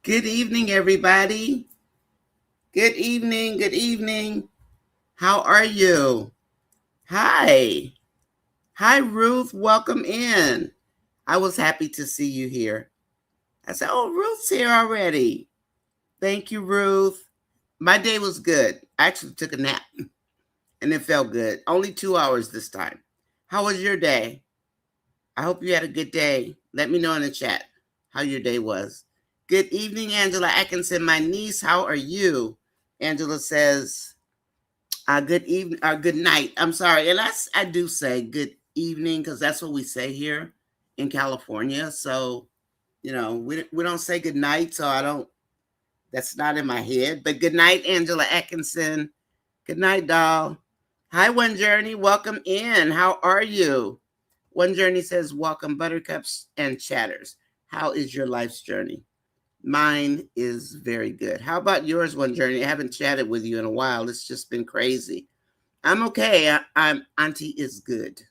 Good evening, everybody. Good evening. Good evening. How are you? Hi. Hi, Ruth. Welcome in. I was happy to see you here. I said, oh, Ruth's here already. Thank you, Ruth. My day was good. I actually took a nap and it felt good. Only 2 hours this time. How was your day? I hope you had a good day. Let me know in the chat how your day was. Good evening, Angela Atkinson, my niece. How are you? Angela says, good evening, or good night. I'm sorry. And I do say good evening because that's what we say here in California. So, we don't say good night. So that's not in my head. But good night, Angela Atkinson. Good night, doll. Hi, One Journey. Welcome in. How are you? One Journey says, welcome, buttercups and chatters. How is your life's journey? Mine is very good. How about yours, One Journey? I haven't chatted with you in a while. It's just been crazy. I'm okay. I'm Auntie is good.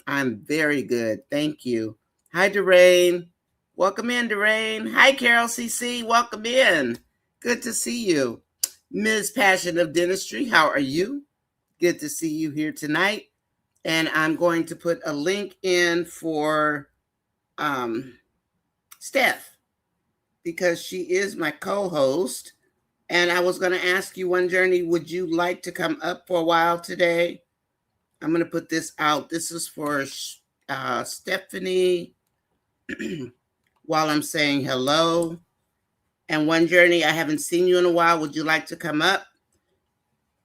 I'm very good. Thank you. Hi, Deraine. Welcome in, Deraine. Hi, Carol CC. Welcome in. Good to see you. Ms. Passion of Dentistry, how are you? Good to see you here tonight. And I'm going to put a link in for Steph because she is my co-host. And I was going to ask you, One Journey, would you like to come up for a while today? I'm going to put this out. This is for Stephanie while I'm saying hello. And One Journey, I haven't seen you in a while. Would you like to come up?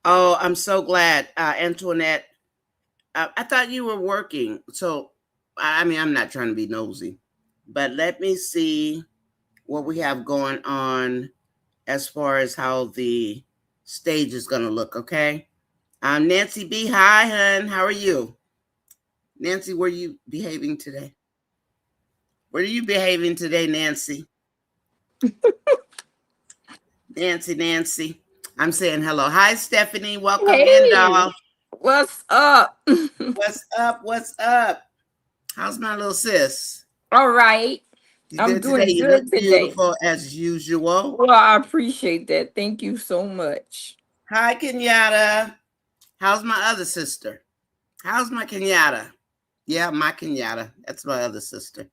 Oh, I'm so glad, Antoinette. I thought you were working. So, I'm not trying to be nosy, but let me see what we have going on as far as how the stage is going to look, okay? Nancy B. Hi, hun. How are you? Nancy, were you behaving today? Were you behaving today, Nancy? Nancy. I'm saying hello. Hi, Stephanie. Welcome in, doll. What's up? What's up? How's my little sis? All right. You I'm good today? doing You look good today. beautiful as usual. Well, I appreciate that. Thank you so much. Hi, Kenyatta. How's my other sister? How's my Kenyatta? Yeah, my Kenyatta. That's my other sister.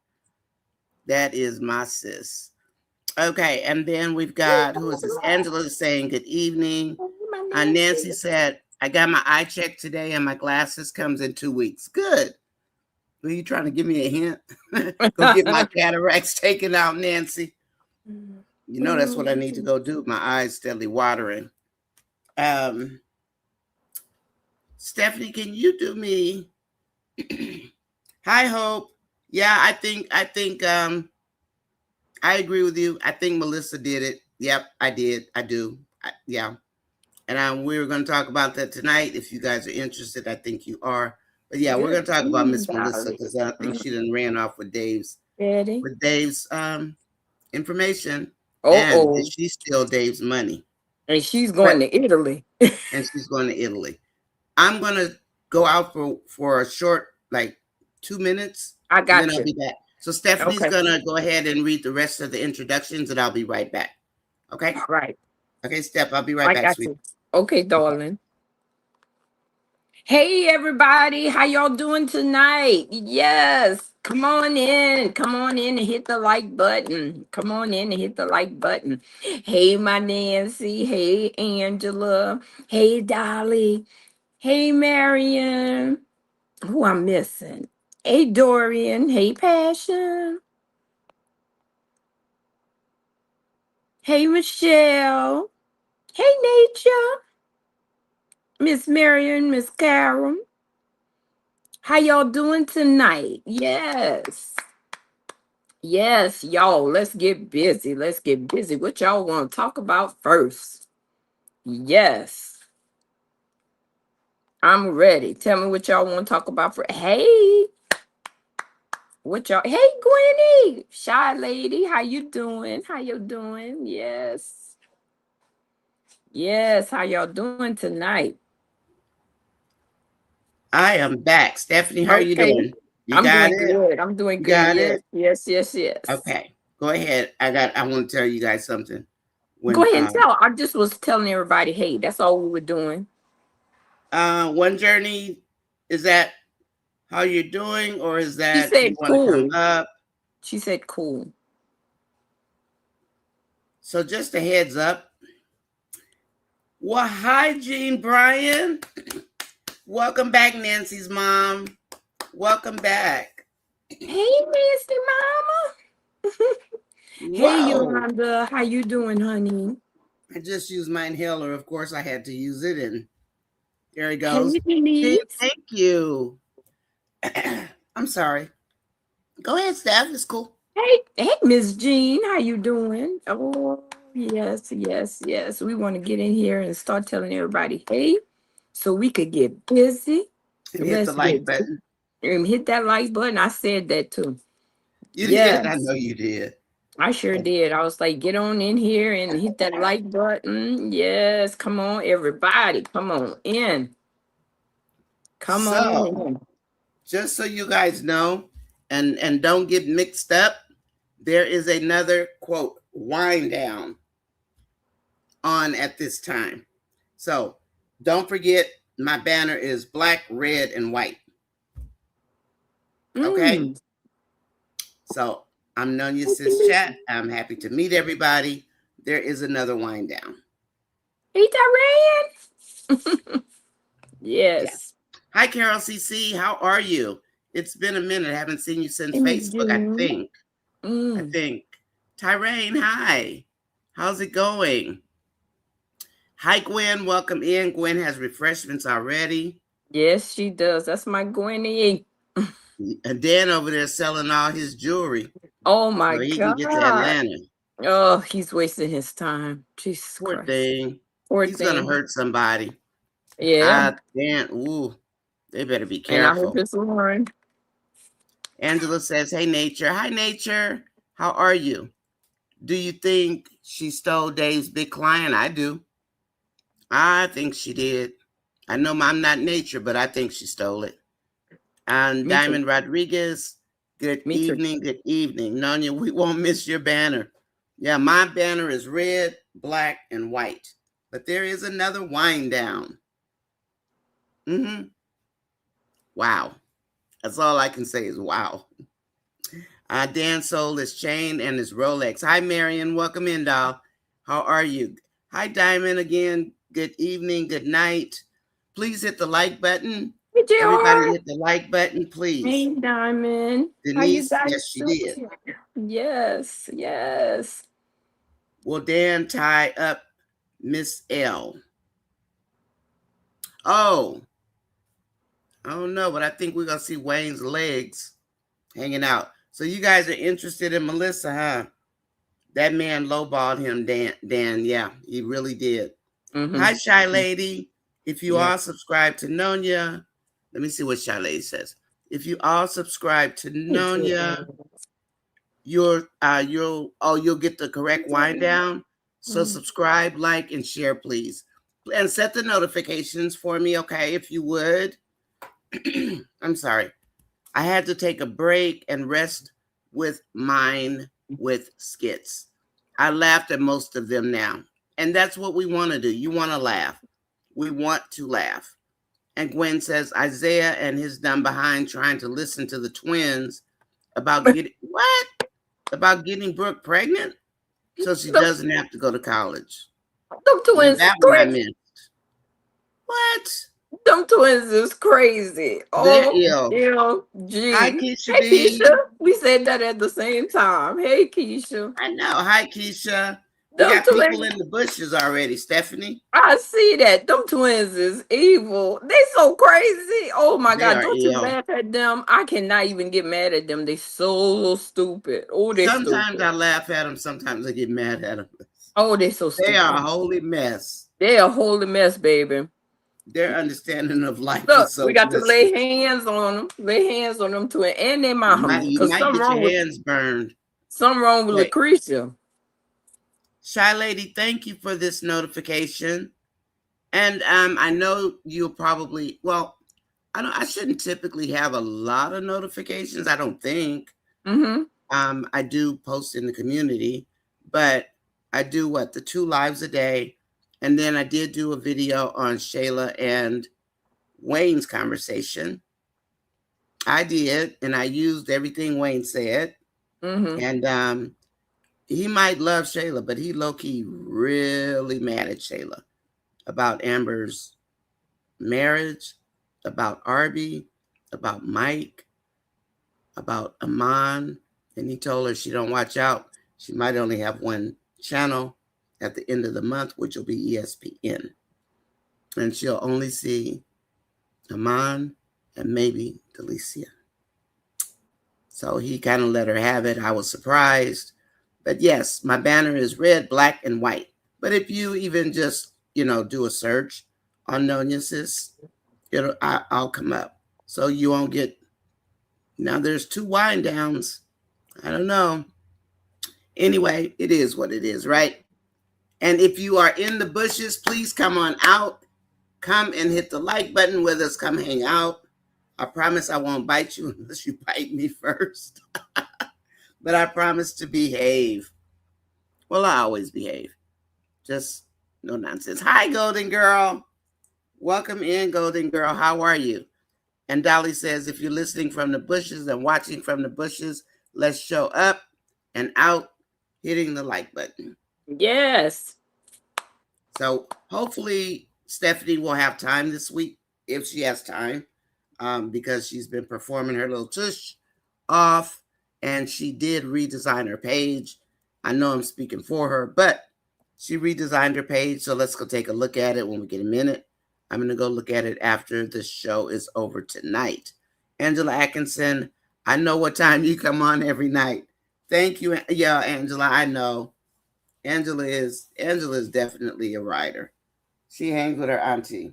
That is my sis. Okay, and then we've got, who is this? Angela is saying good evening. Nancy said, I got my eye check today and my glasses comes in 2 weeks. Good. Were you trying to give me a hint? Go get my cataracts taken out, Nancy. You know that's what I need to go do. My eyes steadily watering. Stephanie, can you do me? Hi, Hope. Yeah, I think I agree with you. I think Melissa did it. Yep, I did. I do. Yeah. And we were going to talk about that tonight. If you guys are interested, I think you are. But yeah, we're going to talk about Miss Melissa because I think she done ran off with Dave's information. And she's still Dave's money. And she's going to Italy. And she's going to Italy. I'm going to go out for a short, like 2 minutes. I got and then you. I'll be back. So Stephanie's going to go ahead and read the rest of the introductions and I'll be right back. Okay? All right. Okay, Steph, I'll be right back, sweetie. Okay, darling. Hey, everybody. How y'all doing tonight? Yes. Come on in and hit the like button. Come on in and hit the like button. Hey, my Nancy. Hey, Angela. Hey, Dolly. Hey, Marion. Who I'm missing? Hey, Dorian. Hey, Passion. Hey, Michelle. Hey, Nature. Miss Marion, Miss Carol. How y'all doing tonight? Yes. Yes, y'all. Let's get busy. What y'all want to talk about first? Yes. I'm ready. Tell me what y'all want to talk about for. Hey. What y'all? Hey, Gwenny. Shy lady. How you doing? Yes. Yes. How y'all doing tonight? I am back. Stephanie, how are you doing? I'm doing good. I'm doing good. Yes. Okay, Go ahead. I want to tell you guys something. Go When ahead and tell. I just was telling everybody, hey, that's all we were doing. one journey, is that how you're doing, or is She that you said want to come cool. up? She said cool. So just a heads up. Well, hi, Jean Bryan. Welcome back, Nancy's mom. Welcome back. Hey, Misty Mama. Hey, Whoa. Yolanda. How you doing, honey? I just used my inhaler. Of course, I had to use it, and there he Hey, goes. Jean, Denise. thank you. I'm sorry. Go ahead, Steph. It's cool. Hey, Miss Jean. How you doing? Oh, yes, yes, yes. We want to get in here and start telling everybody, hey, so we could get busy. And hit the Let's like get button. and hit that like button. I said that too. You did. I know Yes, you did. I sure did. I was like, get on in here and hit that like button. Yes, come on, everybody. Come on in. Come on So, in. just so you guys know, and don't get mixed up, there is another quote wind down on at this time. So, don't forget my banner is black, red, and white. Okay? Mm. So, I'm NONYASISCHAT Chat. I'm happy to meet everybody. There is another wind down. Hey, Diane. Yeah. Yes. Hi, Carol CC. How are you? It's been a minute. I haven't seen you since Hey, Miss Facebook, I Jean. think. I Mm. think. Tyrane, hi. How's it going? Hi, Gwen. Welcome in. Gwen has refreshments already. Yes, she does. That's my Gwenny. And Dan over there selling all his jewelry Oh my so he can get to God. Atlanta. Oh, he's wasting his time. Jesus Poor Christ. thing. Poor He's going to thing. hurt somebody. Yeah. Dan, ooh, they better be And I hope careful. it's Lauren. Angela says, hey, Nature. Hi, Nature. How are you? Do you think she stole Dave's big client? I do. I think she did. I know I'm not Nature, but I think she stole it. And Me too. Diamond Rodriguez, good Me too. evening, good evening. Nonya, we won't miss your banner. Yeah, my banner is red, black, and white. But there is another wind down. Mm-hmm. Wow. That's all I can say is wow. Dan sold his chain and his Rolex. Hi, Marion. Welcome in, doll. How are you? Hi, Diamond again. Good evening, good night. Please hit the like button. Hey, Everybody JR. hit the like button, please. Hey, Diamond. How you Denise, yes, guys she did. doing? Yes, yes. Will Dan tie up Miss L? Oh, I don't know, but I think we're going to see Wayne's legs hanging out. So you guys are interested in Melissa, huh? That man lowballed him, Dan. Yeah, he really did. Mm-hmm. Hi, Shy Lady. If you Yeah. all subscribe to Nonya, let me see what Shy Lady says. If you all subscribe to Nonya, you'll get the correct wind down. So subscribe, like, and share, please. And set the notifications for me, okay, if you would. I'm sorry. I had to take a break and rest with mine with skits. I laughed at most of them now. And that's what we want to do. You want to laugh. We want to laugh. And Gwen says Isaiah and his dumb behind trying to listen to the twins about getting what? About getting Brooke pregnant so she doesn't have to go to college. Them Now twins is that one I crazy. missed. What? Them twins is crazy. They're Oh, ill. Hi, Gee. Keisha Hey, B. Keisha. We said that at the same time. Hey, Keisha. I know. Hi, Keisha. We Them got people twins. in the bushes already, Stephanie. I see that. Them twins is evil. They so crazy. Oh my They God. are Don't you ill. laugh at them? I cannot even get mad at them. They so stupid. Oh, they Sometimes stupid. I laugh at them. Sometimes I get mad at them. Oh, they so They are a stupid. holy mess. They a holy mess, baby. Their understanding of life is Look, so we got to twisted. lay hands on them. Lay hands on them too. And their mama. You Cause might get your hands burned. something wrong with Okay. Lucretia. Shy Lady, thank you for this notification. And I know you'll probably, well, I shouldn't typically have a lot of notifications, I don't think. Mm-hmm. I do post in the community, but I do the 2 lives a day. And then I did do a video on Shayla and Wayne's conversation. I did, and I used everything Wayne said. Mm-hmm. And he might love Shayla, but he low key really mad at Shayla about Amber's marriage, about Arby, about Mike, about Amon. And he told her she don't watch out, she might only have one channel at the end of the month, which will be ESPN. And she'll only see Amon and maybe Delicia. So he kind of let her have it. I was surprised. But yes, my banner is red, black, and white. But if you even just, do a search on Nonyasis, I'll come up. So you won't get, now there's 2 wind downs. I don't know. Anyway, it is what it is, right? And if you are in the bushes, please come on out. Come and hit the like button with us. Come hang out. I promise I won't bite you unless you bite me first. But I promise to behave. Well, I always behave. Just no nonsense. Hi, Golden Girl. Welcome in, Golden Girl. How are you? And Dolly says, if you're listening from the bushes and watching from the bushes, let's show up and out hitting the like button. Yes. So hopefully Stephanie will have time this week, if she has time, because she's been performing her little tush off, and she did redesign her page. I know I'm speaking for her, but she redesigned her page. So let's go take a look at it when we get a minute. I'm going to go look at it after the show is over tonight. Angela Atkinson, I know what time you come on every night. Thank you. Yeah, Angela, I know. Angela is definitely a writer. She hangs with her auntie.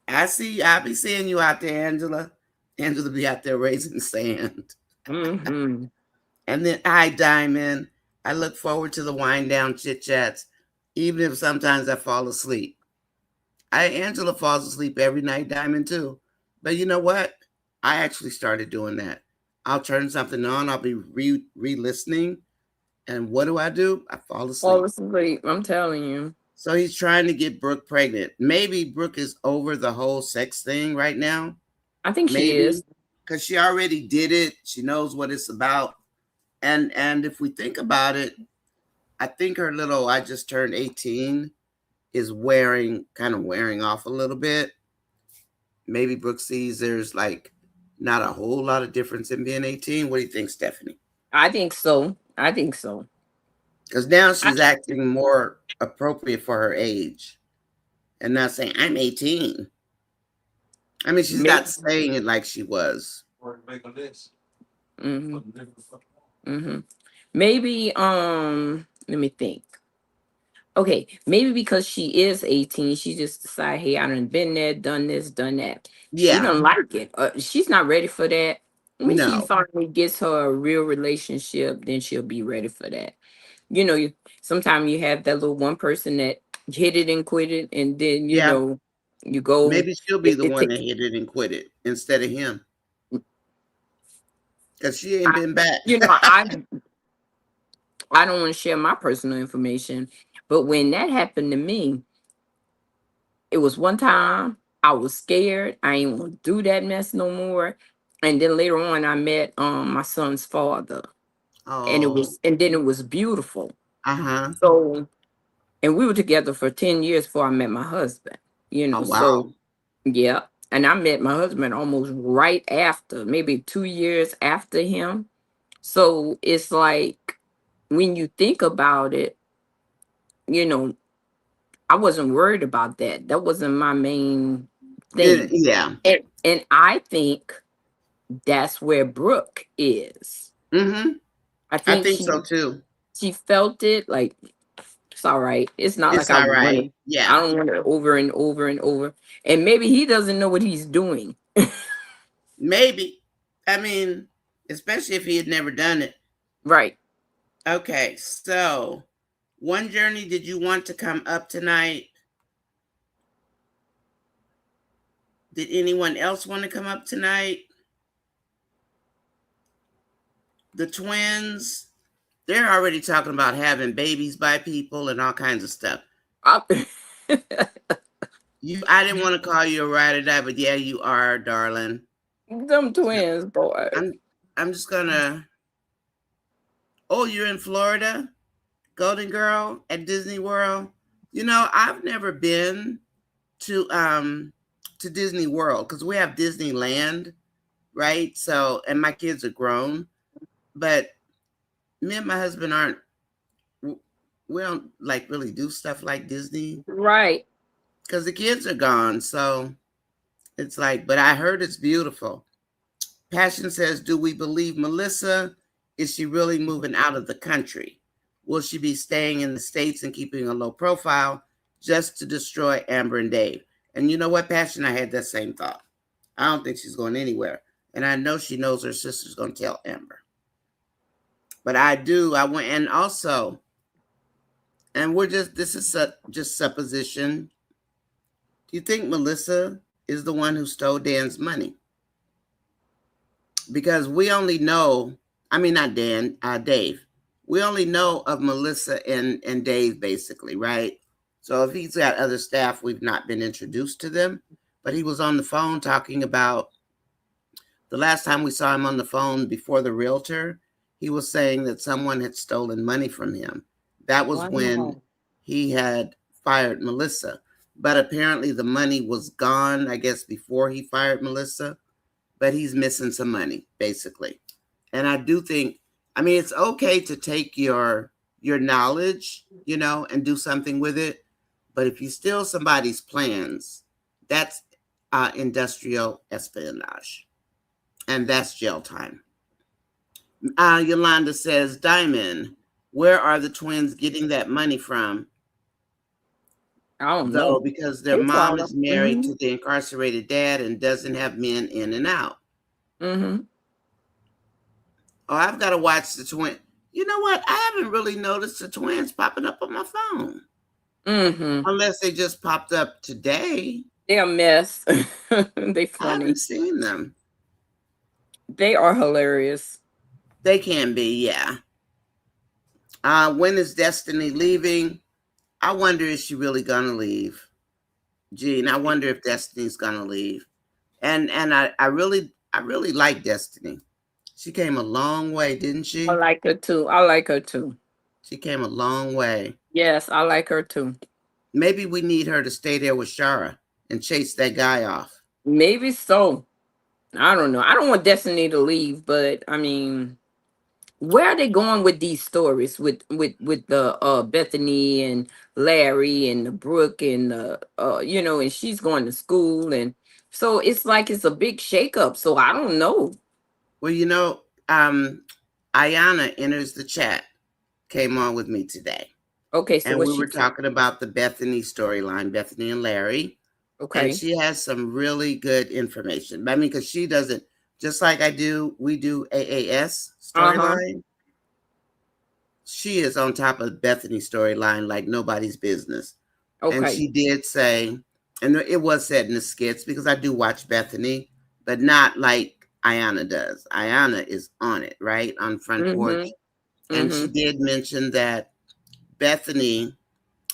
I'll be seeing you out there, Angela. Angela be out there raising sand. Mm-hmm. And then hi, Diamond. I look forward to the wind down chit chats, even if sometimes I fall asleep. Angela falls asleep every night, Diamond too. But you know what? I actually started doing that. I'll turn something on. I'll be re-listening, and what do? I fall Fall asleep. asleep. I'm telling you. So he's trying to get Brooke pregnant. Maybe Brooke is over the whole sex thing right now. I think she Maybe is. because she already did it. She knows what it's about. And if we think about it, I think her little I just turned 18 is kind of wearing off a little bit. Maybe Brooke sees there's like not a whole lot of difference in being 18. What do you think, Stephanie? I think so. I think so. Because now I, she's acting more appropriate for her age and not saying, I'm 18. I mean, she's maybe. not saying it like she was. Mm-hmm. Mm-hmm. Maybe. Let me think. Okay, maybe because she is 18, she just decided, hey, I done been there, done this, done that. She Yeah. don't like it. She's not ready for that. When she No. finally gets her a real relationship, then she'll be ready for that. Sometimes you have that little one person that hit it and quit it, and then Yeah. you go. Maybe she'll be It, the it one that takes. hit it and quit it instead of him. Because she ain't I, been back. you know, I don't want to share my personal information, but when that happened to me, it was one time I was scared. I ain't want to do that mess no more. And then later on, I met my son's father, and Oh. it was beautiful. Uh-huh. So, and we were together for 10 years before I met my husband. Oh, So wow. yeah, and I met my husband almost right after, maybe 2 years after him. So it's like when you think about it, you know, I wasn't worried about that. That wasn't my main thing. Yeah. And I think that's where Brooke is. Mm-hmm. I I think think so too. she felt it like it's all right. It's not like It's I all want to. right. Yeah. I don't want it over and over and over. And maybe he doesn't know what he's doing. Maybe. I mean, especially if he had never done it. Right. Okay, so one journey, did you want to come up tonight? Did anyone else want to come up tonight? The twins, they're already talking about having babies by people and all kinds of stuff. I- I didn't want to call you a ride or die, but yeah, you are, darling. Them So twins, boy. I'm I'm just gonna. Oh, you're in Florida, Golden Girl at Disney World. I've never been to Disney World because we have Disneyland, right? So, and my kids are grown, but me and my husband aren't. We don't like really do stuff like Disney Right. because the kids are gone. So it's like, but I heard it's beautiful. Passion says, do we believe Melissa? Is she really moving out of the country? Will she be staying in the States and keeping a low profile just to destroy Amber and Dave? And you know what, Passion? I had that same thought. I don't think she's going anywhere. And I know she knows her sister's going to tell Amber. But I went, and also, and this is just supposition. Do you think Melissa is the one who stole Dan's money? Because we only know, I mean, not Dan, Dave. We only know of Melissa and Dave, basically, right? So if he's got other staff, we've not been introduced to them. But he was on the phone talking about the last time we saw him on the phone before the realtor, he was saying that someone had stolen money from him. That was when Wow. he had fired Melissa. But apparently the money was gone, I guess, before he fired Melissa. But he's missing some money, basically. And I do think, I mean, it's okay to take your knowledge, and do something with it. But if you steal somebody's plans, that's industrial espionage, and that's jail time. Yolanda says, Diamond, where are the twins getting that money from? I don't Though, know. because their They mom follow. is married Mm-hmm. to the incarcerated dad and doesn't have men in and out. Mm-hmm. Oh, I've got to watch the twin. You know what? I haven't really noticed the twins popping up on my phone. Mm-hmm. Unless they just popped up today. They're a mess. They I haven't funny. seen them. They are hilarious. They can be, yeah. When is Destiny leaving? I wonder, is she really gonna leave? Gene, I wonder if Destiny's gonna leave. And I really like Destiny. She came a long way, didn't I she? like her too. I like her too. She came a long way. Yes, I like her too. Maybe we need her to stay there with Shara and chase that guy off. Maybe so. I don't know. I don't want Destiny to leave, but I mean, where are they going with these stories with the Bethany and Larry and the Brooke and and she's going to school, and so it's like it's a big shakeup. So I don't know. Well, Ayana enters the chat, came on with me today. Okay, so And what we she were said. talking about the Bethany storyline, Bethany and Larry. And Okay. she has some really good information. I mean, because she doesn't, just like we do AAS Uh-huh. storyline. She is on top of Bethany's storyline like nobody's business. And Okay. she did say, and it was said in the skits, because I do watch Bethany, but not like Ayana does. Ayana is on it, right? On front porch. Mm-hmm. And she Mm-hmm. did mention that Bethany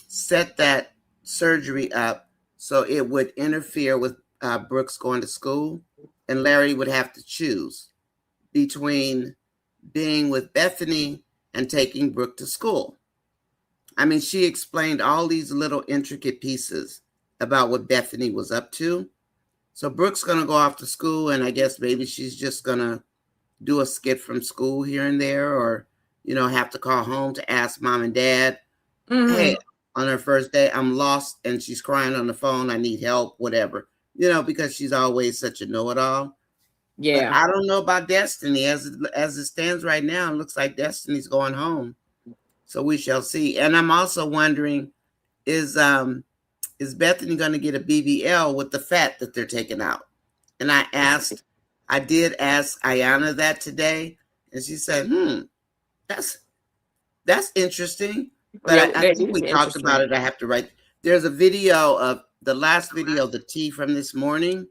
set that surgery up so it would interfere with Brooks going to school, and Larry would have to choose between being with Bethany and taking Brooke to school. I mean, she explained all these little intricate pieces about what Bethany was up to. So Brooke's going to go off to school, and I guess maybe she's just going to do a skit from school here and there, or, have to call home to ask mom and dad, hey, Mm-hmm. on her first day, I'm lost, and she's crying on the phone, I need help, whatever, because she's always such a know-it-all. But Yeah. I don't know about Destiny. As it stands right now, it looks like Destiny's going home. So we shall see. And I'm also wondering, is is Bethany going to get a BBL with the fat that they're taking out? And I did ask Ayana that today, and she said, that's That's interesting. But Yeah, I that think is we talked about interesting. it. I have to write. There's a video of the last video, the tea from this morning.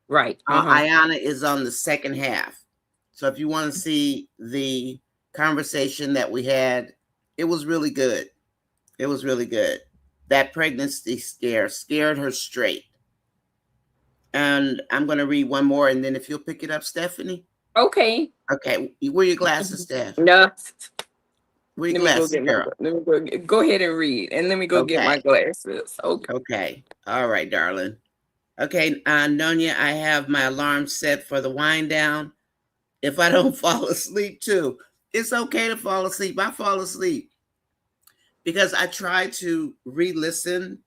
Right. Uh-huh. Ayana is on the second half. So if you want to see conversation that we had. It was really good. It was really good. That pregnancy scare scared her straight. And I'm going to read one more, and then if you'll pick it up, Stephanie. Okay. Okay, where your glasses, Steph? No. Where your Let me go glasses, get my. girl? Let me go ahead and read, and let me go get my Okay, glasses. Okay. okay. All right, darling. Okay, Nonya, I have my alarm set for the wind down. If I don't fall asleep too, it's okay to fall asleep. I fall asleep because I try to re-listen.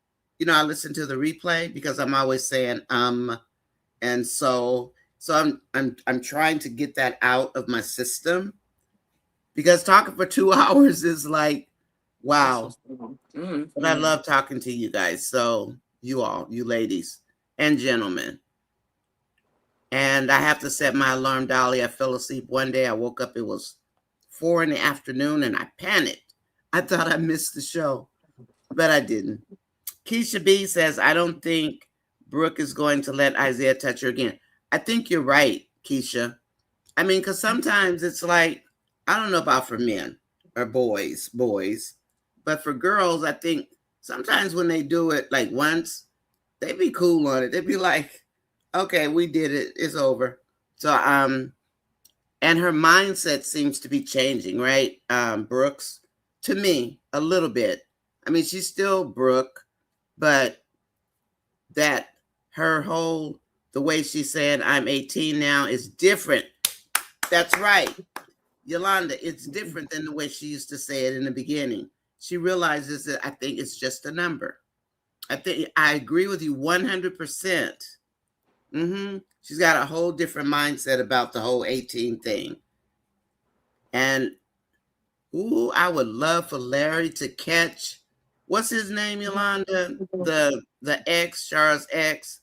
I listen to the replay because I'm always saying and so I'm trying to get that out of my system because talking for 2 hours is like wow. But I love talking to you guys. So you all, you ladies and gentlemen. And I have to set my alarm, Dolly. I fell asleep one day. I woke up, it was 4 in the afternoon, and I panicked. I thought I missed the show, but I didn't. Keisha B says, I don't think Brooke is going to let Isaiah touch her again. I think you're right, Keisha. I mean, because sometimes it's like, I don't know about for men or boys, but for girls, I think sometimes when they do it like once, they be cool on it. They be like, okay, we did it. It's over. So, and her mindset seems to be changing, right? Brooks, to me, a little bit. I mean, she's still Brooke, but that her whole, the way she's saying, I'm 18 now is different. That's right. Yolanda, it's different than the way she used to say it in the beginning. She realizes that I think it's just a number. I think I agree with you 100%. She's got a whole different mindset about the whole 18 thing. And ooh, I would love for Larry to catch what's his name, Yolanda? The ex, Shara's ex,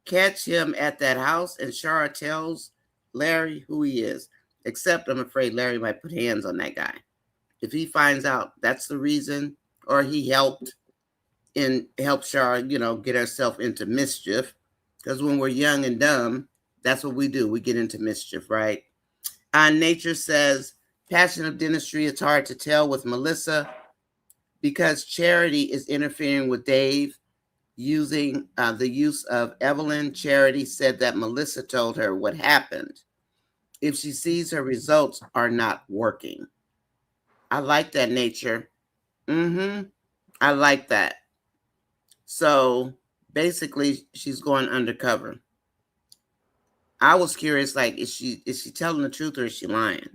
catch him at that house and Shara tells Larry who he is. Except I'm afraid Larry might put hands on that guy. If he finds out that's the reason, or he helped Shara, get herself into mischief. Because when we're young and dumb, that's what we do. We get into mischief, right? Nature says, passion of dentistry, it's hard to tell with Melissa because Charity is interfering with Dave using the use of Evelyn. Charity said that Melissa told her what happened if she sees her results are not working. I like that, Nature. I like that. So basically, she's going undercover. I was curious, like, is she telling the truth or is she lying?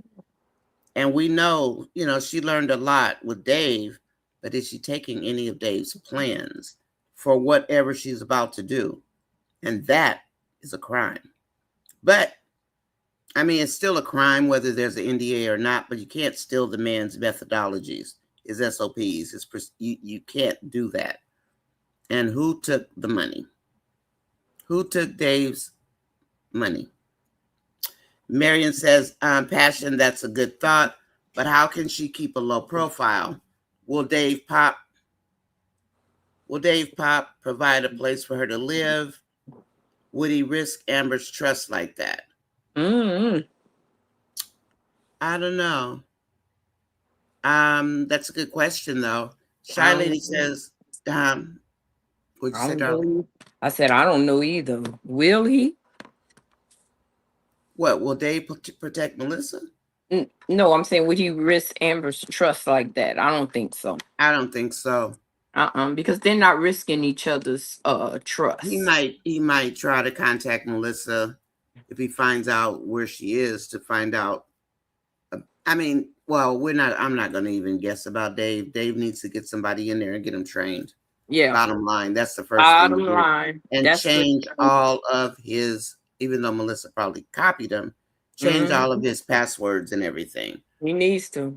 And we know, she learned a lot with Dave, but is she taking any of Dave's plans for whatever she's about to do? And that is a crime. But I mean, it's still a crime whether there's an NDA or not, but you can't steal the man's methodologies, his SOPs, you can't do that. And who took the money? Who took Dave's money? Marion says, passion, that's a good thought, but how can she keep a low profile? Will Dave Pop provide a place for her to live? Would he risk Amber's trust like that? I don't know. That's a good question though. Shy Lady says, what'd you say, darling? I said, I don't know either. Will he? What, will Dave protect Melissa? No, I'm saying, would he risk Amber's trust like that? I don't think so. I don't think so. Because they're not risking each other's trust. He might try to contact Melissa if he finds out where she is to find out. I mean, well, I'm not going to even guess about Dave. Dave needs to get somebody in there and get him trained. Yeah. Bottom line, that's the first thing. Bottom line. And change all of his, even though Melissa probably copied him, change all of his passwords and everything. He needs to.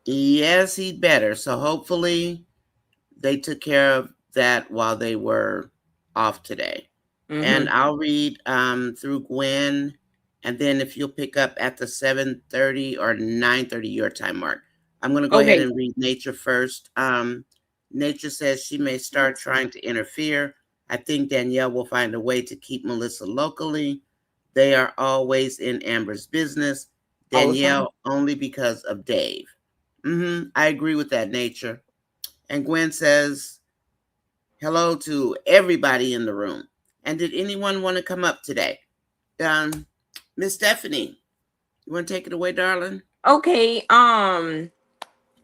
Yes, he'd better. So hopefully they took care of that while they were off today. And I'll read through Gwen, and then if you'll pick up at the 7:30 or 9:30 your time mark. I'm going to go ahead and read Nature first. Nature says she may start trying to interfere. I think Danielle will find a way to keep Melissa locally. They are always in Amber's business. Also, Danielle, only because of Dave. I agree with that, Nature. And Gwen says, hello to everybody in the room. And did anyone want to come up today? Miss Stephanie, you want to take it away, darling? okay.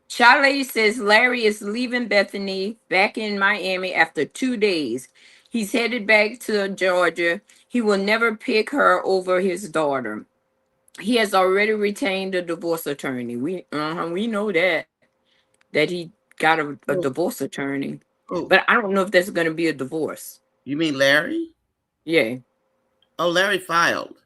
Charlie says Larry is leaving Bethany back in Miami after 2 days. He's headed back to Georgia. He will never pick her over his daughter. He has already retained a divorce attorney. We know that he got a Oh, divorce attorney, oh, but I don't know if there's going to be a divorce. you mean Larry? Yeah, Oh, Larry filed.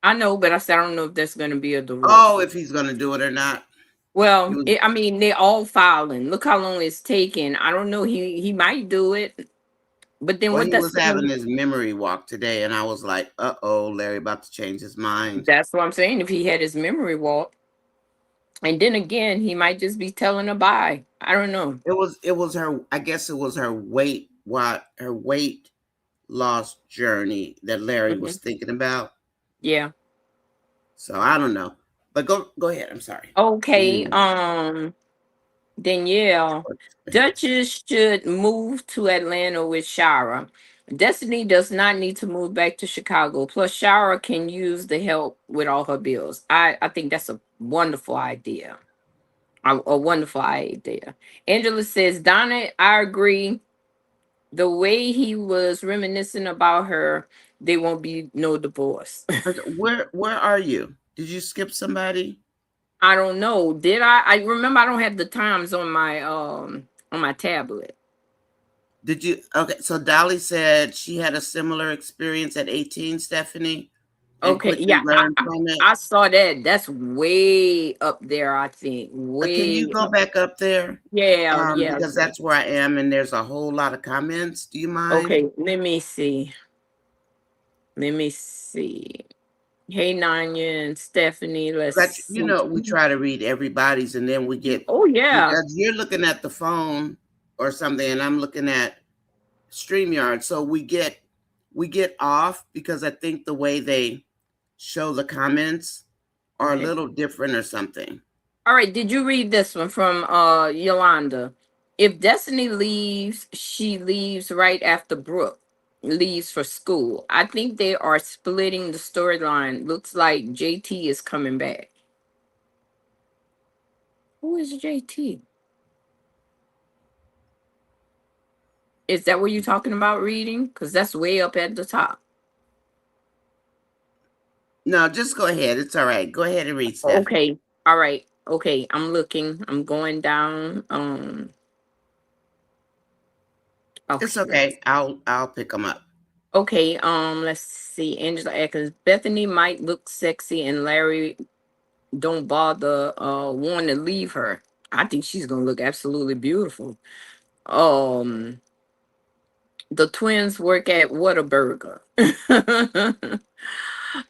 I know, but I said I don't know if there's going to be a Oh, divorce. if he's going to do it or not. He Well, was, I mean, they're all filing. Look how long it's taking. I don't know. He might do it, but then well, what he that's was gonna. having his memory walk today, and I was like, uh-oh, Larry about to change his mind. That's what I'm saying. If he had his memory walk, and then again, he might just be telling a lie. I don't know. It was her, I guess it was her weight loss journey that Larry Hmm. was thinking about. Yeah. So I don't know. But go ahead. I'm sorry. Didn't Okay. mean Danielle, to. Duchess should move to Atlanta with Shara. Destiny does not need to move back to Chicago. Plus, Shara can use the help with all her bills. I think that's a wonderful idea. A wonderful idea. Angela says, Donna, I agree. The way he was reminiscing about her, there won't be no divorce. Where are you? Did you skip somebody? I don't know. Did I? I remember I don't have the times on my tablet. Did you? Okay, so Dolly said she had a similar experience at 18, Stephanie, and Okay, quickly yeah, learned from it. I saw that. That's way up there, I think. Can you Way go up. back up there? Yeah, yeah. Because that's where I am, and there's a whole lot of comments. Do you mind? Okay, let me see. Let me see. Hey Nanya and Stephanie, let's But see. we try to read everybody's, and then we get, Oh yeah. because you're looking at the phone or something, and I'm looking at StreamYard, so we get off because I think the way they show the comments are a Okay. little different or something. All right, did you read this one from Yolanda? If Destiny leaves, she leaves right after Brooke leaves for school. I think they are splitting the storyline. Looks like JT is coming back. Who is JT? Is that what you're talking about reading? Because that's way up at the top. No, just go ahead. It's all right. Go ahead and read, Stephanie. Okay. All right. Okay. I'm looking. I'm going down. It's Okay. okay. I'll pick them up. Okay. Let's see. Angela Atkins. Bethany might look sexy and Larry don't bother want to leave her. I think she's gonna look absolutely beautiful. Um the twins work at Whataburger.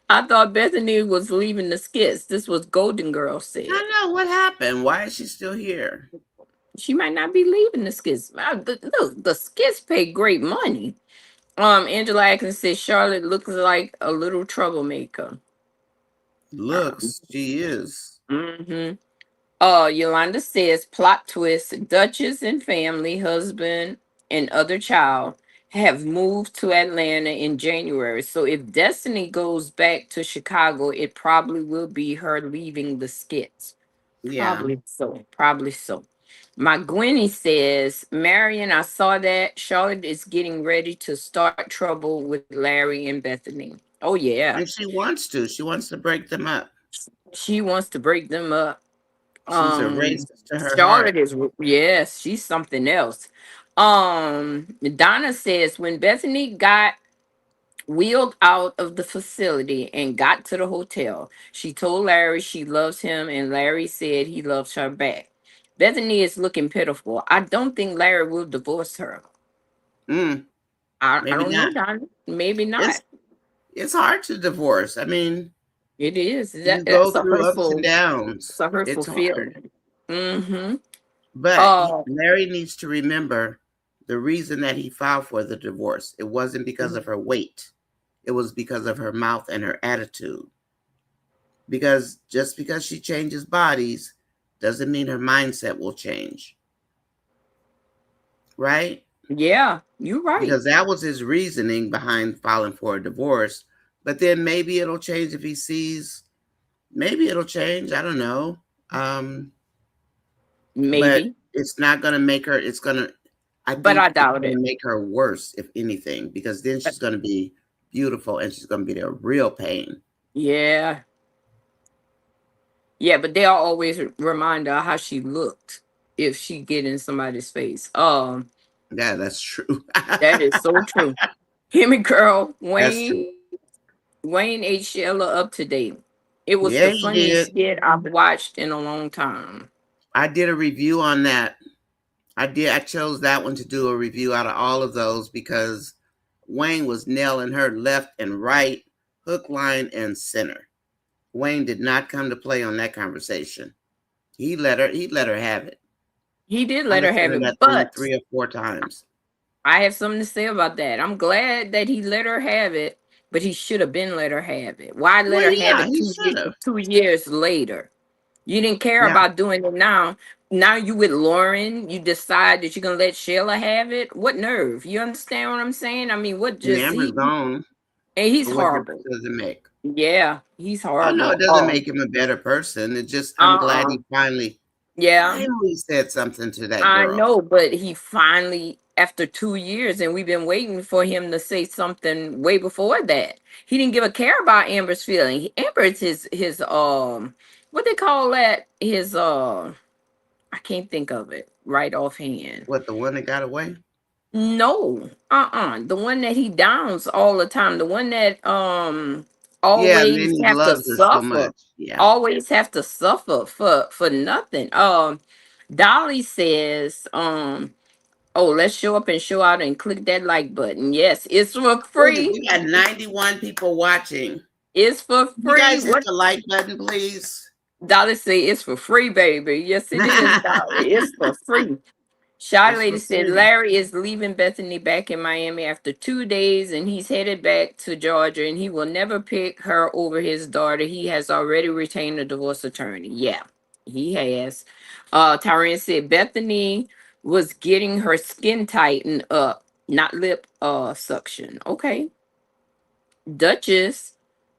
I thought Bethany was leaving the skits. This was Golden Girl said. I know what happened. Why is she still here? She might not be leaving the skits. Look, the skits pay great money. Angela Atkins says Charlotte looks like a little troublemaker. Um, Looks, she is. mhm. Yolanda says plot twist: Duchess and family, husband and other child have moved to Atlanta in January. So if Destiny goes back to Chicago, it probably will be her leaving the skits. Yeah. Probably so. Probably so. My Gwenny says, Marion, I saw that Charlotte is getting ready to start trouble with Larry and Bethany. Oh yeah, And she wants to. She wants to break them up. she wants to break them up. She's a Um, racist to her heart. Charlotte is yes, she's something else. Donna says when Bethany got wheeled out of the facility and got to the hotel, she told Larry she loves him, and Larry said he loves her back. Bethany is looking pitiful. I don't think Larry will divorce her. Mm, I maybe don't know, not. Donna. Maybe It's not. it's hard to divorce. I mean, It is. you That's go a through ups and hurtful. It's downs. a hurtful It's hard. feeling. Mm-hmm. But Uh, Larry needs to remember the reason that he filed for the divorce. It wasn't because of her weight. It was because of her mouth and her attitude. because just because she changes bodies doesn't mean her mindset will change, right? Yeah, you're right. Because that was his reasoning behind filing for a divorce. But then maybe it'll change if he sees. Maybe it'll change. I don't know. Um, but Maybe, it's not going to make her. It's going to. I but I think it's doubt going it. to make her worse, if anything, because then she's going to be beautiful and she's going to be the real pain. Yeah, yeah, but they'll always remind her how she looked if she get in somebody's face. Yeah, that's true. That is so true. Hear me, girl. That's true. Wayne ate Sheila up to date. It was Yeah, the he funniest did. skit I've watched in a long time. I did a review on that. I did. I chose that one to do a review out of all of those because Wayne was nailing her left and right, hook, line, and center. Wayne did not come to play on that conversation. He let her have it. He did I let her listened have to that it, thing but 3 or 4 times. I have something to say about that. I'm glad that he let her have it, but he should have been let her have it. Why let Well, her have yeah, it he should have. 2 years later? You didn't care Yeah, about doing it now. Now you with Lauren, you decide that you're gonna let Sheila have it. What nerve? You understand what I'm saying? I mean, what and just Amber's he gone. and he's So what difference horrible. does it make? Yeah, he's Oh no, it horrible. doesn't make him a better person. It just I'm glad Uh-uh. he finally Yeah, finally said something to that I girl. know, but he finally, after 2 years, and we've been waiting for him to say something way before that. He didn't give a care about Amber's feeling. Amber is his what they call that? His I can't think of it right offhand. What, the one that got away? No, the one that he downs all the time, the one that Yeah, and then always he have to loves her so suffer, much. Yeah. always have to suffer for nothing. Dolly says, oh, let's show up and show out and click that like button. Yes, it's for Ooh, free. we got 91 people watching. It's for You free. guys hit What the like button, please. Dolly say? It's for free, baby. Yes, it is, Dolly. It's for free. Shy It's Lady for said free. Larry is leaving Bethany back in Miami after 2 days and he's headed back to Georgia and he will never pick her over his daughter. He has already retained a divorce attorney. Yeah, he has. Tyrion said Bethany was getting her skin tightened up, not lip suction. Okay. Duchess,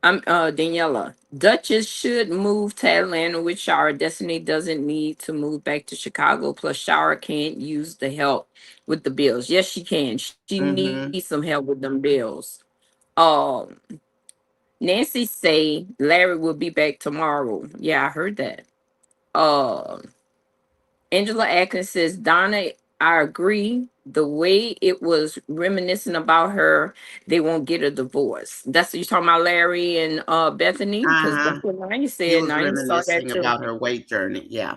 Daniela. Duchess should move to Atlanta with Shara. Destiny doesn't need to move back to Chicago. Plus, Shara can't use the help with the bills. Yes, she can. She needs some Mm-hmm. help with them bills. Um, Nancy say Larry will be back tomorrow. Yeah, I heard that. Uh, Angela Atkins says, Donna, I agree. The way it was reminiscent about her, they won't get a divorce. That's what you're talking about, Larry and Bethany, because Uh-huh. that's what Nani He said. was Nani saw that reminiscing too. about her weight journey. Yeah.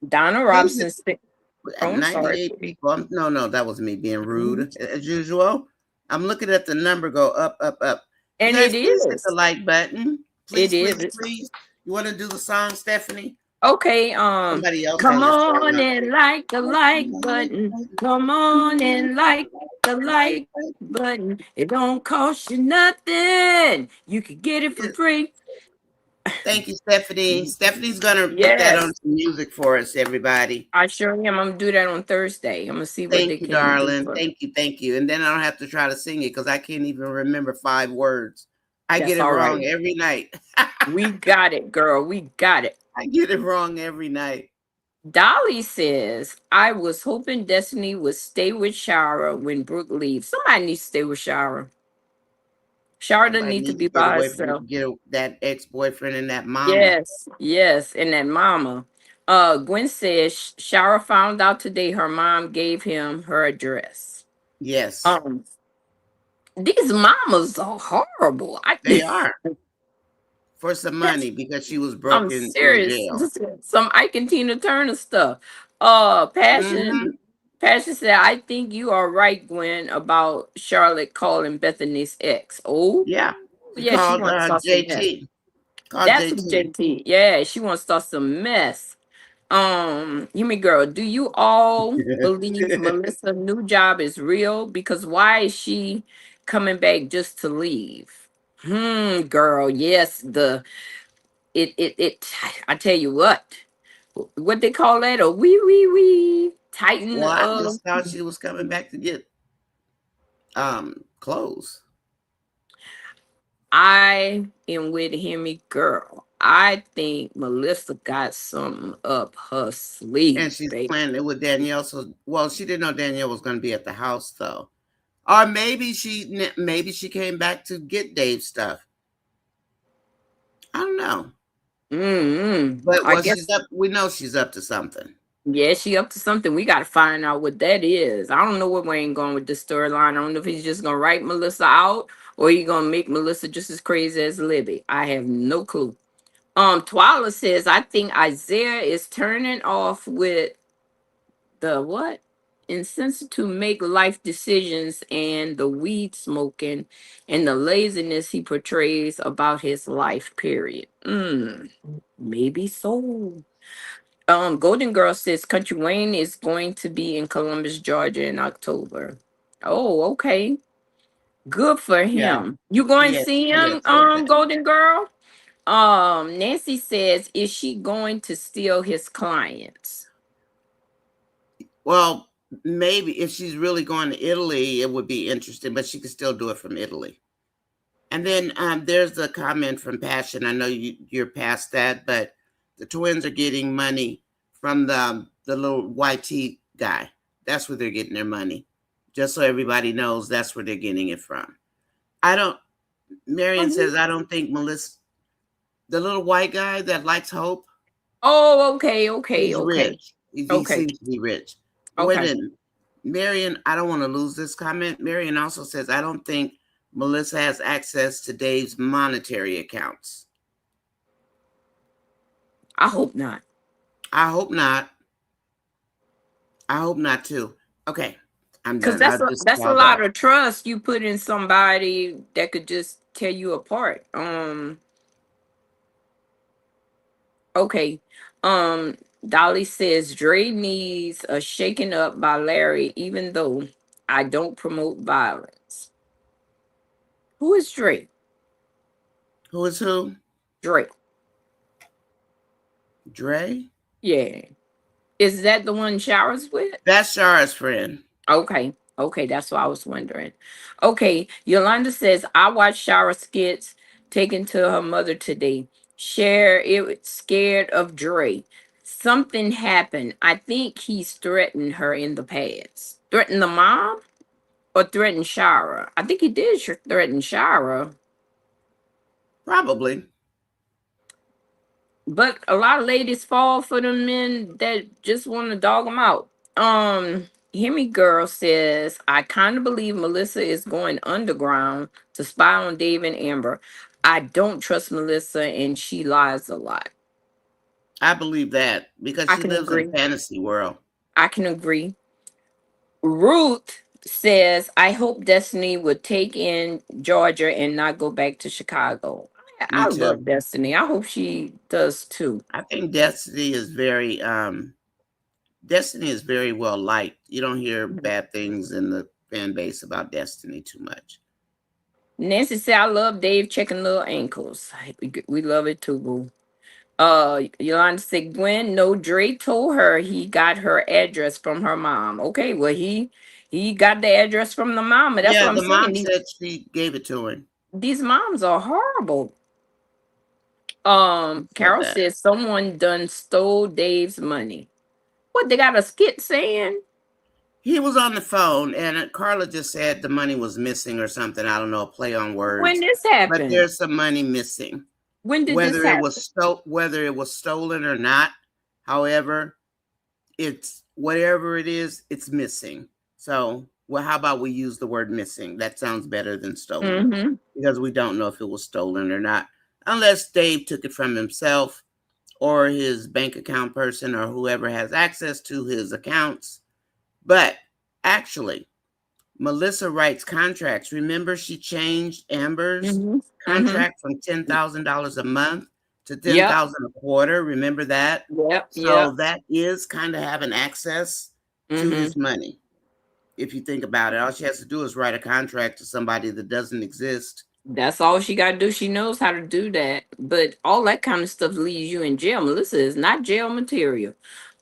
Donna Who's it? Robson said, oh, At I'm sorry. 98 people. No, no, that was me being Mhm. rude as usual. I'm looking at the number go up, up, up. You And guys, it please hit the is. like button. It Please, please, is. please. You want to do the song, Stephanie? Okay, Somebody else come has a song on up and like the like button. Come on and like the like button. It don't cost you nothing. You can get it for there. free. Thank you, Stephanie. Stephanie's gonna put that on Yes, some music for us, everybody. I sure am. I'm gonna do that on Thursday. I'm gonna see what Thank they you, can do darling. for me. Thank you, thank you. And then I don't have to try to sing it because I can't even remember 5 words. I get That's it all wrong right. every night. We got it, girl. We got it. I get it wrong every night. Dolly says, I was hoping Destiny would stay with Shara when Brooke leaves. Somebody needs to stay with Shara. Shara doesn't Somebody need to needs be to get by away from herself. that ex-boyfriend and that mama. Yes, yes, and that mama. Gwen says Shara found out today her mom gave him her address. Yes, Um, these mamas are horrible. they are for some money because she was I'm broken in serious. jail. Some Ike and Tina Turner stuff. Hmm. Passion said, I think you are right, Gwen, about Charlotte calling Bethany's ex. Oh, Yeah, she yeah, she called wants to start some mess. JT. Called That's what JT. JT. Yeah, she wants to start some mess. You mean girl, do you all believe Melissa's new job is real? Because why is she coming back just to leave? Girl, yes, I tell you what they call that, a wee tighten. Well, I just thought she was coming back to get clothes. I am with Hemi girl. I think Melissa got something up her sleeve, And she's baby. planning it with Danielle. So, well, she didn't know Danielle was going to be at the house, though. Or maybe she came back to get Dave's stuff. I don't know. But I what she's guess, up, we know she's up to something. yeah, she up to something. We got to find out what that is. I don't know where Wayne going with this storyline. I don't know if he's just gonna write Melissa out or he gonna make Melissa just as crazy as Libby. I have no clue. Twyla says, I think Isaiah is turning off with the what? Insensitive to make life decisions and the weed smoking and the laziness he portrays about his life, period. Maybe so. Golden Girl says Country Wayne is going to be in Columbus, Georgia in October. Oh, okay. Good for Yeah, him. You going to he had, see he him, had said that. Golden Girl? Nancy says, is she going to steal his clients? Well, maybe if she's really going to Italy, it would be interesting, but she could still do it from Italy. And then there's a comment from Passion. I know you're past that, but the twins are getting money from the little YT guy. That's where they're getting their money. Just so everybody knows, that's where they're getting it from. I don't. Marion says I don't think Melissa, the little white guy that likes Hope, Oh, okay, he's okay. rich. He Okay. seems to be rich. Wait a Okay. minute. Marion, I don't want to lose this comment. Marion also says, I don't think Melissa has access to Dave's monetary accounts. I hope not. I hope not. I hope not too. Okay, I'm Because done. I just that's a called lot off. of trust you put in somebody that could just tear you apart. Okay. Dolly says Dre needs a shaking up by Larry, even though I don't promote violence. Who is Dre? Who is who? Dre. Dre? Yeah. Is that the one showers with? That's Shara's friend. Okay. Okay, that's what I was wondering. Okay, Yolanda says I watched Shara skits taken to her mother today. Share it scared of Dre. Something happened. I think he's threatened her in the past. Threatened the mom or threatened Shara? I think he did threaten Shara, Probably. but a lot of ladies fall for the men that just want to dog them out. Hemi girl says, I kind of believe Melissa is going underground to spy on Dave and Amber. I don't trust Melissa and she lies a lot. I believe that because I she can lives in a agree. fantasy world. I can agree. Ruth says, I hope Destiny would take in Georgia and not go back to Chicago. Me I too. love Destiny. I hope she does too. I think Destiny is very well liked. You don't hear bad things in the fan base about Destiny too much. Nancy said, I love Dave checking little ankles. We love it too, boo. Yolanda said, Gwen, no, Dre told her he got her address from her mom. Okay, well, he got the address from the mom, and that's Yeah, what I'm the saying. mom said she gave it to him. These moms are horrible. She said Carol that. says someone done stole Dave's money. What, they got a skit saying? He was on the phone, and Carla just said the money was missing or something. I don't know, a play on When words. this But happened? there's some money missing. When did this happen? Whether it was stolen or not, however, it's whatever it is, it's missing. So, well, how about we use the word missing? That sounds better than stolen Mm-hmm. because we don't know if it was stolen or not, unless Dave took it from himself or his bank account person or whoever has access to his accounts. But actually, Melissa writes contracts. Remember, she changed Amber's Mm-hmm. Mm-hmm. contract from $10,000 a month to Yep. 10,000 a quarter. Remember that? Yep. So Yep. that is kind of having access to Mm-hmm. his money. If you think about it, all she has to do is write a contract to somebody that doesn't exist. That's all she got to do. She knows how to do that. But all that kind of stuff leaves you in jail. Melissa is not jail material.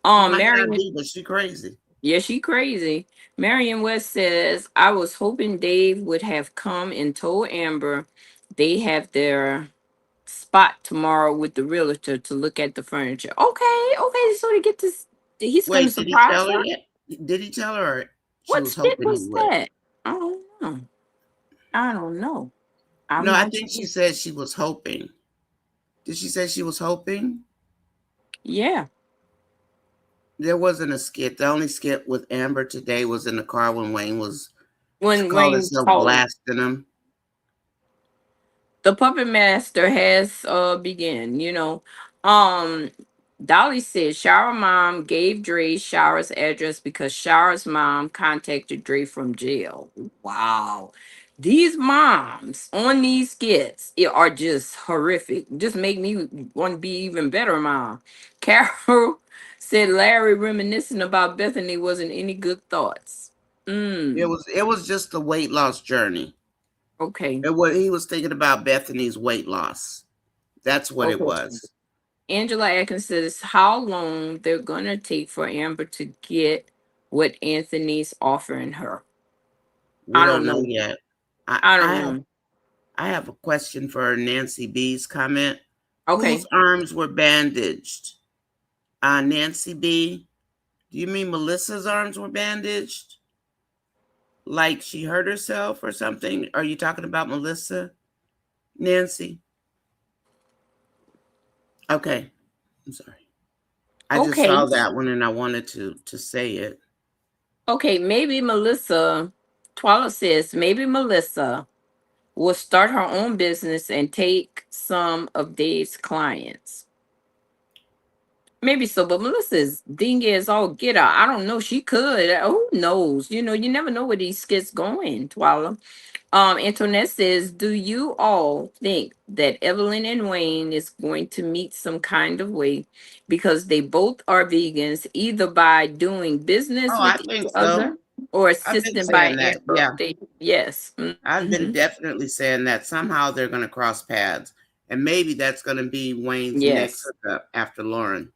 She might not Marion, be, but she crazy. yeah, she crazy. Marion West says, I was hoping Dave would have come and told Amber they have their spot tomorrow with the realtor to look at the furniture. Okay, okay, so to get this, he's going to Wait, did he surprise tell her her. yet? Did he tell her? Or she What was skit hoping he was would. that? I don't know. I don't know. I'm No, I not think she sure. said she was hoping. Did she say she was hoping? Yeah, There wasn't a skit. The only skit with Amber today was in the car when Wayne was, she when called Wayne herself called. blasting him. The puppet master has begun, um Dolly said Shower mom gave Dre Shower's address because Shower's mom contacted Dre from jail. Wow, these moms on these skits are just horrific, just make me want to be even better mom. Carol said Larry reminiscing about Bethany wasn't any good thoughts. It was just the weight loss journey. Okay. He was thinking about Bethany's weight loss. That's what it Okay. was. Angela Atkins says how long they're gonna take for Amber to get what Anthony's offering her. We I don't don't know know. yet. I, I I don't have know. I have a question for Nancy B's comment. Whose Okay. arms were bandaged? Nancy B. Do you mean Melissa's arms were bandaged? Like she hurt herself or something? Are you talking about Melissa, Nancy? Okay, I'm sorry. I just Okay. saw that one and I wanted to say it. Okay. Maybe Melissa. Twala says maybe Melissa will start her own business and take some of Dave's clients. Maybe so, but Melissa's ding is all get out. I don't know. She could. Who knows? You never know where these skits going, Twala. Antoinette says, do you all think that Evelyn and Wayne is going to meet some kind of way because they both are vegans, either by doing business Oh, I with each think so. other or I've been assisting by saying that. Amber? Yeah, Yes. I've been Hmm. definitely saying that somehow they're going to cross paths. And maybe that's going to be Wayne's next Yes. hookup after Lauren.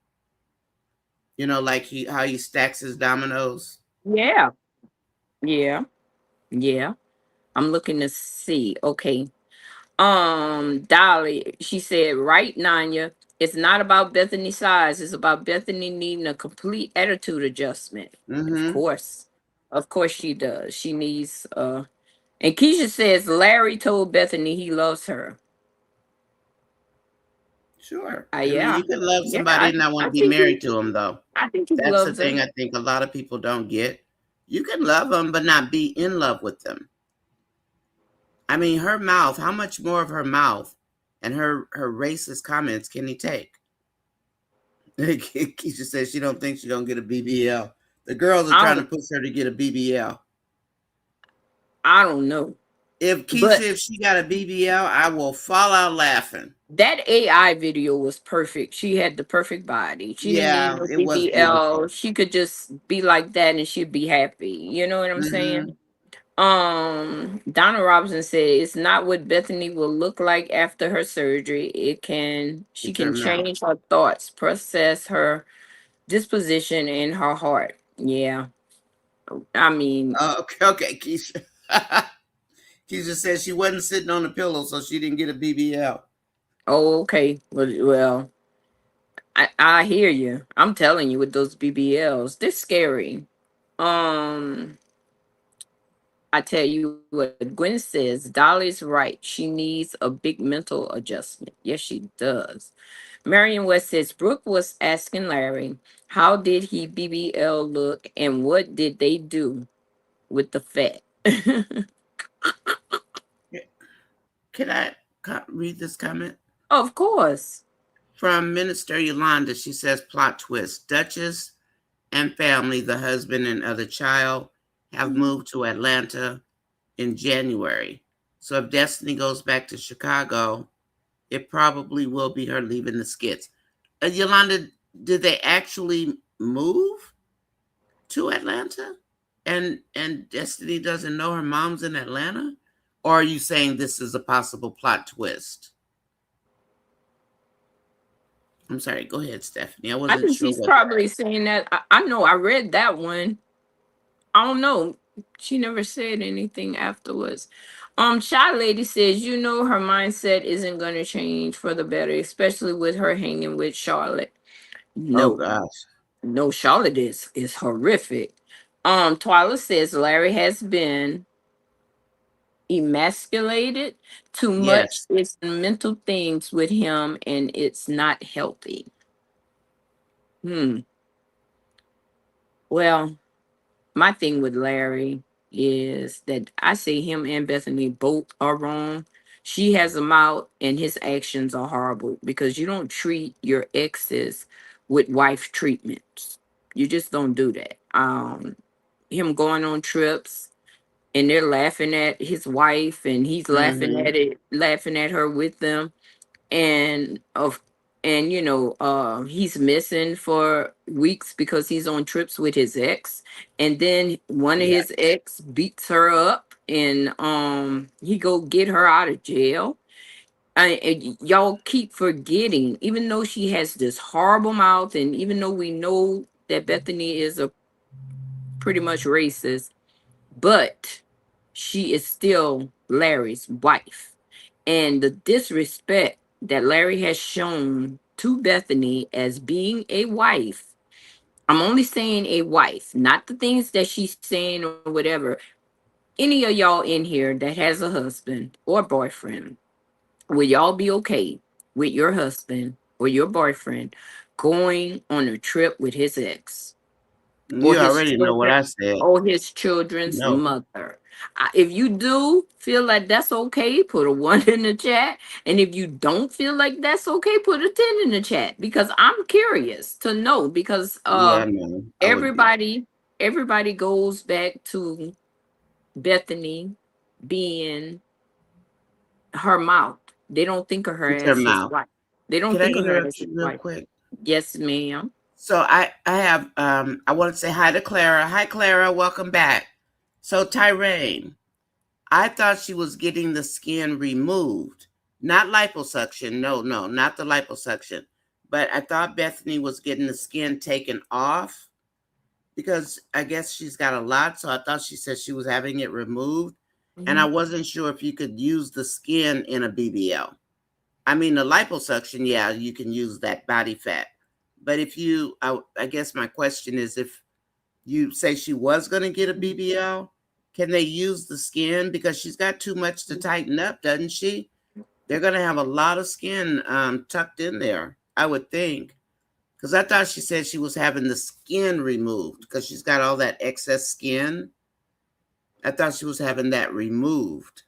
Like how he stacks his dominoes. Yeah. Yeah. Yeah. I'm looking to see. Okay. Dolly, she said, right, Nanya, it's not about Bethany's size, it's about Bethany needing a complete attitude adjustment. Of Mm-hmm. course. Of course she does. She needs and Keisha says Larry told Bethany he loves her. Sure. I mean, Yeah. you can love Yeah, somebody and not want I to be think he married to them, though. I think he That's the loves her. thing I think a lot of people don't get. You can love them, but not be in love with them. I mean, her mouth, how much more of her mouth and her racist comments can he take? Keisha says she don't think she gonna get a BBL. The girls are I trying to don't push her to get a BBL. I don't know. If Keisha, But if she got a BBL, I will fall out laughing. that AI video was perfect. She had the perfect body. She didn't need Yeah, no it was BBL. beautiful. She could just be like that and she'd be happy. You know what I'm saying? Mm-hmm. Donna Robinson said it's not what Bethany will look like after her surgery. She It's her can mouth. change her thoughts, process her disposition and her heart. Yeah. I mean, Oh, okay, Keisha. Keisha said she wasn't sitting on the pillow, so she didn't get a BBL. oh, okay. Well, I hear you. I'm telling you with those BBLs, they're scary. Um, I tell you what, Gwen says, Dolly's right. She needs a big mental adjustment. Yes, she does. Marion West says, Brooke was asking Larry, how did he BBL look and what did they do with the fat? Can I read this comment? Of course. From Minister Yolanda, she says, plot twist. Duchess and family, the husband and other child, have Mhm. moved to Atlanta in January. So if Destiny goes back to Chicago, it probably will be her leaving the skits. Yolanda, did they actually move to Atlanta? And Destiny doesn't know her mom's in Atlanta? Or are you saying this is a possible plot twist? I'm sorry. Go ahead, Stephanie. I I wasn't think sure she's what. probably saying that. I know I read that one. I don't know. She never said anything afterwards. Shy Lady says, you know, her mindset isn't gonna change for the better, especially with her hanging with Charlotte. Oh No, gosh. no, Charlotte is horrific. Twyla says Larry has been emasculated too much. Yes. It's mental things with him, and it's not healthy. Hmm. Well, my thing with Larry is that I say him and Bethany both are wrong. She has a mouth, and his actions are horrible because you don't treat your exes with wife treatments. You just don't do that. Him going on trips and they're laughing at his wife, and he's laughing Mm-hmm. at it, laughing at her with them, and of and he's missing for weeks because he's on trips with his ex, and then one of Yeah. his ex beats her up, and he go get her out of jail. And y'all keep forgetting, even though she has this horrible mouth, and even though we know that Bethany is a pretty much racist, but she is still Larry's wife. And the disrespect that Larry has shown to Bethany as being a wife, I'm only saying a wife, not the things that she's saying or whatever. Any of y'all in here that has a husband or boyfriend, will y'all be okay with your husband or your boyfriend going on a trip with his ex? Or You his already know what children, I said. or his children's No. mother. If you do feel like that's okay, put a one in the chat. And if you don't feel like that's okay, put a 10 in the chat, because I'm curious to know, because Yeah, I know. I would be. everybody everybody goes back to Bethany being her mouth. They don't think of her It's her as his mouth. wife. They don't Can I think of her as interrupt his you real wife. quick? Yes, ma'am. So I have I want to say hi to Clara. Hi Clara, welcome back. So Tyrane, I thought she was getting the skin removed, not liposuction. No, no, not the liposuction. But I thought Bethany was getting the skin taken off because I guess she's got a lot. So I thought she said she was having it removed. And I Mhm. wasn't sure if you could use the skin in a BBL. I mean, the liposuction, yeah, you can use that body fat. But if you, I guess my question is if you say she was going to get a BBL, can they use the skin? Because she's got too much to tighten up, doesn't she? They're going to have a lot of skin tucked in there, I would think. Because I thought she said she was having the skin removed because she's got all that excess skin. I thought she was having that removed,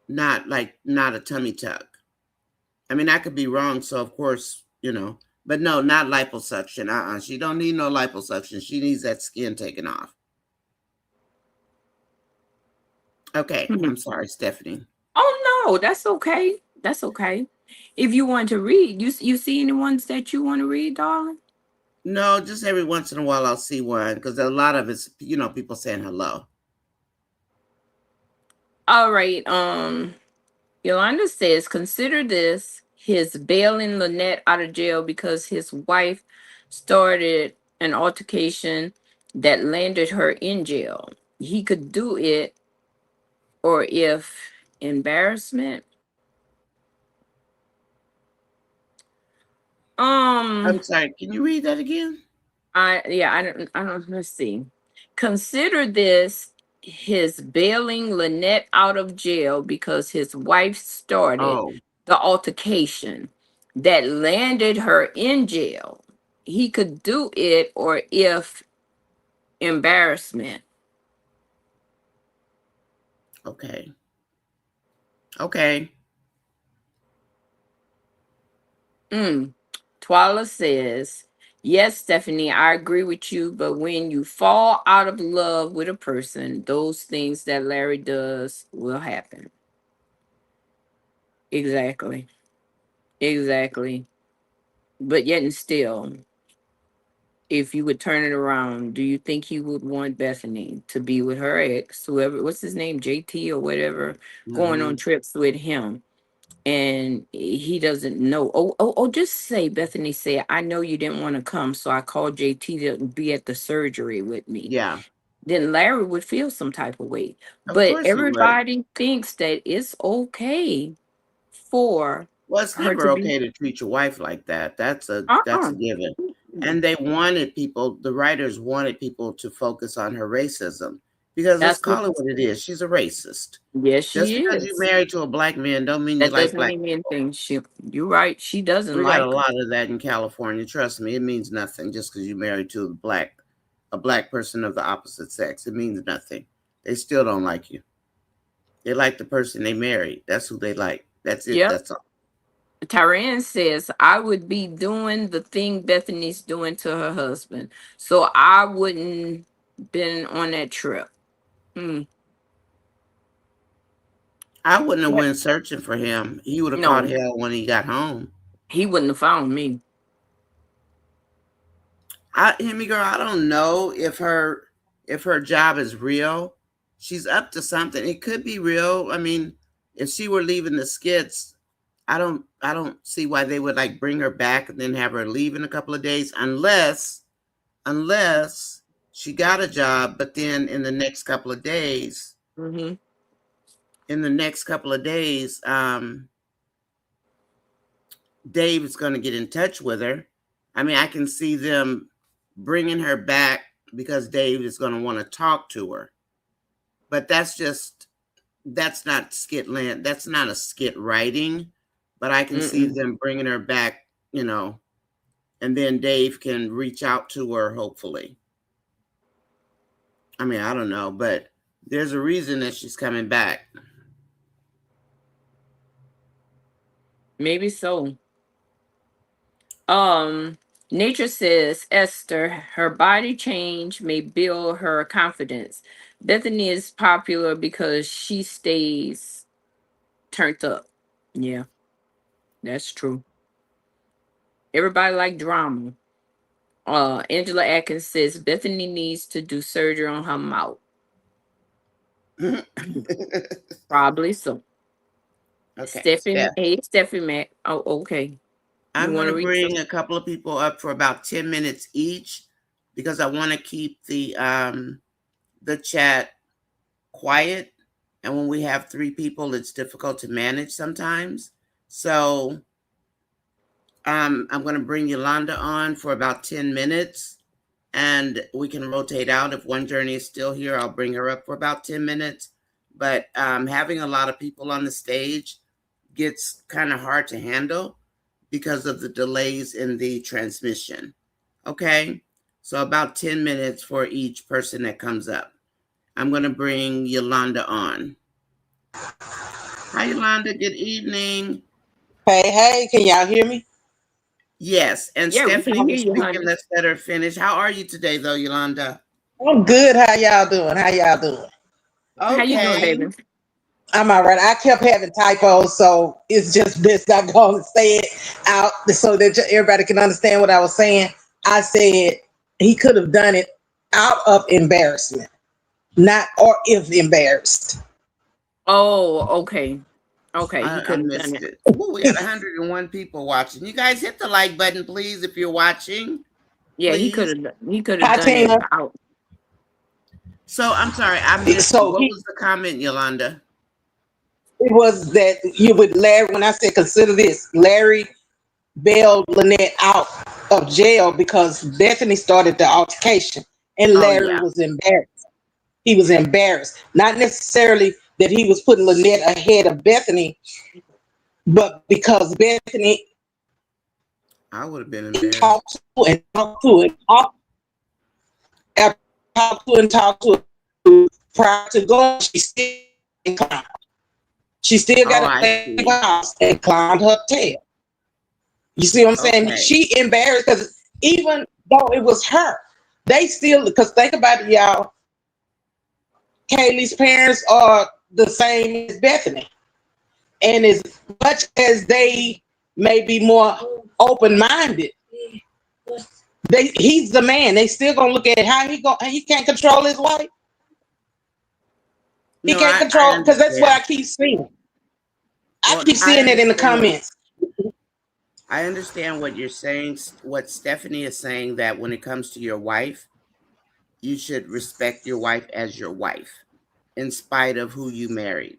not a tummy tuck. I mean, I could be wrong, so of course, but no, not liposuction. She don't need no liposuction. She needs that skin taken off. Okay, I'm sorry, Stephanie. Oh no, that's okay. That's okay. If you want to read, you see any ones that you want to read, darling? No, just every once in a while I'll see one because a lot of it's people saying hello. All right. Yolanda says, consider this his bailing Lynette out of jail because his wife started an altercation that landed her in jail. He could do it, or if embarrassment. Um, I'm sorry. Can you read that again? I don't, let's see. Consider this his bailing Lynette out of jail because his wife started Oh, the altercation that landed her in jail. He could do it, or if embarrassment. okay, okay. Mm. Twala says, yes, Stephanie, I agree with you, but when you fall out of love with a person, those things that Larry does will happen. Exactly. Exactly. But yet and still, if you would turn it around, do you think he would want Bethany to be with her ex, whoever, what's his name, JT or whatever, going on Mhm. trips with him? And he doesn't know. Oh, just say Bethany said, I know you didn't want to come, so I called JT to be at the surgery with me. Yeah, Then Larry would feel some type of way. of But course he would. everybody thinks that it's okay for Well, it's her to never be okay to treat your wife like that. That's uh-uh. a given. And they wanted people, the writers wanted people to focus on her racism because let's That's what, call it what it is. She's a racist. yes, Just she because you is. married to a black man don't mean you That like doesn't black mean people. anything. You're right. She doesn't We got a like 'em. lot of that in California. Trust me, it means nothing just because you married to a black person of the opposite sex. It means nothing. They still don't like you. They like the person they married. That's who they like. That's it. Yep. That's all. Tyran says, I would be doing the thing Bethany's doing to her husband. So I wouldn't been on that trip. Hmm. I wouldn't have Yep. went searching for him. He would have caught No, hell when he got home. he wouldn't have found me. Himmy girl, I don't know if her job is real. She's up to something. It could be real. I mean, if she were leaving the skits, I don't see why they would like bring her back and then have her leave in a couple of days unless she got a job, but then Hmm. in the next couple of days, Dave is going to get in touch with her. I mean, I can see them bringing her back because Dave is going to want to talk to her. But that's not skit land. That's not a skit writing. But I can see Mm-mm. them bringing her back, and then Dave can reach out to her, hopefully. I mean, I don't know, but there's a reason that she's coming back. Maybe so. Um, Nature says, Esther, her body change may build her confidence. Bethany is popular because she stays turned up. Yeah, that's true. Everybody like drama. Angela Atkins says Bethany needs to do surgery on her mouth. Probably so. Okay, Stephanie, Steph. hey Stephanie Mac. Oh, okay. You I'm going want to to read bring some? a couple of people up for about 10 minutes each because I want to keep the chat quiet. And when we have three people, it's difficult to manage sometimes. So I'm going to bring Yolanda on for about 10 minutes and we can rotate out. If one journey is still here, I'll bring her up for about 10 minutes. But having a lot of people on the stage gets kind of hard to handle because of the delays in the transmission. Okay, so about 10 minutes for each person that comes up. I'm going to bring Yolanda on. Hi, Yolanda. Good evening. Hey, hey, can y'all hear me? Yes, and Yeah, we Stephanie can hear was you, speaking. honey. Let's let her finish. How are you today, though, Yolanda? I'm good. How y'all doing? How y'all doing? How you doing, Okay. baby? I'm all right. I kept having typos, so it's just best I'm going to say it out so that everybody can understand what I was saying. I said he could have done it out of embarrassment, not or if embarrassed. Oh, okay. Okay, he I could have done missed it. it. Ooh, we got 101 people watching. You guys hit the like button, please, if you're watching. Yeah, Please. he could have Hi, done it Tina. out. So I'm sorry, I missed you. So What he was the comment, Yolanda? it was that you would Larry when I said consider this, Larry bailed Lynette out of jail because Bethany started the altercation and Oh, Larry yeah. was embarrassed. He was embarrassed. Not necessarily that he was putting Lynette ahead of Bethany, but because Bethany I would have been he embarrassed. talked to and talked to and after talked to her prior to going, she still climbed. She still Oh, got I to leave see. her house and climbed her tail. You see what I'm saying? Okay. She embarrassed because even though it was her, they still because think about it, y'all. Kaylee's parents are the same as Bethany. And as much as they may be more open minded, he's the man. They still gonna look at how he can't control his wife. He No, can't I control, because that's what understand. I keep seeing. I Well, keep I seeing it in the understand. comments. I understand what you're saying. What Stephanie is saying, that when it comes to your wife, you should respect your wife as your wife, in spite of who you married.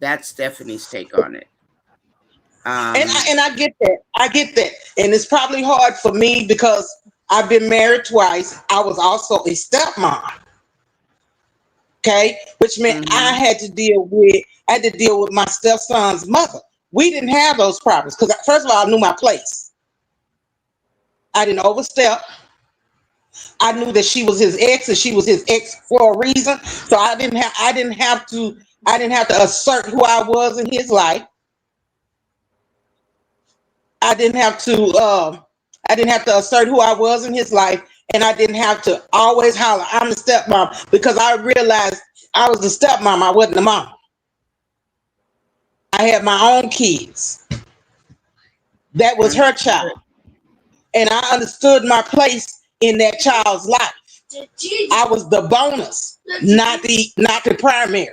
That's Stephanie's take on it. And Um, I get that. I get that. And it's probably hard for me because I've been married twice. I was also a stepmom. Okay, which meant mhm. I had to deal with my stepson's mother. We didn't have those problems because first of all, I knew my place. I didn't overstep. I knew that she was his ex and she was his ex for a reason. So I didn't have to assert who I was in his life. I didn't have to assert who I was in his life, and I didn't have to always holler, I'm the stepmom, because I realized I was the stepmom, I wasn't the mom. I had my own kids. That was her child. Understood. And I understood my place in that child's life. I was the bonus, not the primary.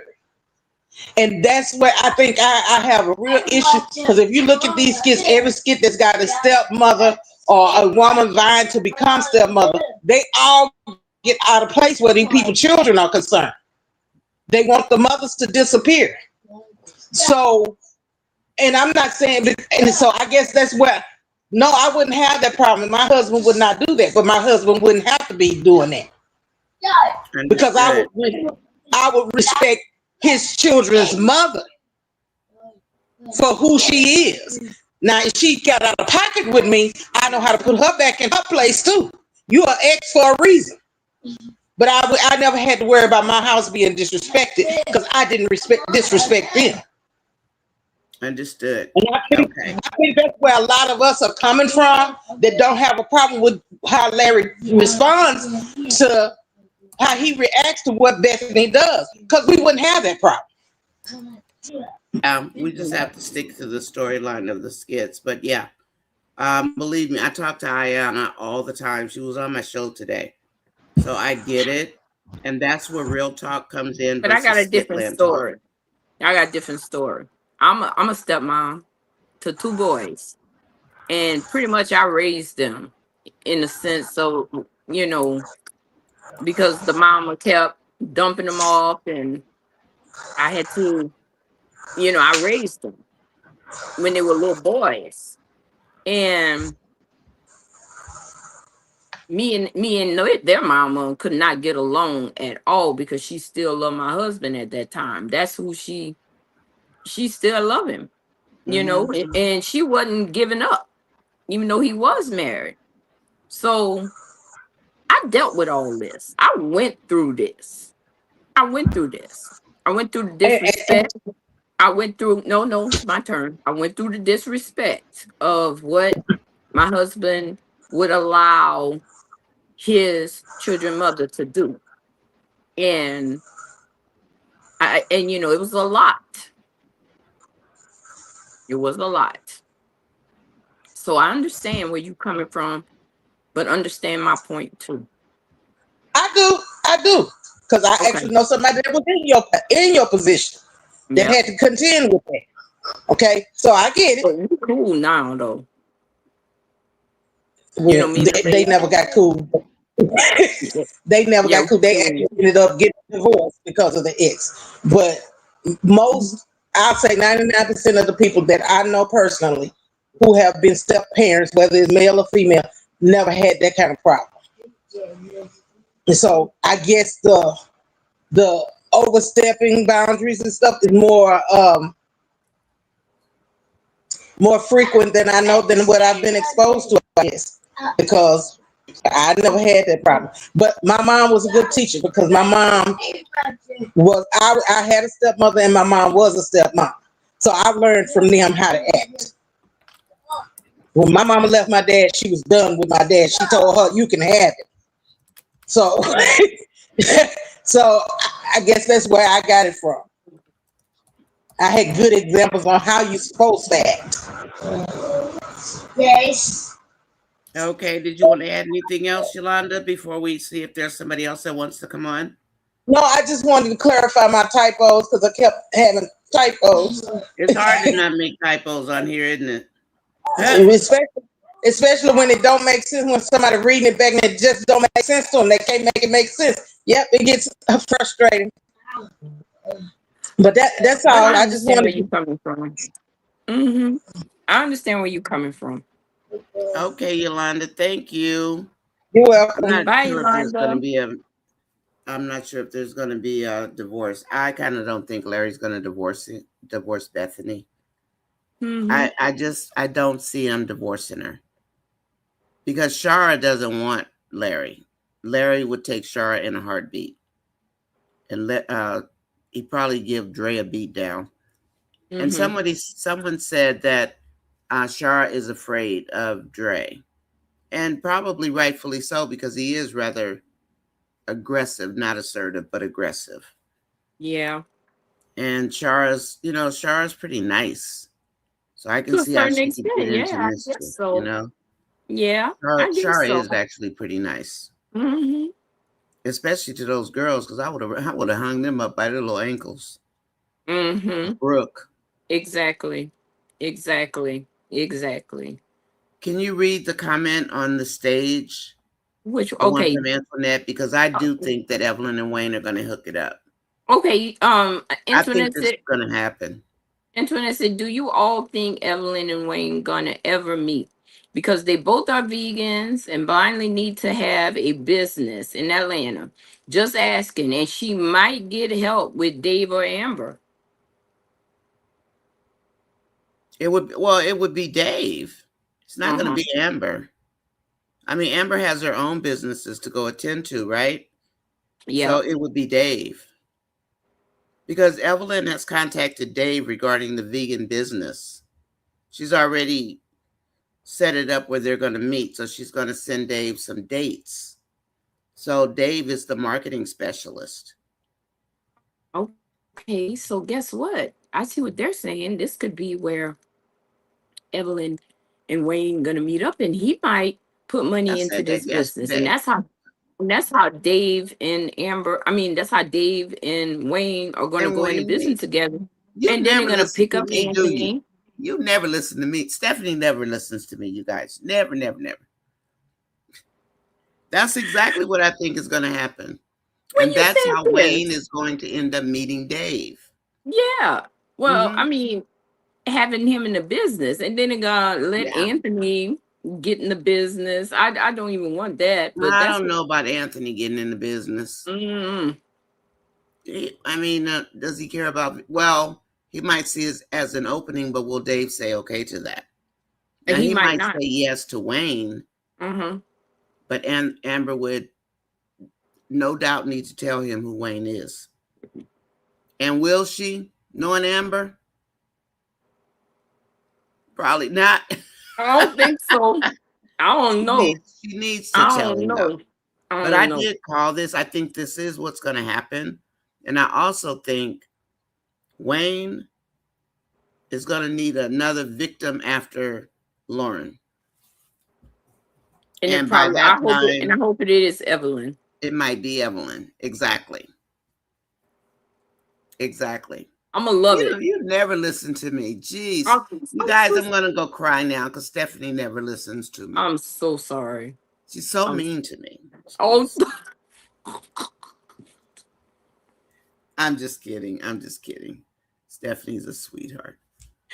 And that's where I think I have a real issue. Because if you look at these skits, every skit that's got a stepmother or a woman vying to become stepmother, they all get out of place where these people's children are concerned. They want the mothers to disappear. So, and I'm not saying, and so I guess that's where, no, I wouldn't have that problem. My husband would not do that, but my husband wouldn't have to be doing that because Understood. I would respect his children's mother for who she is. Now, if she got out of pocket with me, I know how to put her back in her place too. You are ex for a reason. But I never had to worry about my house being disrespected because I didn't disrespect them. Understood. And Okay. I think that's where a lot of us are coming from that don't have a problem with how Larry responds to how he reacts to what Bethany does, because we wouldn't have that problem. We just have to stick to the storyline of the skits. But yeah, believe me, I talk to Ayana all the time. She was on my show today. So I get it. And that's where real talk comes in But I got versus a different skitland talk. story. I got a different story. I'm a stepmom to two boys, and pretty much I raised them in the sense of, you know, because the mama kept dumping them off, and I had to, I raised them when they were little boys, and their mama could not get along at all because she still loved my husband at that time. That's who she still loved him, Mm-hmm. and she wasn't giving up, even though he was married. So I dealt with all this. I went through this. I went through this. I went through the And disrespect. I went through, no, my turn. I went through the disrespect of what my husband would allow his children mother to do. And it was a lot. It was a lot. So I understand where you're coming from, but understand my point too. I do, because I Okay. actually know somebody that was in your position that Yeah. had to contend with that. Okay, so I get it. But we cool now though. Well, Me and the they lady. never got cool. Yeah, They never yeah, got cool. we They cool. actually ended up getting divorced because of the ex. But most, I'll say 99% of the people that I know personally who have been step parents, whether it's male or female, never had that kind of problem. And so I guess the overstepping boundaries and stuff is more frequent than I know than what I've been exposed to, I guess, because I never had that problem. But my mom was a good teacher because my mom I had a stepmother and my mom was a stepmom. So I learned from them how to act. When my mama left my dad, she was done with my dad. She told her, you can have it. So, so I guess that's where I got it from. I had good examples on how you're supposed to act. Yes. Okay, did you want to add anything else, Yolanda, before we see if there's somebody else that wants to come on? No, I just wanted to clarify my typos because I kept having typos. It's hard to not make typos on here, isn't it? Huh. especially when it don't make sense, when somebody reading it back and it just don't make sense to them. They can't make it make sense. Yep, it gets frustrating. But that's But all. I I just understand where wanted you're to. coming from. Mm-hmm. I understand where you're coming from. Okay, Yolanda, thank you. You're I'm welcome. not Bye, sure if there's going to Yolanda. be a. I'm not sure if there's going to be a divorce. I kind of don't think Larry's going to divorce Bethany. Mm-hmm. I don't see him divorcing her because Shara doesn't want Larry. Larry would take Shara in a heartbeat, and he'd probably give Dre a beat down. And Mm-hmm. someone said that Shara is afraid of Dre, and probably rightfully so because he is rather aggressive, not assertive, but aggressive. Yeah. And Shara's pretty nice, so I can To a see how certain she could get extent, into yeah, I guess mischief. so. Yeah, I guess Shara so. is actually pretty nice, Mm-hmm. especially to those girls, because I would have hung them up by their little ankles. Mm-hmm. Brooke, Exactly. Exactly. Exactly. can you read the comment on the stage? Which The one okay. from Antoinette, because I uh, do think that Evelyn and Wayne are going to hook it up. Okay. I think Antoinette this is said going to happen. Antoinette said, do you all think Evelyn and Wayne gonna ever meet? Because they both are vegans and blindly need to have a business in Atlanta. Just asking, and she might get help with Dave or Amber. It would be Dave. It's not going to Uh-huh. be Amber. I mean, Amber has her own businesses to go attend to, right? So Yep. it would be Dave. Because Evelyn has contacted Dave regarding the vegan business. She's already set it up where they're going to meet. So she's going to send Dave some dates. So Dave is the marketing specialist. Okay, so guess what? I see what they're saying. This could be where Evelyn and Wayne gonna meet up, and he might put I money into said that this business, and yesterday. that's how Dave and Amber. I mean, that's how Dave and Wayne are gonna And go into Wayne business meet. together, You and then they're never gonna listen pick to up me, do you? Anthony. You never listen to me. Stephanie never listens to me, you guys. Never, never, never. That's exactly what I think is going to happen. When And you that's how said Wayne this, is going to end up meeting Dave. yeah. Well, Hmm. I mean, having him in the business, and then they're gonna let Yeah. Anthony get in the business. I don't even want that, but I that's don't know about Anthony getting in the business. mm, I mean, does he care about? Well, he might see it as an opening, but will Dave say okay to that? Now he he might might say not. yes to Wayne, Mm-hmm. but Amber would no doubt need to tell him who Wayne is. And will she, knowing Amber? Probably not. I don't think so. I don't know. She needs to I tell don't him though. know. I But I don't know. did call this. I think this is what's going to happen, and I also think Wayne is going to need another victim after Lauren, And it and by probably that I time hope it is Evelyn. it might be Evelyn. Exactly. Exactly. I'm gonna love it. You never listen to me. Jeez. I'm, You I'm guys, so I'm going to go cry now because Stephanie never listens to me. I'm so sorry. She's so I'm mean to me. oh Jeez. I'm just kidding. I'm just kidding. Stephanie's a sweetheart.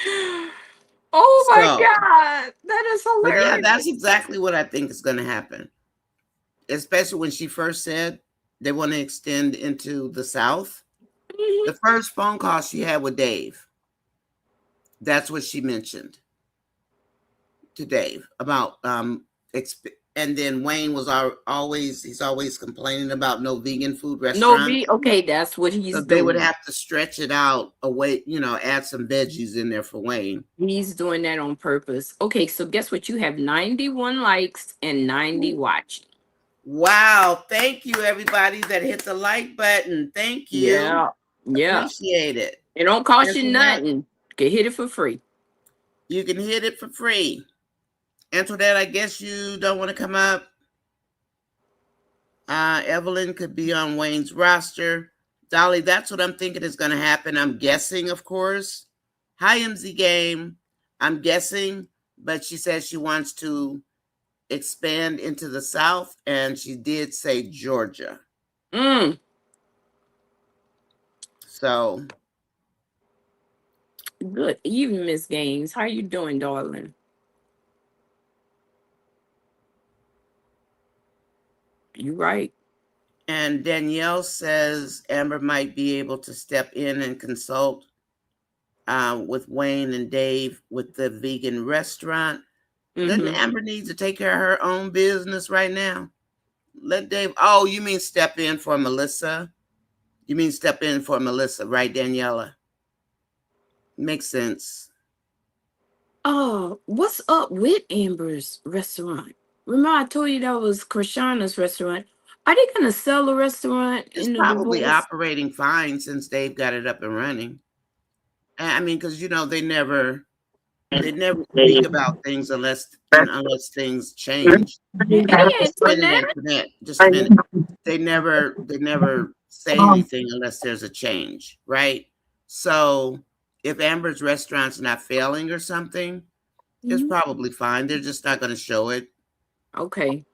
oh my So, god, that is but yeah, hilarious. that's exactly what I think is going to happen. Especially when she first said they want to extend into the South. Mhm. The first phone call she had with Dave, that's what she mentioned to Dave about and then Wayne was always complaining about no vegan food No restaurants. B. Okay, that's what So he's they would doing. have to stretch it out away, add some veggies in there for Wayne. He's doing that on purpose. Okay, so guess what? You have 91 likes and 90 watched. Wow. Thank you, everybody that hit the like button. Thank you. Yeah, yeah. Appreciate it. It don't cost And you so now nothing. You can hit it for free. you can hit it for free. Antoinette, I guess you don't want to come up. Evelyn could be on Wayne's roster. Dolly, that's what I'm thinking is going to happen. I'm guessing, of course. Hi, MZ Game. I'm guessing, but she says she wants to expand into the South, and she did say Georgia. Mm, So, good evening, Miss Gaines. How you doing, darling? You right. and Danielle says Amber might be able to step in and consult with Wayne and Dave with the vegan restaurant. Doesn't Mm-hmm. Amber need to take care of her own business right now? Let Dave. Oh, you mean step in for Melissa? You mean step in for Melissa, right, Daniela? Makes sense. Oh, what's up with Amber's restaurant? Remember I told you that was Krishana's restaurant. Are they gonna sell the restaurant It's in the probably divorce? operating fine since Dave got it up and running. I mean, because they never speak about things unless things change. Hey, Just a minute, Antoinette. Antoinette. Just a minute. They never say anything unless there's a change, right? So if Amber's restaurant's not failing or something, it's Mhm. probably fine. They're just not going to show it. Okay.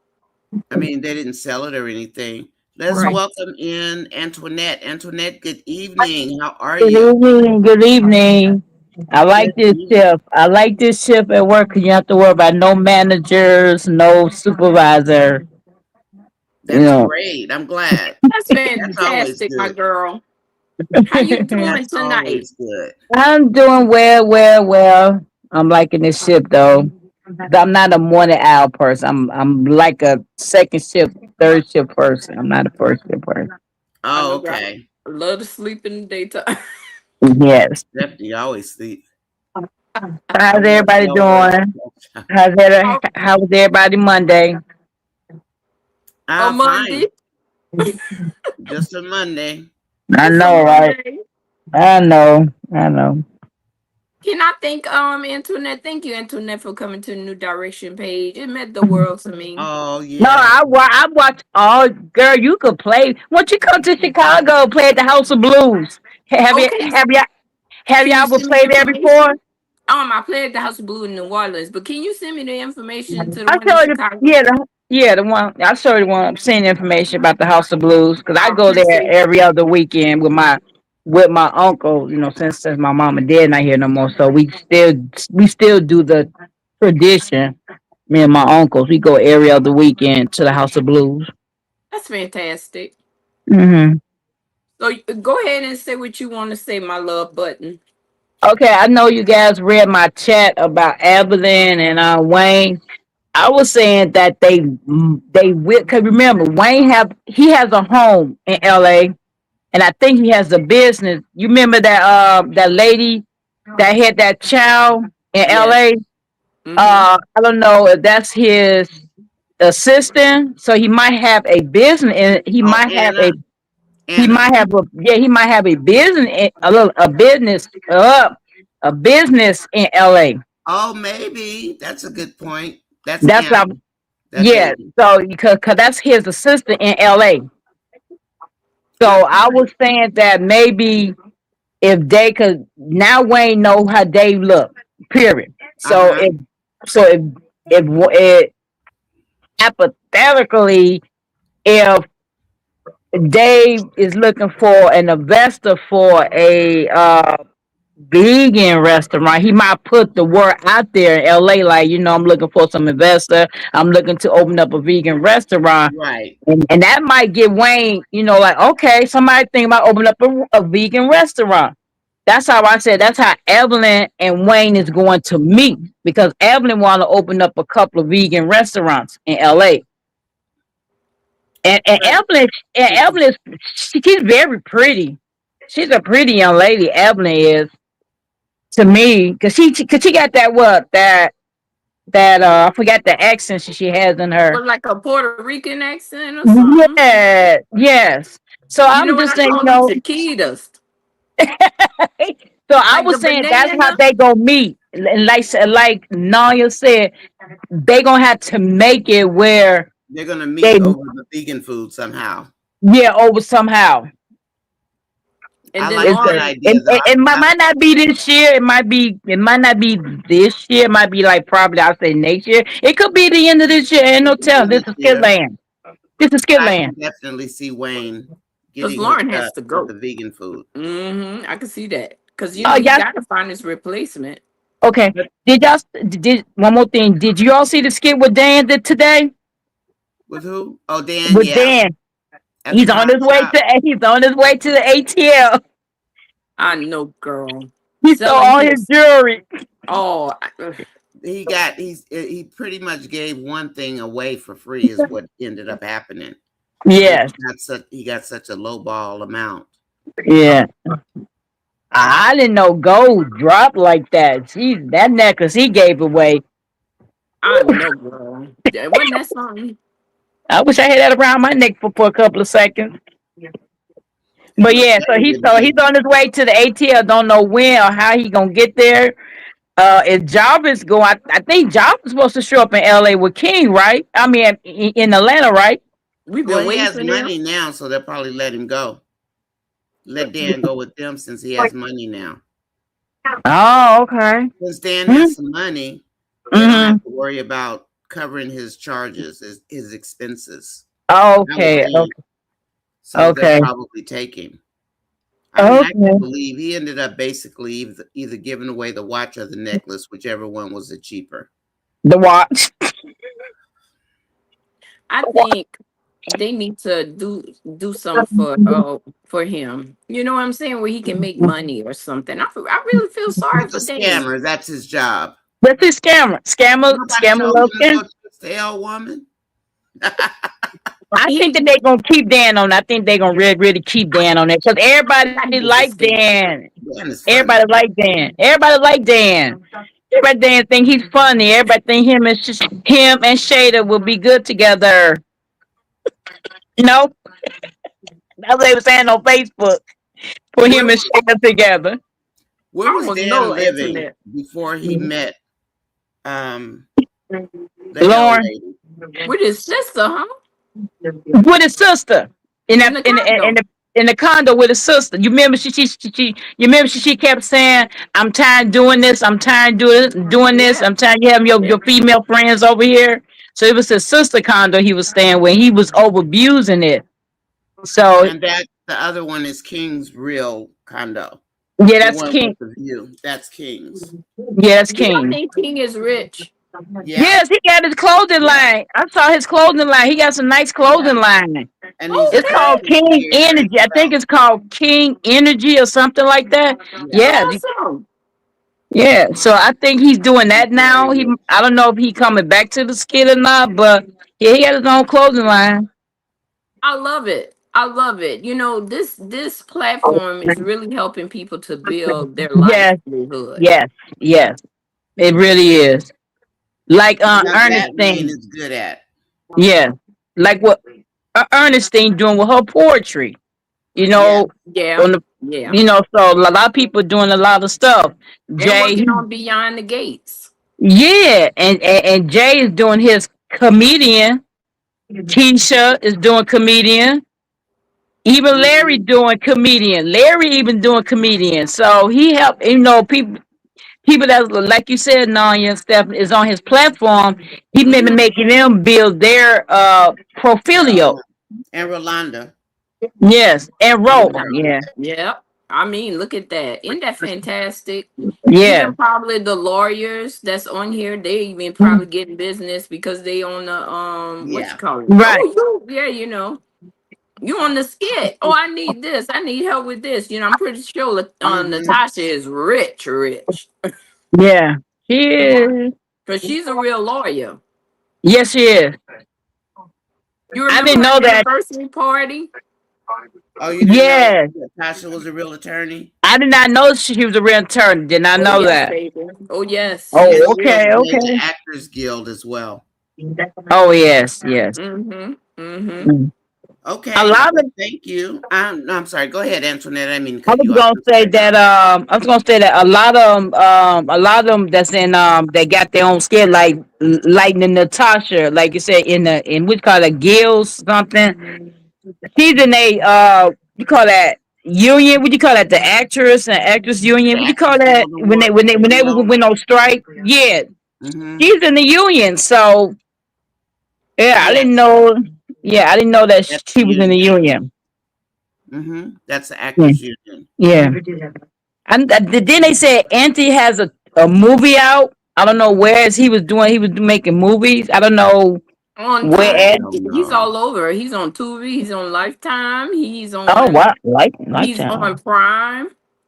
I mean, they didn't sell it or anything. Let's Right. welcome in Antoinette. Antoinette, good evening. How are Good you? evening. Good evening. I Good like this evening. shift. I like this shift at work because you have to worry about no managers, no supervisor. You That's know, great. I'm glad. That's That's always fantastic, my good. girl. How you doing That's tonight? always good. I'm doing well, well, well. I'm liking this shift though. I'm not a morning owl person. I'm like a second shift, third shift person. I'm not a first shift person. I Oh, know, girl. okay. I love to sleep in the daytime. Yes. Definitely always sleep. I How's work everybody lower. doing? How was everybody Monday? On Fine. Monday. Just a Monday. I Just on know, right? Monday. I know. I know. Can I thank Antoinette? Thank you, Antoinette, for coming to the New Direction page. It meant the world to me. Oh, No, yeah. I watch all. Girl, you could play. Once you come to Chicago, play at the House of Blues. Have you Okay, have can y'all you ever send me the played there information? before? I played at the House of Blue in New Orleans, but can you send me the information to the I one in showed you. Chicago? Yeah, the one. I showed you one. I'm seeing information about the House of Blues because I I go there appreciate every other weekend with my uncle. You know, since my mom and dad not here no more, so we still do the tradition. Me and my uncles, we go every other weekend to the House of Blues. that's fantastic. Hmm. So go ahead and say what you want to say, my love button. Okay, I know you guys read my chat about Evelyn and Wayne. I was saying that they will. Cause remember, he has a home in L.A. and I think he has a business. You remember that lady that had that child in Yes. L.A. Mm-hmm. I don't know if that's his assistant. So he might have a business, and Oh, Anna. Anna. he might have a business, a business in L.A. Oh, maybe. That's a good point. That's That's Anna, not, that yeah. lady. So because cause that's his assistant in L.A. So Good I was point. saying that maybe if they could now Wayne know how they look. Period. So Uh-huh. if hypothetically if Dave is looking for an investor for a vegan restaurant, he might put the word out there in LA, like, I'm looking for some investor. I'm looking to open up a vegan restaurant. Right. And that might get Wayne, like, okay, somebody think about opening up a vegan restaurant. That's how I said that's how Evelyn and Wayne is going to meet because Evelyn want to open up a couple of vegan restaurants in LA. And But Evelyn is she's very pretty. She's a pretty young lady. Evelyn is to me because she got that I forgot the accent she has in her. But like a Puerto Rican accent or something. Yeah, yes. So You know I'm what just I saying, call them? Chiquitas. So I Like the was saying that's how banana. they go meet. like Naya said, they gonna have to make it where They're gonna they, meet over the vegan food somehow. yeah, over somehow. And I then like It's that Lauren, idea though. it might not be this year. It might not be this year. It might be like probably I'll say next year. It could be the end of this year. Ain't no It could telling. be This this is year. Skitland. This is I Skitland. can definitely see Wayne because getting Lauren hooked has up to with go. the vegan food. I can see that because Oh, he y'all. got to find his replacement. Okay. But Did one more thing? Did you all see the skit with Dan did today? with who? Oh, Dan, With yeah, Dan, at the pawn shop. he's on his way to the ATL. I know, girl. He saw Selling all his his jewelry. oh, He pretty much gave one thing away for free is what ended up happening. But Yes. he got such a low ball amount. Yeah. I didn't know gold dropped like that. Jeez, that necklace he gave away. I know, girl. Wasn't that something? I wish I had that around my neck for a couple of seconds. It But looks yeah, so very good to he's me. on his way to the ATL. Don't know when or how he gonna get there. If Jarvis go, I think Jarvis is supposed to show up in LA with King, right? I mean, in Atlanta, right? We've Well, been he waiting has for them. money now, so they'll probably let him go. Let Dan go with them since he has money now. Oh, okay. Since Dan Mm-hmm. has some money, they don't Mm-hmm. have to worry about covering his charges, his expenses. Not with Okay. Dan. So they'll Okay. probably take him. I mean, I Okay. can't believe he ended up basically either giving away the watch or the necklace, whichever one was the cheaper. The watch. I think they need to do something for him. You know what I'm saying? Where he can make money or something. I really feel sorry He's for a Dan. scammer. That's his job. That's his scammer. Nobody Scammer told love him to scam. go to the old woman. I think that He they gonna keep Dan on. I think they gonna really keep Dan on it because everybody he is a like scam. Dan. Dan is funny. Everybody like Dan. Everybody like Dan. Everybody Dan think he's funny. Everybody think him and Shada will be good together. You know, that's what they were saying on Facebook. Put Where him and was Shada together. where I was almost know Dan living internet before he met um the L Lauren lady? with his sister, huh? with his sister in In that the condo. in the condo with his sister. You remember you remember she kept saying, "I'm tired of doing this. I'm tired of doing this. Yeah, I'm tired of having yeah. your female friends over here." So it was his sister condo he was staying where he was over abusing it. So And that the other one is King's real condo. yeah, The that's one King. with the view. That's King's. Yeah, that's Do y'all King. think King is rich? Yeah, Yes, he got his clothing yeah. line. I saw his clothing line. He got some nice Yeah. clothing line. And he's a It's good called Okay, King appreciator as Energy. I think well. it's called King Energy or something like that. Yeah. Yeah, awesome. yeah. So I think he's doing He's that very now. rich. I don't know if he coming back to the skit or not, but yeah, he got his own clothing line. I love it. I love it. You know, this platform is really helping people to build their Yes, livelihood. yes, yes. It really is. Like And that's what Wayne Ernestine. is good at. Yeah. Like what Ernestine doing with her poetry. You Yeah. know, Yeah, on the yeah. so a lot of people doing a lot of stuff. And Jay, working on Beyond the Gates. yeah, and Jay is doing his comedian. Keisha is doing comedian. Even Larry Hmm. doing comedian. Larry even doing comedian. So he helped, people that like you said, Nanya and Steph is on his platform. He may be Hmm. making them build their portfolio. And Rolanda, Yes, and little Ro. girl. Yeah, Yep. I mean, look at that. Isn't that fantastic? yeah. Even probably the lawyers that's on here, they even probably getting business because they on the what you Yeah. call it? Right. Oh, you yeah, you on the skit. Oh, I need this. I need help with this. I'm pretty sure Hmm. Natasha is rich, Yeah. She is. because she's a real lawyer. Yes, she is. You I remember didn't her know that. anniversary party? Oh, you didn't know Yes. that Tasha was a real attorney? I did not know she was a real attorney. Did not Oh know yes, that. baby. Oh yes, Oh, she's And a she real. okay, helped build the okay. Actors Guild as well. Oh, yes, yes. Mm-hmm. Mm-hmm. Mm. A Okay. lot of Well, thank you. No, I'm sorry. Go ahead, Antoinette. I didn't mean to I cut was you off. gonna I'm say sorry, that darling. I was gonna say that a lot of them that's in they got their own skit like the Natasha, like you said in which call it Gills something. She's in a you call that union? What you call that? The actress and actress union? The What you call Actors that Guild when they Award, went on strike? Yeah, Mm-hmm. she's in the union. So yeah, I didn't Yes, know. Yeah, I didn't know that that's the she was in the union. union. Mm-hmm. That's the Yeah, Actors Union. yeah. And then they said Auntie has a movie out. I don't know where he was doing. He was making movies. I don't know On where I Tubi, at. don't he's know. all over. He's on Tubi. He's on Lifetime. He's Oh on. wow, He's on Lifetime. Prime.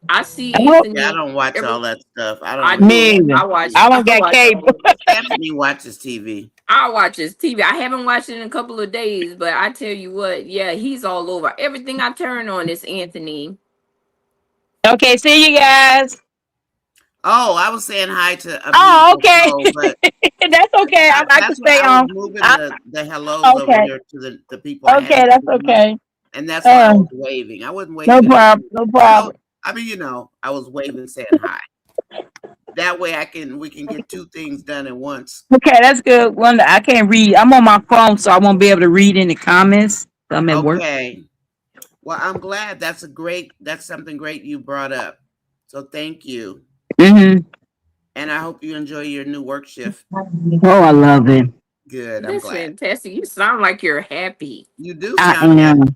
I I see hope Yeah, I Anthony. don't watch Every all that stuff. I don't I really do. me watch either. I watch. I TV. don't I got watch cable. all of it. Stephanie watches TV. I watch his TV. I haven't watched it in a couple of days, but I tell you what, yeah, he's all over. Everything I turn on is Anthony. Okay, see you guys. Oh, I was saying hi to a Oh, beautiful okay. soul, but That's okay. I can that's why stay I was on. moving I, the hellos over okay, here to the people I okay, hadn't that's seen, okay. and that's why I Uh, was waving. I wasn't no waving at problem. you. No I, problem. I mean, I was waving, saying hi. That way, we can get two things done at once. Okay, that's good. One, I can't read. I'm on my phone, so I won't be able to read in the comments. I'm at work. Okay. Well, I'm glad. That's something great you brought up. So thank you. Hmm. And I hope you enjoy your new work shift. Oh, I love it. Good. I'm That's glad. fantastic. You sound like you're happy. You do I sound am. happy.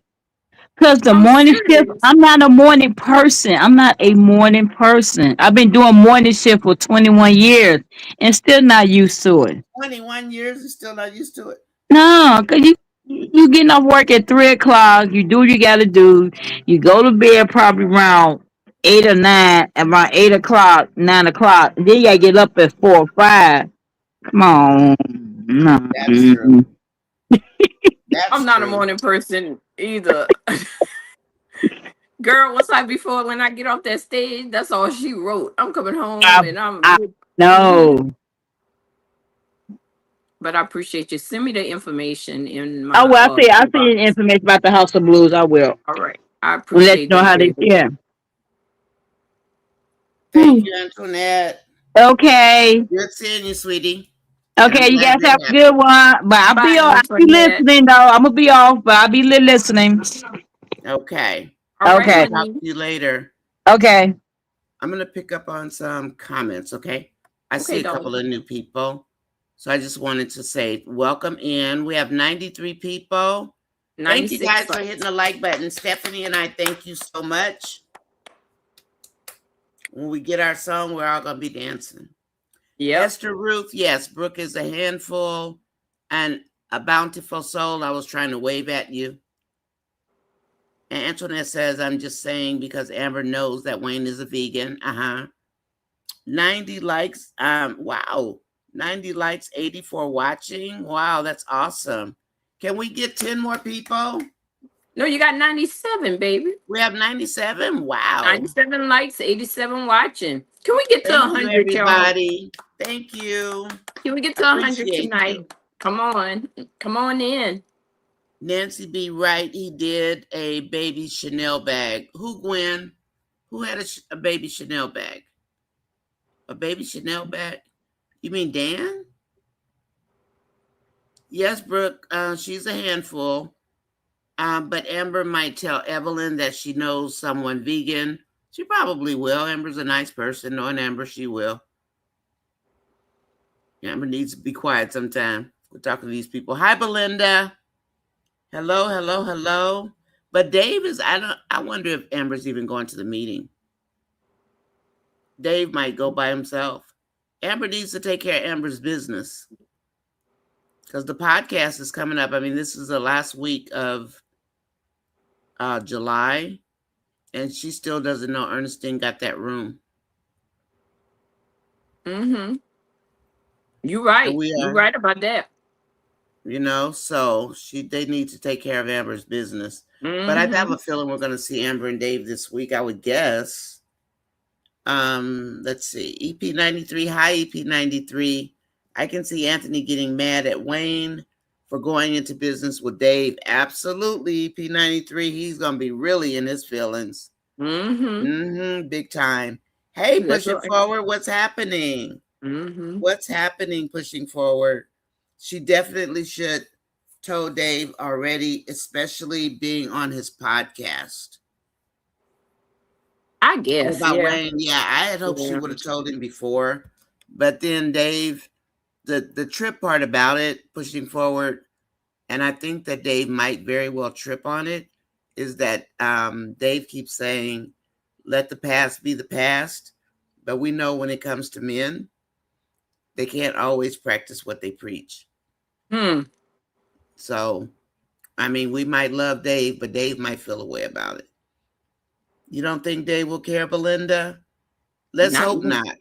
Because the I'm morning shift, serious. I'm not a morning person. I'm not a morning person. I've been doing morning shift for 21 years and still not used to it. 21 years and still not used to it. No, because you getting off work at 3 o'clock. You do what you got to do. You go to bed probably around 8 or 9, around 8 o'clock, 9 o'clock. Then you got to get up at 4 or 5. Come on. No. That's true. I'm That's not a true. morning person either. Girl, once I before when I get off that stage, that's all she wrote. I'm coming home I, and I Mhm. know. But I appreciate you. Send me the information in Oh, my well, I see inbox. information about the House of Blues. I will. All right. I And let you appreciate know that, how they, baby. yeah. Thank you, Antoinette. Okay. Good seeing you, sweetie. And I'm Okay, you glad guys you're have a good happy. one. But Bye, I'll be Antoinette. listening though. I'm gonna be off, but I'll be listening. Okay. All right, I'll Okay. talk honey. to you later. Okay. I'm going to pick up on some comments, okay? I see Okay, a couple darling. of new people. So I just wanted to say welcome in. We have 93 people. Thank you 96 guys for hitting likes. the like button. Stephanie and I thank you so much. When we get our song, we're all going to be dancing. Yep. Esther Ruth, yes, Brooke is a handful and a bountiful soul. I was trying to wave at you. And Antoinette says, I'm just saying because Amber knows that Wayne is a vegan. 90 likes. Wow. 90 likes, 84 watching. Wow, that's awesome. Can we get 10 more people? No, you got 97, baby. We have 97. Wow. 97 likes, 87 watching. Can we get to Thank you, 100, y'all? everybody. Thank you. Can we get to 100 Appreciate you. tonight? Come on. Come on in. Nancy B. Wright, he did a baby Chanel bag. Who, Gwen? Who had a baby Chanel bag? A baby Chanel bag? You mean Dan? Yes, Brooke. She's a handful. But Amber might tell Evelyn that she knows someone vegan. She probably will. Amber's a nice person. Knowing Amber, she will. Amber needs to be quiet sometime. We're talking to these people. Hi, Belinda. Hello, hello, hello. But Dave is, I wonder if Amber's even going to the meeting. Dave might go by himself. Amber needs to take care of Amber's business. Because the podcast is coming up. I mean, this is the last week of July. And she still doesn't know Ernestine got that room. Mm-hmm. You And right. we You are, right about that. so they need to take care of Amber's business. But I have Mm-hmm. a feeling we're going to see Amber and Dave this week, I would guess. Let's see. EP93, hi EP93. I can see Anthony getting mad at Wayne for going into business with Dave. Absolutely, P93. He's gonna be really in his feelings. Big time. Hey, That's pushing right. forward. What's happening? What's happening? Pushing forward. She definitely should told Dave already, especially being on his podcast. I guess, About yeah. Wayne, yeah, I had hoped she Yeah. would have told him before. But then Dave, the trip part about it, pushing forward, and I think that Dave might very well trip on it, is that Dave keeps saying, let the past be the past. But we know when it comes to men, they can't always practice what they preach. So, I mean, we might love Dave, but Dave might feel a way about it. You don't think Dave will care, Belinda? Let's Not hope even, not.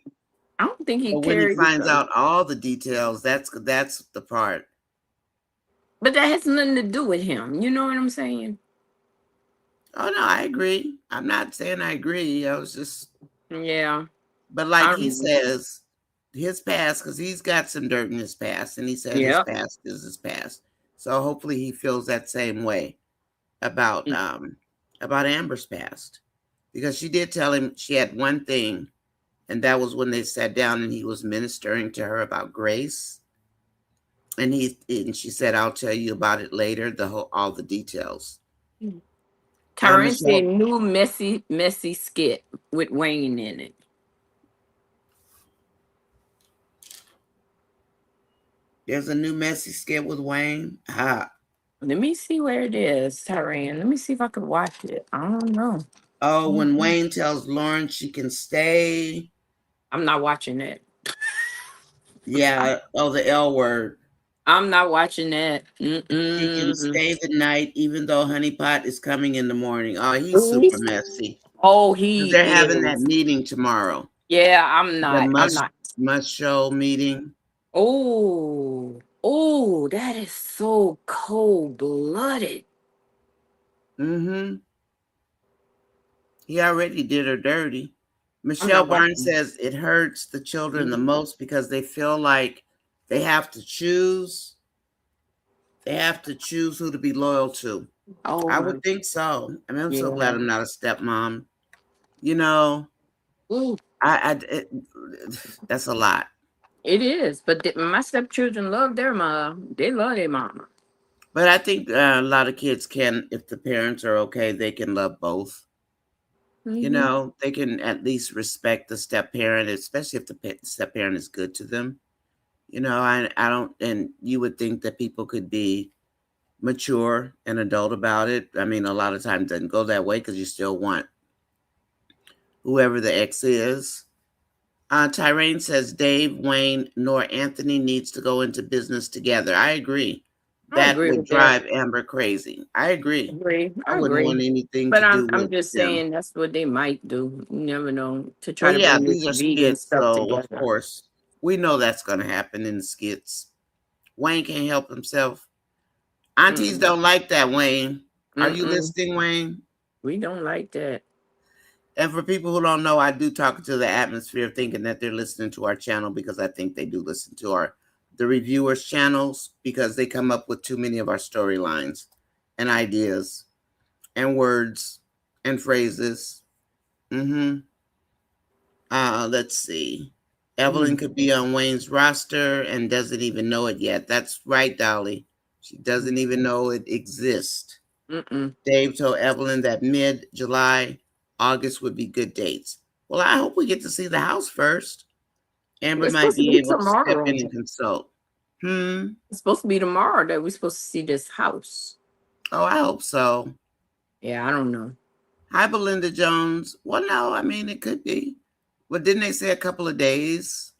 I don't think he But when he cared finds because, out all the details, that's the part. but that has nothing to do with him. You know what I'm saying? Oh no, I agree. I'm not saying I agree. I was just, Yeah. but like I he don't know. says, his past, because he's got some dirt in his past, and he said his Yeah. past is his past. So hopefully he feels that same way about Amber's past, because she did tell him she had one thing, and that was when they sat down and he was ministering to her about grace. And she said, I'll tell you about it later, all the details. Tyron said Michelle, new messy skit with Wayne in it. there's a new messy skit with Wayne. Let me see where it is, Tyron. Let me see if I could watch it. I don't know. Oh, when Wayne tells Lauren she can stay. I'm not watching that. Yeah. Oh, the L word. I'm not watching that. She can Mm-mm. stay the night, even though Honeypot is coming in the morning. Oh, he's Oh, super messy. oh, Because he they're having that is. meeting tomorrow. Yeah, I'm The not. I'm not. must show meeting. Oh, oh, that is so cold blooded. Mm-hmm. He already did her dirty. I'm Michelle not Barnes watching. says it hurts the children the Mhm. most because they feel like they have to choose. They have to choose who to be loyal to. Oh I my, would think so. I mean, I'm so glad yeah. I'm not a stepmom. You know, Ooh, that's a lot. it is. But my stepchildren love their mom. They love their mama. But I think a lot of kids can, if the parents are okay, they can love both. You Hmm. know, they can at least respect the step parent, especially if the step parent is good to them. You know, I don't, and you would think that people could be mature and adult about it. I mean, a lot of times it doesn't go that way because you still want whoever the ex is. Tyrone says Dave, Wayne, nor Anthony needs to go into business together. I agree. I That agree would with that. drive Amber crazy. I agree. Agree. I I wouldn't agree. want anything But to I'm do I'm with just them. saying that's what they might do. You never know, to try Well, to yeah, bring this these are vegan skits, stuff so of together. course we know that's going to happen in the skits. Wayne can't help himself. Aunties Mm-mm. don't like that, Wayne. Are you Mm-mm. listening, Wayne? We don't like that. And for people who don't know, I do talk to the atmosphere thinking that they're listening to our channel because I think they do listen to the reviewers' channels because they come up with too many of our storylines and ideas and words and phrases. Mm-hmm. Let's see. Evelyn Mm. could be on Wayne's roster and doesn't even know it yet. That's right, Dolly. She doesn't even know it exists. Mm-mm. Dave told Evelyn that mid-July, August would be good dates. Well, I hope we get to see the house first. Amber It's might supposed to be be able to step tomorrow. in and consult. Hmm. It's supposed to be tomorrow that we're supposed to see this house. Oh, I hope so. Yeah, I don't know. Hi, Belinda Jones. Well, no, I mean, it could be. But didn't they say a couple of days?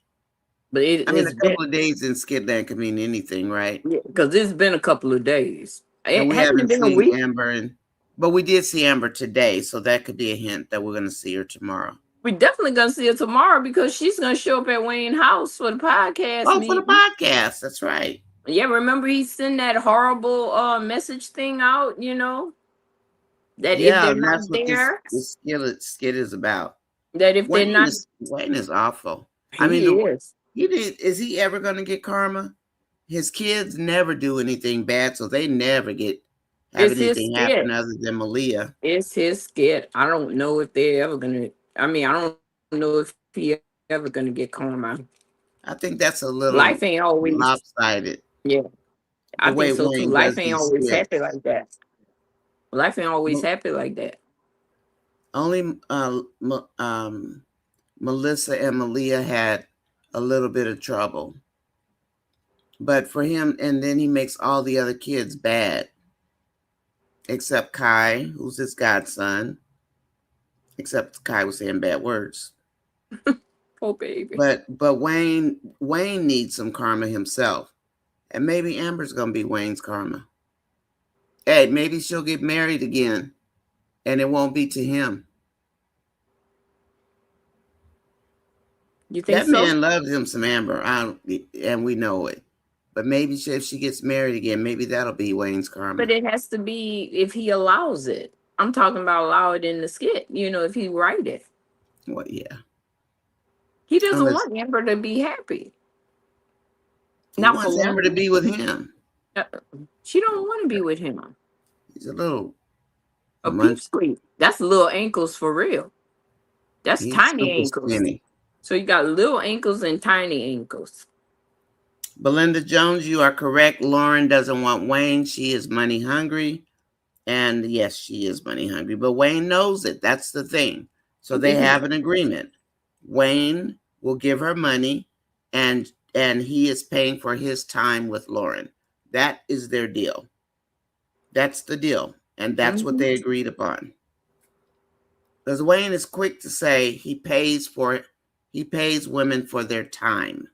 But I mean, it's a been, couple of days in Skidland could mean anything, right? because it's been a couple of days. And we Hasn't it haven't been a seen week? Amber, but we did see Amber today, so that could be a hint that we're going to see her tomorrow. We definitely gonna see her tomorrow because she's gonna show up at Wayne House for the podcast Oh, for the meeting. podcast. That's right. Yeah, remember he sent that horrible message thing out, that if Yeah, they're and not that's what there, this skit is about. that if they're not, Wayne is awful. I mean, he is. is he ever going to get karma? his kids never do anything bad, so they never have It's his anything happen skit. other than Malia. It's his skit. I don't know if they're ever gonna. I mean, I don't know if he ever gonna get karma. I think that's a Life ain't little always. lopsided Yeah, I the think way so too. Wayne Life does ain't these always happy skits. like that. Life ain't always Mo- happy like that. Only Melissa and Malia had a little bit of trouble, but for him, and then he makes all the other kids bad, except Kai, who's his godson. Except Kai was saying bad words. Poor baby. But Wayne needs some karma himself, and maybe Amber's gonna be Wayne's karma. Hey, maybe she'll get married again, and it won't be to him. You think That so? man loves him some Amber, and we know it. But maybe if she gets married again, maybe that'll be Wayne's But karma. it has to be if he allows it. I'm talking about allow it in the skit. If he write it, Well, yeah, he doesn't unless want Amber to be happy. he Not for wants Amber to long. be with him. Uh, She don't want to be with him. He's a little A munch. peep squeak. That's little ankles for real. That's He's tiny super ankles. skinny. So you got little ankles and tiny ankles. Belinda Jones, you are correct. Lauren doesn't want Wayne. She is money hungry. And yes, she is money hungry, but Wayne knows it. That's the thing. So they have an agreement. Wayne will give her money, and he is paying for his time with Lauren. That is their deal. That's the deal, and that's what Mhm. they agreed upon. Because Wayne is quick to say he pays women for their time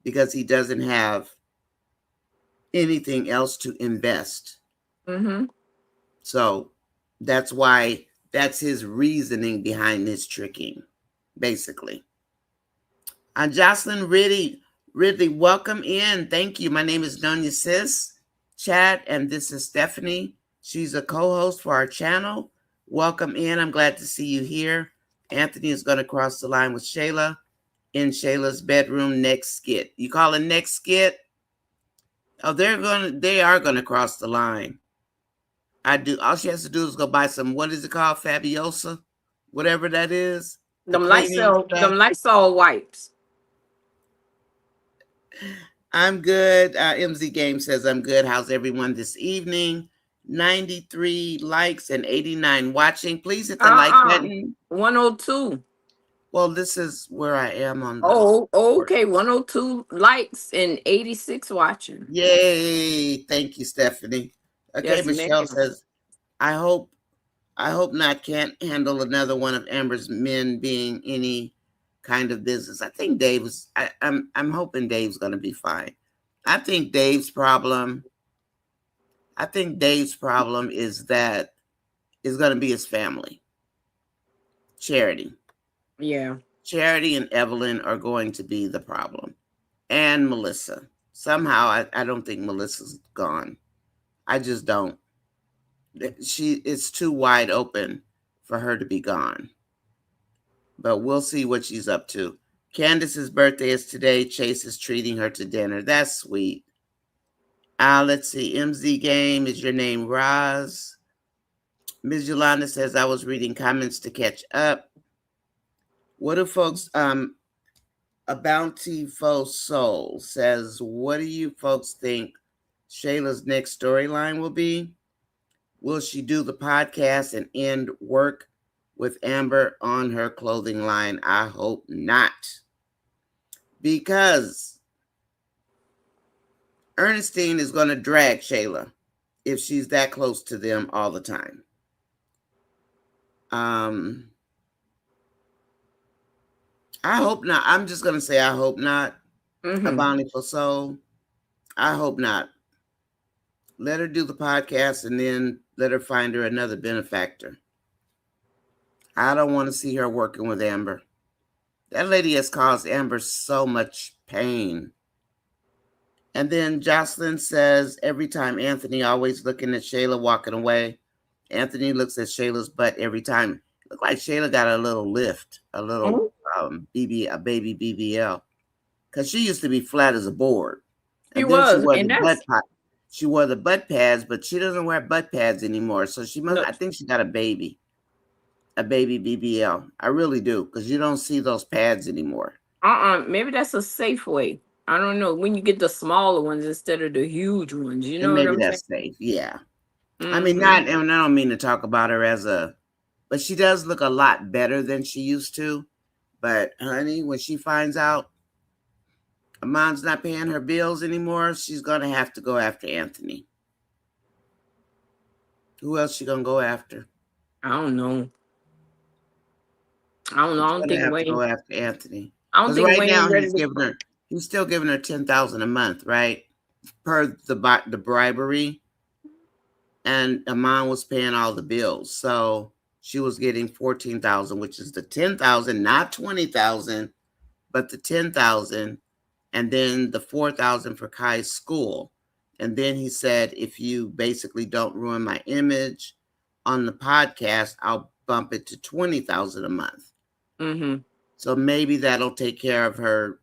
because he doesn't have anything else to invest. Mhm. So that's why that's his reasoning behind this tricking, basically. Jocelyn Ridley, welcome in. Thank you. My name is NONYASISCHAT, and this is Stephanie. She's a co-host for our channel. Welcome in. I'm glad to see you here. Anthony is going to cross the line with Shayla in Shayla's bedroom next skit. You call it next skit? Oh, they are gonna cross the line. I do. All she has to do is go buy some. What is it called? Fabiosa, whatever that is. The Them cleaning Lysol, stuff. them Lysol wipes. I'm good. MZ Game says I'm good. How's everyone this evening? 93 likes and 89 watching. Please hit the like button. 102. Well, this is where I am on the. Oh, okay. 102 likes and 86 watching. Yay! Thank you, Stephanie. Okay, Yes, Michelle ma'am. says, I hope not can't handle another one of Amber's men being any kind of business. I think I'm hoping Dave's gonna be fine. I think Dave's problem is that is gonna be his family. Charity. Yeah. Charity and Evelyn are going to be the problem. And Melissa. Somehow I don't think Melissa's gone. I just don't. It's too wide open for her to be gone. But we'll see what she's up to. Candace's birthday is today. Chase is treating her to dinner. That's sweet. Let's see. MZ Game, is your name Roz? Ms. Yolanda says, I was reading comments to catch up. What do folks, a bountiful soul says, what do you folks think Shayla's next storyline will be? Will she do the podcast and end work with Amber on her clothing line? I hope not. Because Ernestine is going to drag Shayla if she's that close to them all the time. I hope not. I'm just going to say I hope not. A bountiful soul. I hope not. Let her do the podcast and then let her find her another benefactor. I don't want to see her working with Amber. That lady has caused Amber so much pain. And then Jocelyn says, every time Anthony always looking at Shayla walking away. Anthony looks at Shayla's butt every time. Look like Shayla got a little lift, a little a baby BBL. Because she used to be flat as a board. She And then she was, wore the and butt that's pot. She wore the butt pads, but she doesn't wear butt pads anymore. So she must. no. I think she got a baby BBL. I really do, because you don't see those pads anymore. Maybe that's a safe way. I don't know. When you get the smaller ones instead of the huge ones, you And know what maybe I'm saying? that's safe. Yeah. I mean, Mm-hmm. not, and I don't mean to talk about her as a, but she does look a lot better than she used to. But honey, when she finds out mom's not paying her bills anymore, she's gonna have to go after Anthony. Who else she gonna go after? I don't know. I don't know. She's gonna have to go after Anthony. I don't Because think right Wayne now ready to. he's still giving her 10,000 a month, right? Per the bribery, and Amon was paying all the bills, so she was getting 14,000, which is the 10,000, not 20,000, but the 10,000, and then the 4,000 for Kai's school. And then he said, if you basically don't ruin my image on the podcast, I'll bump it to 20,000 a month. Mm-hmm. So maybe that'll take care of her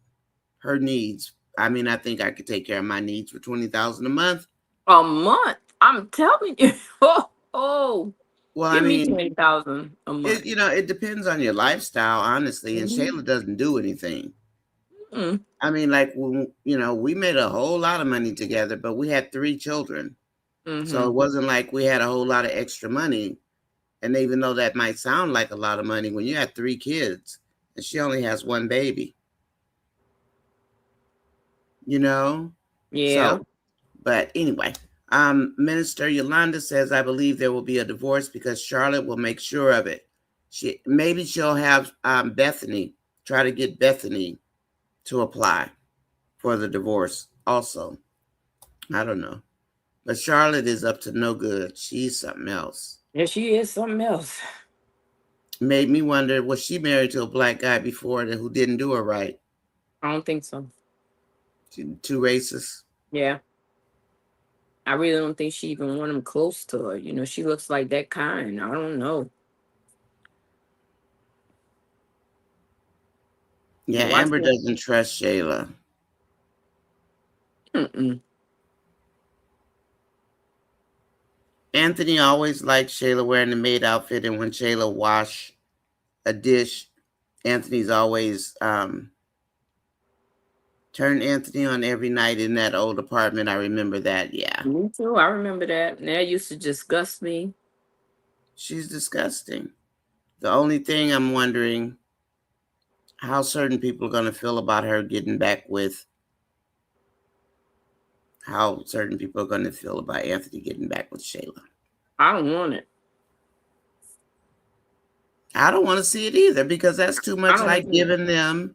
needs. I mean, I think I could take care of my needs for 20,000 a month. A month. I'm telling you. Oh, Well, I give me mean, 20,000 a month. it depends on your lifestyle, honestly. And Mm-hmm. Shayla doesn't do anything. Mm-hmm. I mean, like, when, we made a whole lot of money together, but we had 3 children. So Mm-hmm. it wasn't like we had a whole lot of extra money. And even though that might sound like a lot of money, when you have 3 kids and she only has 1 baby, you know? Yeah. So, but anyway, Minister Yolanda says, I believe there will be a divorce because Charlotte will make sure of it. Maybe she'll have Bethany, try to get Bethany to apply for the divorce also. I don't know. But Charlotte is up to no good. She's something else. Yeah, she is something else. Made me wonder, was she married to a black guy before who didn't do her right? I don't think so. Too racist. Yeah. I really don't think she even want him close to her. You know, she looks like that kind. I don't know. Yeah, Watch Amber it. doesn't trust Shayla. Mm-mm. Anthony always liked Shayla wearing the maid outfit, and when Shayla wash a dish, Anthony's always turned Anthony on every night in that old apartment. I remember that. Yeah, Me too. I remember that. And that used to disgust me. she's disgusting. The only thing I'm wondering how certain people are going to feel about her getting back with, how certain people are going to feel about Anthony getting back with Shayla. I don't want it. I don't want to see it either, because that's too I much don't like want it. giving them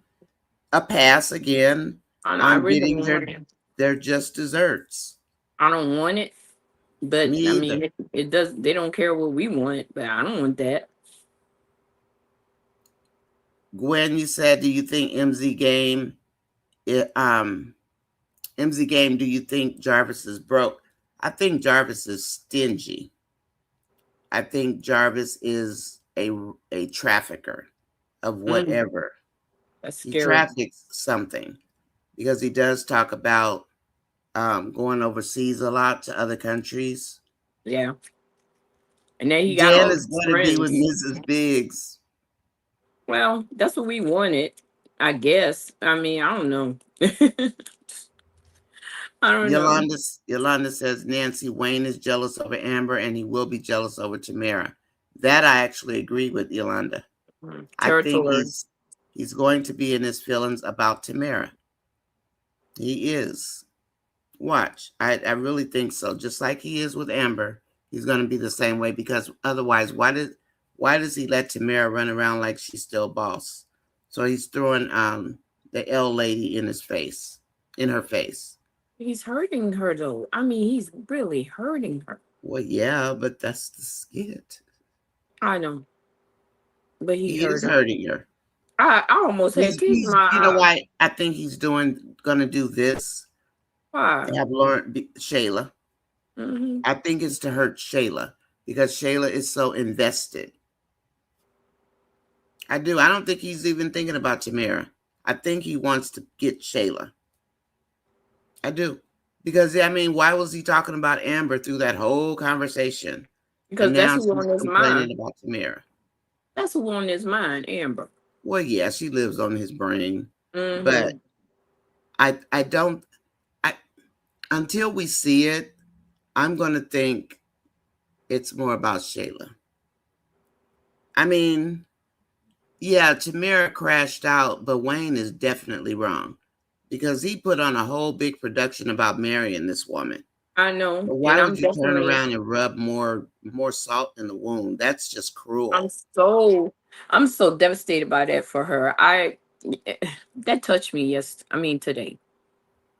a pass again I on really getting don't want it. their just desserts. I don't want it. But Me I either. mean, it does. They don't care what we want, but I don't want that. Gwen, you said, do you think MZ Game, MZ Game, do you think Jarvis is broke? I think Jarvis is stingy. I think Jarvis is a trafficker of Mm, whatever. that's He scary. traffics something, because he does talk about going overseas a lot to other countries. Yeah. And then he got Dan all is these going to be with friends. Mrs. Biggs. Well, that's what we wanted, I guess. I mean, I don't know. I don't know. Yolanda says, Nancy, Wayne is jealous over Amber, and he will be jealous over Tamara. That I actually agree with Yolanda. I think Territory. he's going to be in his feelings about Tamara. He is. Watch. I really think so. Just like he is with Amber, he's going to be the same way, because otherwise, why does he let Tamara run around like she's still boss? So he's throwing the L lady in her face. He's hurting her though. I mean, he's really hurting her. Well, yeah, but that's the skit. I know, but he He hurt is her. hurting her. I almost had tears in He's my you know eye. why I think he's gonna do this Why? to have Lauren Shayla. Mm-hmm. I think it's to hurt Shayla, because Shayla is so invested. I do. I don't think he's even thinking about Tamara. I think he wants to get Shayla. I do. Because, I mean, why was he talking about Amber through that whole conversation? Because And that's now who she's on his mind. complaining about Tamara. That's who on his mind, Amber. Well, yeah, she lives on his brain. But Mm-hmm. I don't, I until we see it, I'm going to think it's more about Shayla. I mean, yeah, Tamara crashed out, but Wayne is definitely wrong because he put on a whole big production about marrying this woman. I know, But and why would I'm you turn definitely, around and rub more salt in the wound? That's just I'm cruel. so, I'm so devastated by that for her. That touched me. Yes, I mean today.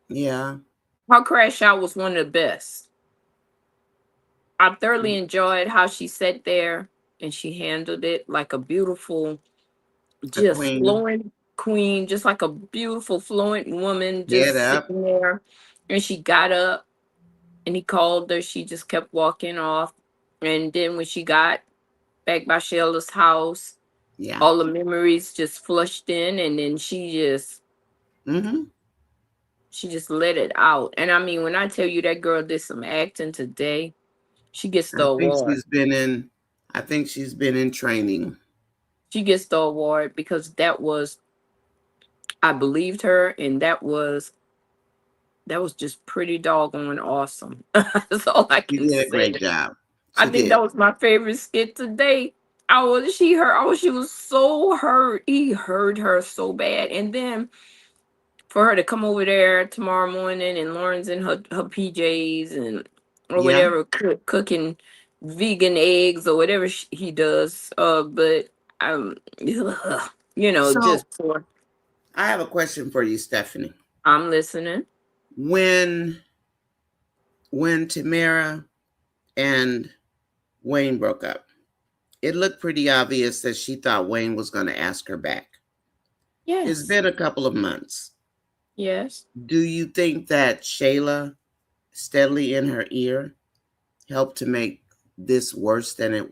Yeah. Her crash out was one of the best. I thoroughly enjoyed how she sat there and she handled it like a beautiful, A just queen. flowing queen, just like a beautiful, fluent woman, Get just up. sitting there. And she got up and he called her. She just kept walking off. And then when she got back by Shayla's house, Yeah. all the memories just flushed in, and then Mm-hmm. she just let it out. And I mean, when I tell you that girl did some acting today, she gets I the think award. she's been in I think she's been in training. She gets the award because that was, I believed her, and that was just pretty doggone awesome. That's all I She can did a say. great job. I She think did. that was my favorite skit today. She was so hurt. He hurt her so bad. And then for her to come over there tomorrow morning and Lauren's in her PJs and or Yeah. whatever, cooking vegan eggs or whatever he does. But So just for, I have a question for you, Stephanie. I'm listening. When Tamara and Wayne broke up, it looked pretty obvious that she thought Wayne was going to ask her back. It's Yes. been a couple of months. Yes. Do you think that Shayla steadily in her ear helped to make this worse than it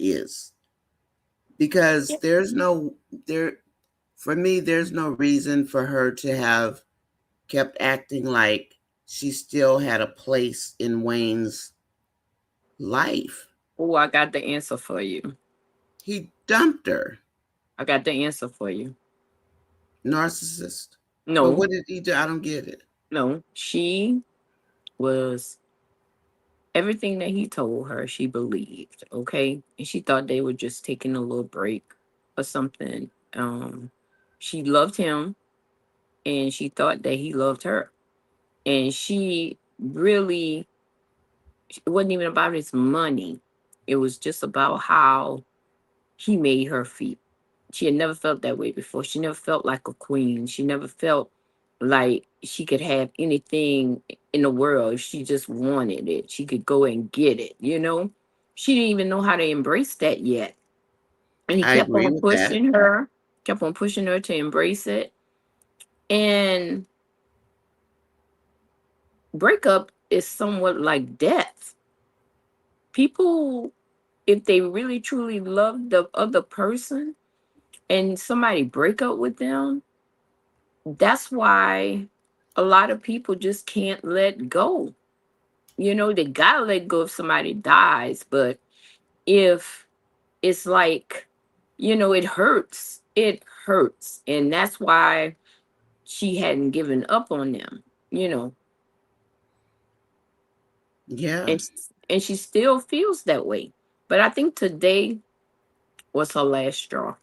is? Because Yeah. there for me there's no reason for her to have kept acting like she still had a place in Wayne's life. Oh, I got the answer for you. He dumped her. I got the answer for you. Narcissist. But No, what did he do? I don't get it. no. She was everything that he told her, she believed. Okay. And she thought they were just taking a little break or something. She loved him and she thought that he loved her. And she really, it wasn't even about his money. It was just about how he made her feel. She had never felt that way before. She never felt like a queen. She never felt like she could have anything in the world. If she just wanted it, she could go and get it. She didn't even know how to embrace that yet. And he I agree with that. kept on pushing her to embrace it. And breakup is somewhat like death. People, if they really truly love the other person and somebody break up with them, that's why a lot of people just can't let go. They gotta let go if somebody dies, but if it's like, it hurts. It hurts. And that's why she hadn't given up on them, you know, Yeah. and she still feels that way. But I think today was her last straw.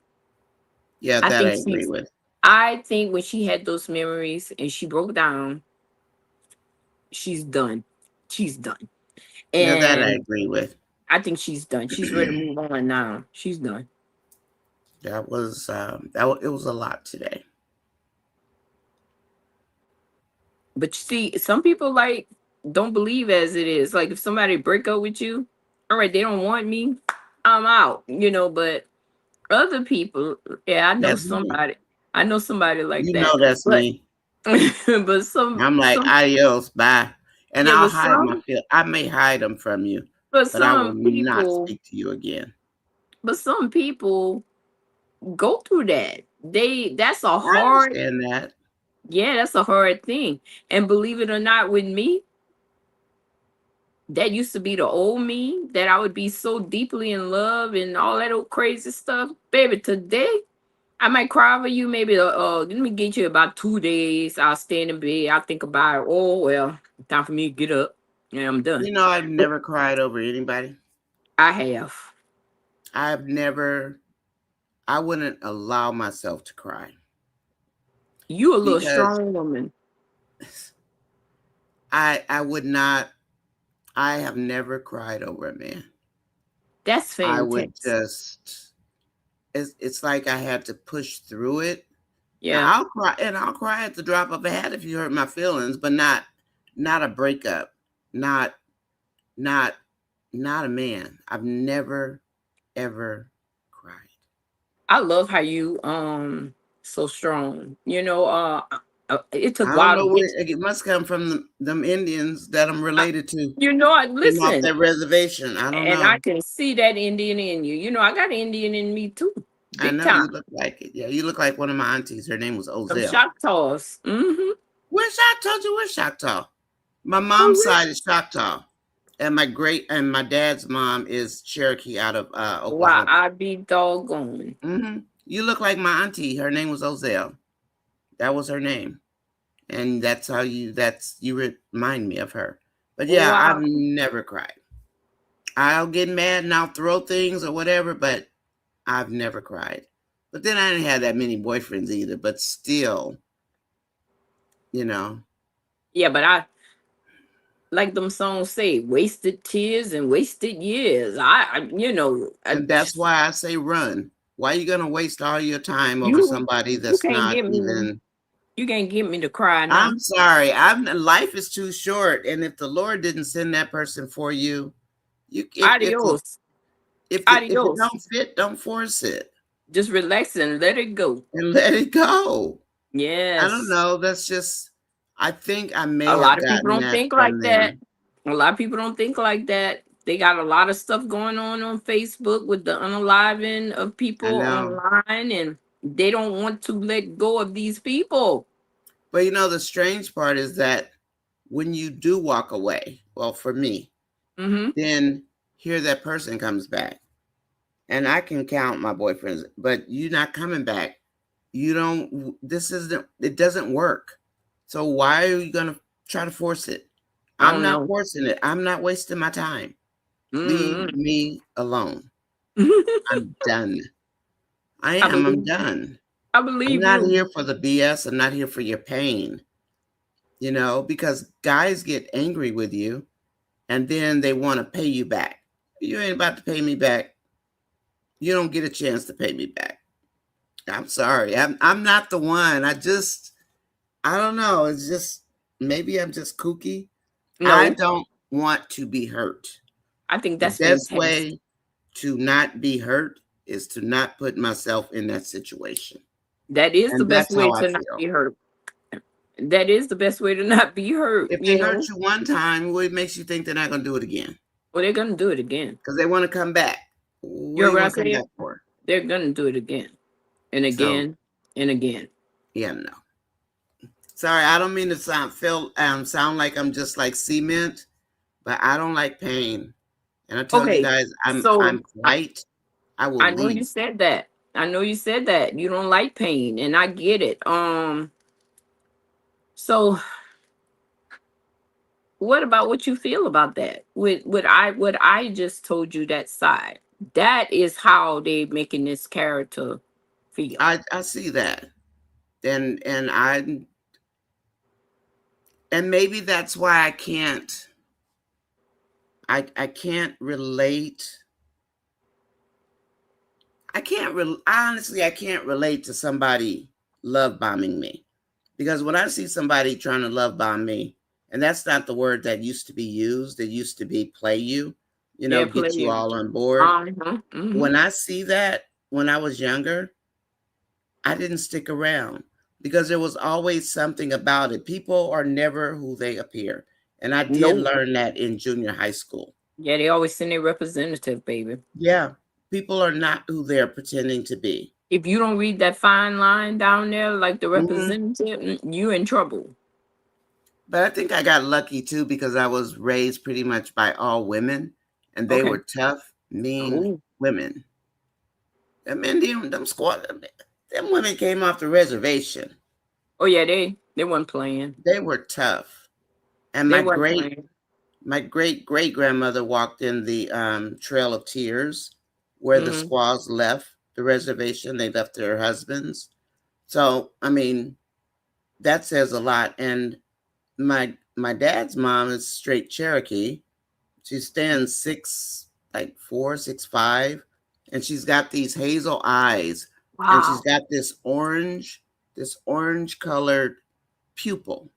Yeah, I that I think agree with. I think when she had those memories and she broke down, she's done. She's done. Yeah, that I And agree with. I think she's done. She's ready to move on now. She's done. It was a lot today. But you see, some people like don't believe as it is. Like if somebody break up with you, all right, they don't want me, I'm out. But other people, yeah, That's me. I know somebody like You know that. that's But me. but I'm like some adios, bye, and yeah, I'll but hide my some feel. I may hide them from you, but but I will some not people speak to you again. but some people go through that. That's a I hard understand that. Yeah, that's a hard thing. And believe it or not, with me, that used to be the old me, that I would be so deeply in love and all that old crazy stuff. Baby, today I might cry over you. Maybe let me get you about 2 days. I'll stand in bed. I'll think about it. Oh well, time for me to get up. And I'm done. You know, I've never cried over anybody. I have. I've never. I wouldn't allow myself to cry You a little because strong woman. I would not. I have never cried over a man. That's I would fantastic. just. It's like I had to push through it. Now Yeah. I'll cry, and I'll cry at the drop of a hat if you hurt my feelings, but not a breakup, not not not a man. I've never ever cried. I love how you so strong. It took a I don't while to know where get. it must come from them Indians that I'm I, related to. Came off listen, that reservation. I don't and I know. can see that Indian in you. I got Indian in me too, I big know you time. look like it. Yeah, you look like one of my aunties. Her name was Some Ozell. Choctaws. Mm-hmm. Where's I told you we're Choctaw. My Oh, mom's really? side is Choctaw, and my dad's mom is Cherokee out of Why Oklahoma. I be doggone. You look like my auntie. Her name was Ozell. That was her name, and that's you remind me of her. But yeah, I've Wow. never cried. I'll get mad and I'll throw things or whatever, but I've never cried. But then I didn't have that many boyfriends either. But still, you know, Yeah, but I like them songs say, wasted tears and wasted years. and that's why I say run. Why are you gonna waste all your time over you somebody you that's can't not get me. even? You can't get me to cry now. I'm sorry. Life is too short, and if the Lord didn't send that person for you, you Adios. if it Adios. don't fit, don't force it Just relax and let it go. and let it go. I don't Yes. know. That's just. I think I may A have lot of people gotten don't that think from like that. them. A lot of people don't think like that. They got a lot of stuff going on Facebook with the unaliving of I people know. online, and they don't want to let go of these people. But the strange part is that when you do walk away, well, for me, Mm-hmm. then here that person comes back. And I can count my boyfriends, but you're not coming back. You don't, it doesn't work. So why are you going to try to force it? I I'm don't not know. forcing it. I'm not wasting my time. Leave Mm-hmm. me alone. I'm done. I I am. I'm believe. done. I I'm believe not you. here for the BS. I'm not here for your pain, because guys get angry with you and then they want to pay you back. You ain't about to pay me back. You don't get a chance to pay me back. I'm sorry. I'm not the one. I don't know. It's just maybe I'm just kooky. I No, don't want to be hurt. I think The that's best fantastic. way to not be hurt is to not put myself in that situation. That is the And best that's way how I to not feel. be hurt. That is the best way to not be hurt. If they hurt you one time, what makes you think they're not going to do it again? Well, they're gonna do it again. Because they want to come back. What You do heard you what I want to come said? back for? They're gonna do it again and So again and again. yeah, no. Sorry, I don't mean to sound like I'm just like cement, but I don't like pain. And I told you Okay, guys so I'm polite. I will I know you leave. said that. I know you said that you don't like pain, and I get it. So what about what you feel about that? With what I just told you, that side. That is how they making this character feel. I see that. And maybe that's why I can't relate. Honestly, I can't relate to somebody love bombing me. Because when I see somebody trying to love bomb me, and that's not the word that used to be used, it used to be play you, Yeah, get you playing. all on board. Uh-huh. Mm-hmm. When I see that when I was younger, I didn't stick around because there was always something about it. People are never who they appear. And I did Nope. learn that in junior high school. Yeah, they always send their representative, baby. Yeah, people are not who they're pretending to be. If you don't read that fine line down there, like the Hmm. representative, you in trouble. But I think I got lucky too because I was raised pretty much by all women, and they Okay. were tough, mean Oh, women. Them Indian, them squad, them women came off the reservation. oh yeah, they weren't playing. They were tough. And They weren't playing. my great great grandmother walked in the Trail of Tears, where the Hmm. squaws left the reservation. They left their husbands. So I mean, that says a lot. And my dad's mom is straight Cherokee. She stands 6'4", 6'5", and she's got these hazel eyes, and she's Wow. got this orange colored pupil.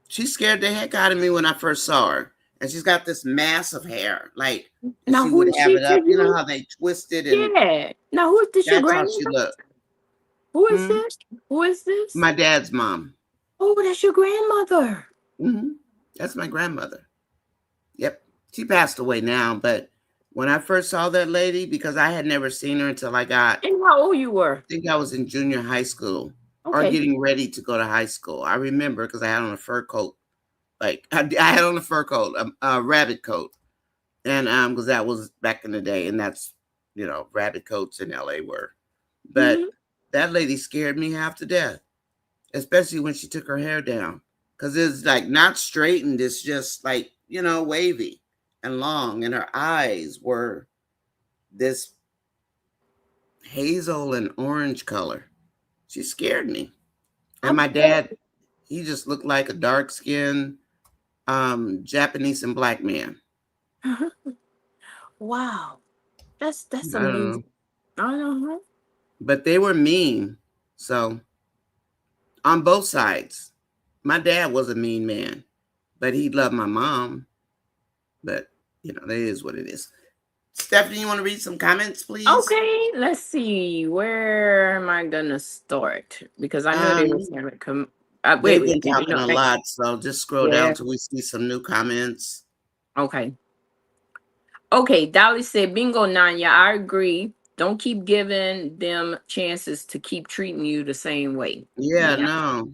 She scared the heck out of me when I first saw her. And she's got this mass of hair, like, and Now she who would is have she it to up. You know you? how they twist it, and Yeah. Now who is this? Your that's how she grandmother? looked. Who is Hmm. this? Who is this? My dad's mom. Oh, that's your grandmother. Hmm. That's my grandmother. Yep. She passed away now, but when I first saw that lady, because I had never seen her until And how old you were? I think I was in junior high school or Okay. getting ready to go to high school. I remember because I had on a fur coat. Like I had on a fur coat, a rabbit coat, and because that was back in the day, and that's rabbit coats in LA were. But Hmm. that lady scared me half to death, especially when she took her hair down, because it's like not straightened. It's just like wavy and long, and her eyes were this hazel and orange color. She scared me. And I'm my dad, he just looked like a dark skinned Japanese and black man. wow. That's I don't know. amazing. I don't know. But they were mean. So on both sides. My dad was a mean man, but he loved my mom. But that is what it is. Stephanie, you want to read some comments, please? Okay, let's see. Where am I gonna start? Because I know they was Um, gonna come. Wait, they've wait. been talking a lot, so just scroll down Yeah. till we see some new comments. Okay. Okay. Dolly said, "Bingo, Nanya. I agree. Don't keep giving them chances to keep treating you the same way." Yeah, Yeah. no.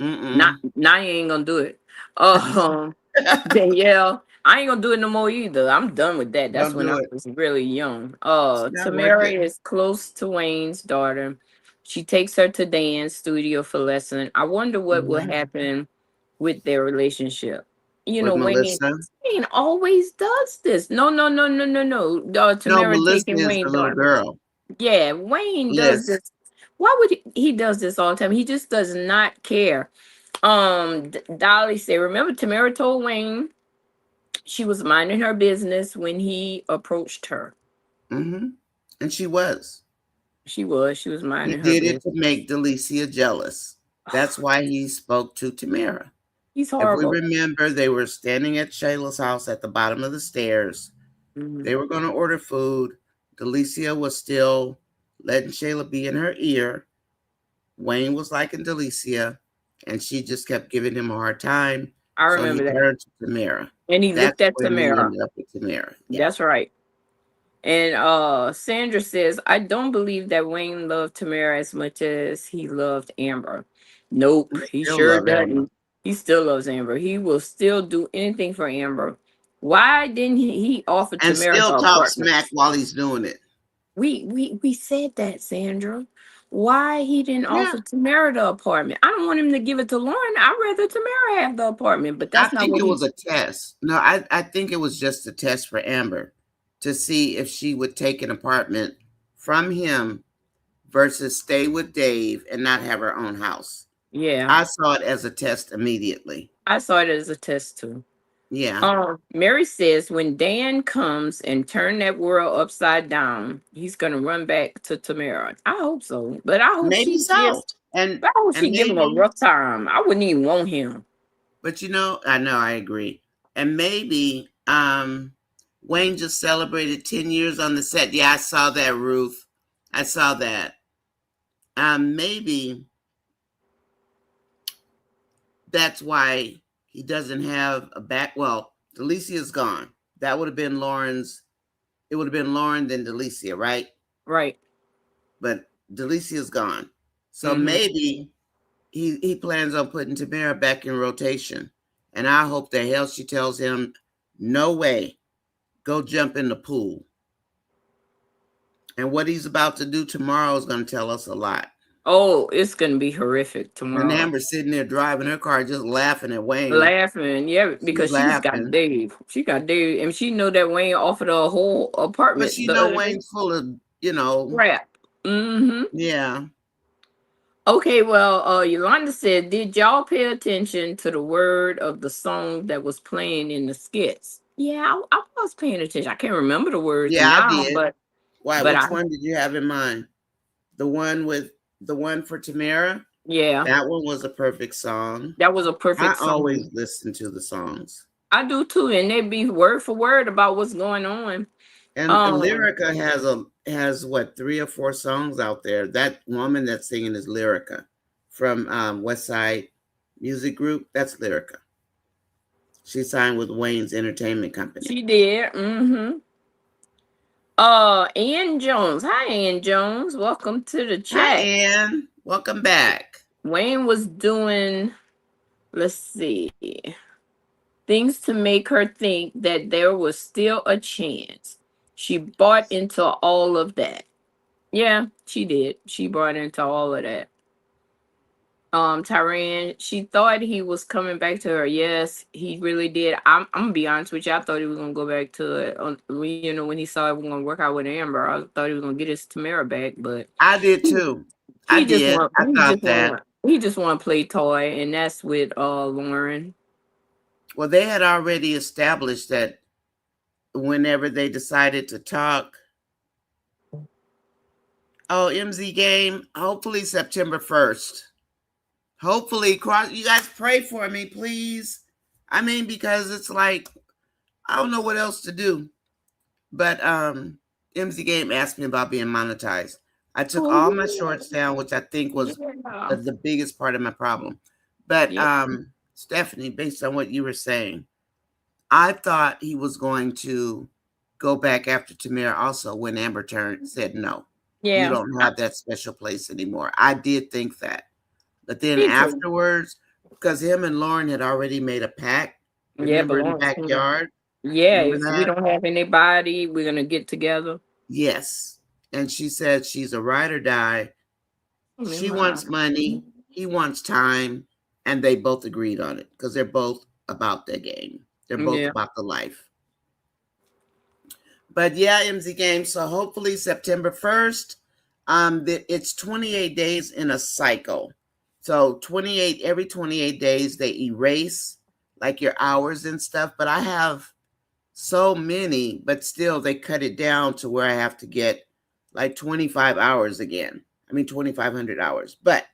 Not Mm-mm. Nanya ain't gonna do it. Danielle, I ain't gonna do it no more either. I'm done with that. That's Don't when do I it. was really young. It's not worth Tamara it. is close to Wayne's daughter. She takes her to dance studio for lesson. I wonder what will Mhm. happen with their relationship. You With know, Melissa. Wayne always does this. No, no, no, no, no, no. No, Tamara Melissa taking is the Wayne's little daughter. girl. Yeah, Wayne does Bliss. this. Why would he does this all the time? He just does not care. Dolly said, remember Tamara told Wayne she was minding her business when he approached her. Hmm. And she was. She was He minding her did it business. to make Delicia jealous. That's why he spoke to Tamara. He's If we horrible. remember, they were standing at Shayla's house at the bottom of the stairs. Mhm. They were going to order food. Delicia was still letting Shayla be in her ear. Wayne was liking Delicia, and she just kept giving him a hard time. I So he remember that. turned to Tamara. And he That's looked at when he Tamara. ended up with Tamara. Yeah. That's right. And Sandra says, I don't believe that Wayne loved Tamara as much as he loved Amber. Nope, He he still sure love Amber. doesn't. He still loves Amber. He will still do anything for Amber. Why didn't he offer And Tamara still her talk apartment? smack while he's doing it. We said that, Sandra. Why he didn't Yeah. offer Tamara the apartment? I don't want him to give it to Lauren. I'd rather Tamara have the apartment, but I that's not think what it he. was a test. No, I think it was just a test for Amber to see if she would take an apartment from him versus stay with Dave and not have her own house. Yeah, I saw it as a test immediately. I saw it as a test too. Yeah. Mary says when Dan comes and turn that world upside down, he's gonna run back to Tamara. I hope so, but I hope Maybe she so. gives. And I hope and she give him a maybe, rough time. I wouldn't even want him. but I know I agree. And maybe Wayne just celebrated 10 years on the set. Yeah, I saw that, Ruth. I saw that. Maybe that's why he doesn't have a back. Well, Delicia's gone. That would have been Lauren's. It would have been Lauren then Delicia, right? Right. but Delicia's gone. So Mm-hmm. maybe he plans on putting Tamara back in rotation. And I hope the hell she tells him, no way, go jump in the pool. And what he's about to do tomorrow is going to tell us a lot. Oh, it's gonna be horrific And tomorrow. Amber's sitting there driving her car, just laughing at Wayne. Laughing, yeah, She's because she's got laughing, Dave. She got Dave, and she know that Wayne offered her a whole but apartment she the know other day. Wayne's full of, you know, Crap. Mm-hmm. yeah. Okay, well, Yolanda said, did y'all pay attention to the word of the song that was playing in the skits? Yeah, I was paying attention. I can't remember the words Yeah, I now, did. Why? but I Which one did you have in mind? The one with the one for Tamara? yeah, That one was a perfect song. that was a I perfect song. always listen to the songs. I do too, and they be word for word about what's going on. And Um, Lyrica has what 3 or 4 songs out there. That woman that's singing is Lyrica from West Side Music Group. That's Lyrica. She signed with Wayne's Entertainment Company. she did. Mm-hmm. Ann Jones. Hi, Ann Jones. Welcome to the Hi, chat. Ann. Welcome back. Wayne was doing, let's see, things to make her think that there was still a chance. She bought into all of that. Yeah, she did. She bought into all of that. Tyran, she thought he was coming back to her. Yes, he really did. I'm gonna be honest with you. I thought he was gonna go back to it. When he saw it was gonna work out with Amber, I thought he was gonna get his Tamara back, but I did he, too. I did. I thought that. he just want to play toy, and that's with Lauren. Well, they had already established that whenever they decided to talk, oh, MZ game, hopefully September 1st. Hopefully, you guys pray for me, please. I mean, because it's like, I don't know what else to do. But MZ Game asked me about being monetized. I took all my shorts down, which I think was Yeah. the biggest part of my problem. But Yeah. Stephanie, based on what you were saying, I thought he was going to go back after Tamara also when Amber said no. You Yeah. don't have that special place anymore. I did think that. But then Me too. afterwards, because him and Lauren had already made a pact, Yeah, remember but in the Lauren. backyard? Yeah, Remember if we that? don't have anybody, we're gonna get together. Yes. And she said she's a ride or die. She Remember. wants money, he wants time, and they both agreed on it because they're both about their game. They're both Yeah. about the life. But yeah, MZ game. So hopefully September 1st. It's 28 days in a cycle. So 28 every 28 days they erase like your hours and stuff. But I have so many, but still they cut it down to where I have to get like 25 hours again. I mean 2,500 hours. But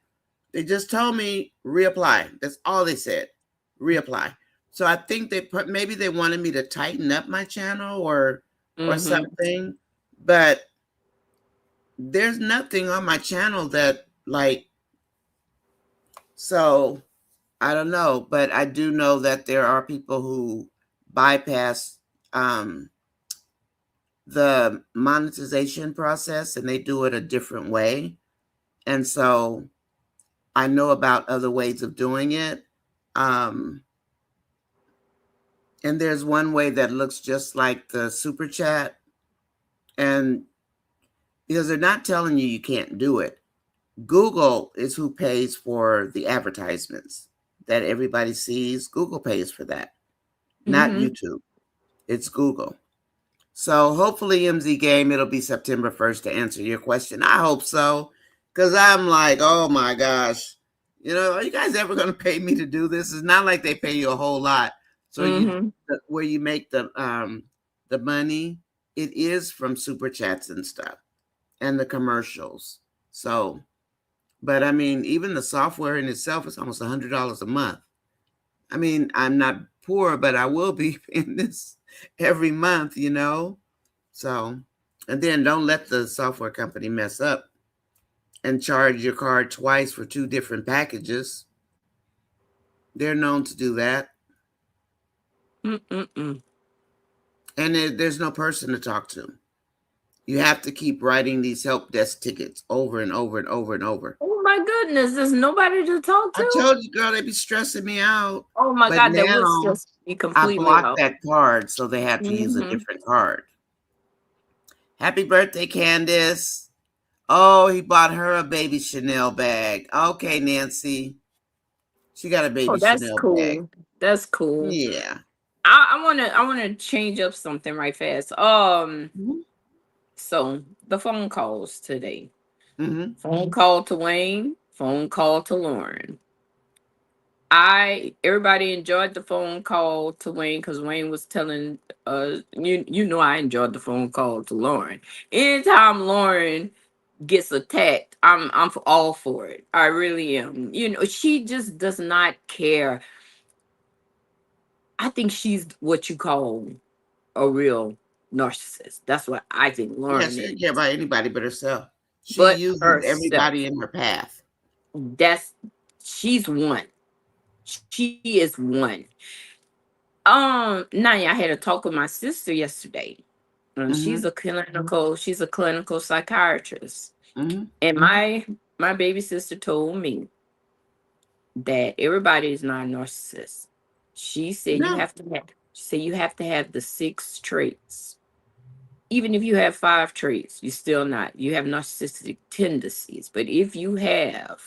they just told me reapply. That's all they said. Reapply. So I think maybe they wanted me to tighten up my channel or something, but there's nothing on my channel that like, so I don't know, but I do know that there are people who bypass the monetization process and they do it a different way. And so I know about other ways of doing it. And there's one way that looks just like the super chat. And because they're not telling you can't do it, Google is who pays for the advertisements that everybody sees. Google pays for that, not YouTube. It's Google. So hopefully, MZ Game, it'll be September 1st to answer your question. I hope so, because I'm like, oh my gosh, are you guys ever going to pay me to do this? It's not like they pay you a whole lot. So where you make the money, it is from super chats and stuff and the commercials. So, but I mean, even the software in itself is almost $100 a month. I mean, I'm not poor, but I will be paying this every month, So, and then don't let the software company mess up and charge your card twice for 2 different packages. They're known to do that. And there's no person to talk to. You have to keep writing these help desk tickets over and over and over and over. Oh my goodness, there's nobody to talk I to. told you, girl, they be stressing me out. Oh my But God, that would now stress me I completely blocked out. that card, so they have to use a Mm-hmm. different card. Happy birthday, Candace. Oh, he bought her a baby Chanel bag. Okay, Nancy. She got a Oh, baby that's Chanel bag. cool. That's cool. Yeah. I wanna change up something right fast. Mm-hmm. So the phone calls today. Mm-hmm. Phone call to Wayne. Phone call to Lauren. Everybody enjoyed the phone call to Wayne because Wayne was telling you know I enjoyed the phone call to Lauren. Anytime Lauren gets attacked, I'm all for it. I really am. You know, she just does not care. I think she's what you call a real narcissist. That's what I think Yeah, Lauren she didn't care is. about anybody but herself. She But uses everybody herself. in her path. That's she's one. She is one. Naya, I had a talk with my sister yesterday. Mm-hmm. She's a clinical psychiatrist. Mm-hmm. And my baby sister told me that everybody is not a narcissist. No, She said you have to have the 6 traits. Even if you have 5 traits, you're still not. You have narcissistic tendencies. But if you have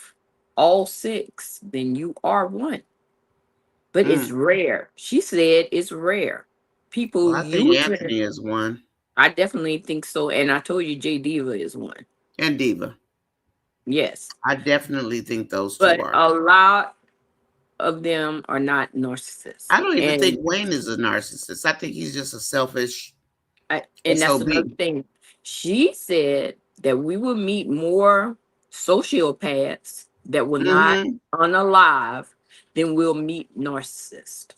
all 6, then you are one. But it's mm. rare. She said it's rare. Well, People I think usually, Anthony is one. I definitely think so. And I told you J Diva is one. And Diva. Yes. I definitely think those two But are. a lot of them are not narcissists. I don't even think And Wayne is a narcissist. I think he's just a selfish and that's SOB. another thing. She said that we will meet more sociopaths that were not Mm-hmm. unalive than we'll meet narcissists.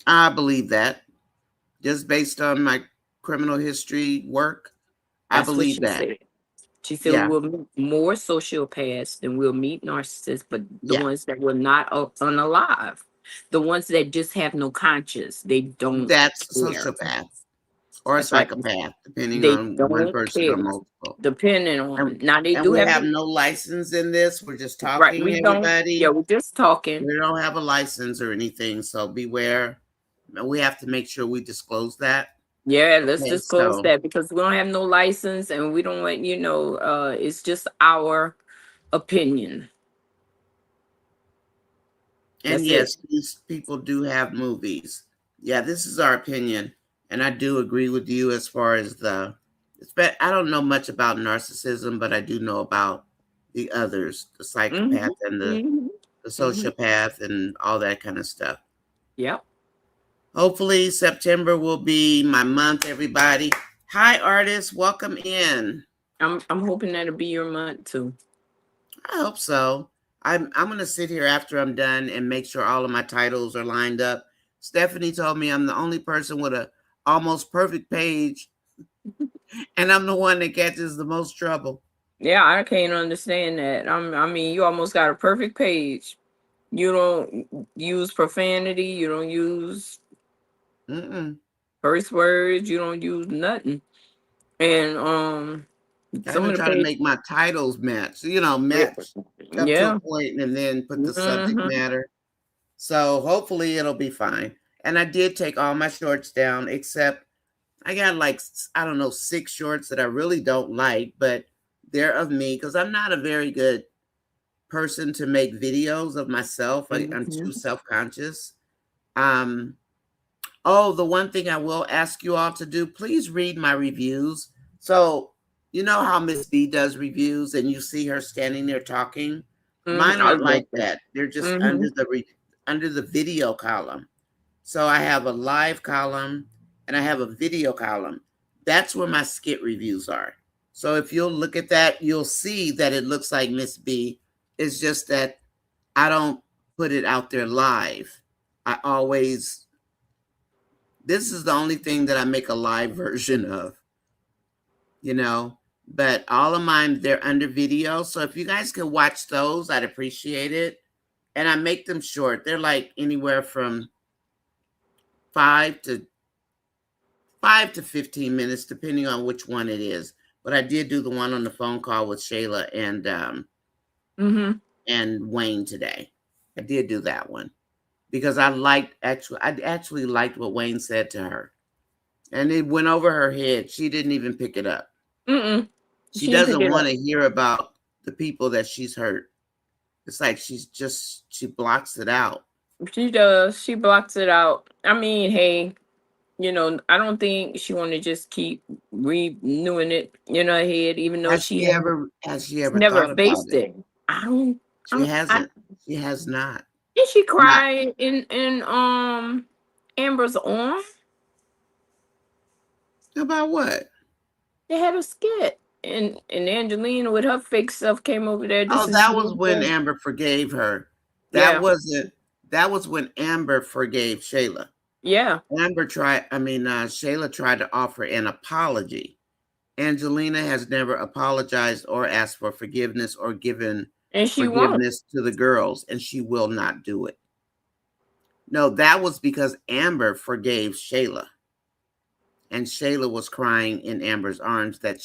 I believe that. Just based on my criminal history work, I That's what believe she that. said. She said we Yeah. will meet more sociopaths than we'll meet narcissists, but the Yeah. ones that were not unalive, the ones that just have no conscience, they don't That's a care. sociopath or a That's right. psychopath, depending They on one don't person or care. multiple. Depending on And, now, they and do we have have the no license in this. We're just right. talking, We don't. Yeah, everybody. we're just talking. We don't have a license or anything, so beware. We have to make sure we disclose that. Yeah, let's Okay, disclose so that because we don't have no license and we don't want it's just our opinion. and That's it. yes, these people do have movies. Yeah, this is our opinion, and I do agree with you as far as I don't know much about narcissism, but I do know about the others, the Mm-hmm. psychopath and Mm-hmm. the Mm-hmm. sociopath and all that kind of stuff. Yep. Hopefully, September will be my month, everybody. Hi, artists. Welcome in. I'm hoping that'll be your month too. I hope so. I'm gonna sit here after I'm done and make sure all of my titles are lined up. Stephanie told me I'm the only person with a almost perfect page, and I'm the one that catches the most trouble. Yeah, I can't understand that. I mean, you almost got a perfect page. You don't use profanity. You don't use Mm-mm. curse words. You don't use nothing. And I some even of the try to page, make my titles match. Match up to a yeah. point, and then put the subject Mm-hmm. matter. So hopefully it'll be fine. And I did take all my shorts down, except I got like, I don't know, 6 shorts that I really don't like, but they're of me because I'm not a very good person to make videos of myself. I'm Mm-hmm. too self conscious. Um, oh, the one thing I will ask you all to do, please read my reviews. So, you know how Miss B does reviews and you see her standing there talking? Mine I aren't love like that. that. They're just Mm-hmm. under the video column. So I have a live column and I have a video column. That's where my skit reviews are. So if you'll look at that, you'll see that it looks like Miss B. It's just that I don't put it out there live. I always, this is the only thing that I make a live version of, you know. But all of mine, they're under video. So if you guys can watch those, I'd appreciate it. And I make them short. They're like anywhere from 5 to 5 to 15 minutes, depending on which one it is. But I did do the one on the phone call with Shayla Mm-hmm. and Wayne today. I did do that one because I actually liked what Wayne said to her, and it went over her head. She didn't even pick it up. Mm-mm. She She didn't pick doesn't it want up. to hear about the people that she's hurt. It's like she blocks it out. She does. She blocks it out. I mean, hey, I don't think she want to just keep renewing it in her head, even though Has she she's ever never thought about faced it? it. I don't. She hasn't. She has not. Did she Not cry in Amber's arm? about what? They had a skit, and Angelina with her fake self came over there. This Oh, is that was when beautiful. Amber forgave her. That Yeah, wasn't. That was when Amber forgave Shayla. yeah, Shayla tried to offer an apology. Angelina has never apologized or asked for forgiveness or given and she won't. forgiveness to the girls, and she will not do it. No, that was because Amber forgave Shayla, and Shayla was crying in Amber's arms that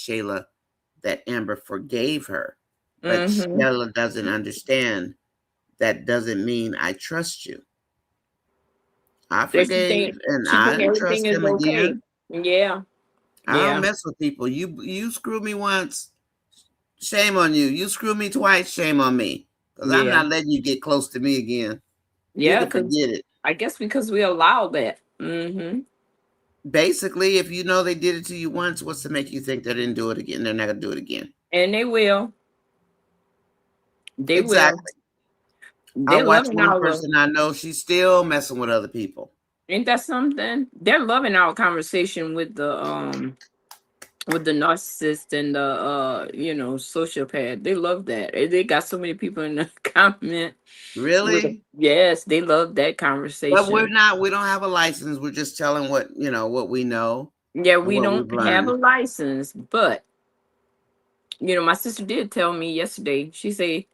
Amber forgave her. But Mm-hmm. Shayla doesn't understand that doesn't mean I trust you. I That forgave and she I think didn't everything trust is him okay. again. Yeah, I don't yeah, mess with people. You screw me once, shame on you. You screw me twice, shame on me. Because I'm yeah, not letting you get close to me again. You yeah. can Because forget it. I guess because we allow that. Mm-hmm. Basically, if you know they did it to you once, what's to make you think they didn't do it again? They're not gonna do it again. And they will. They will. Exactly. I They're watch loving one our. person I know, she's still messing with other people. Ain't that something? They're loving our conversation with the narcissist and the sociopath. They love that. And they got so many people in the comment with Really? yes, they love that But conversation. we don't have a license. We're just telling what we know Yeah, and we what don't we've have a learned. license, but my sister did tell me yesterday. She said,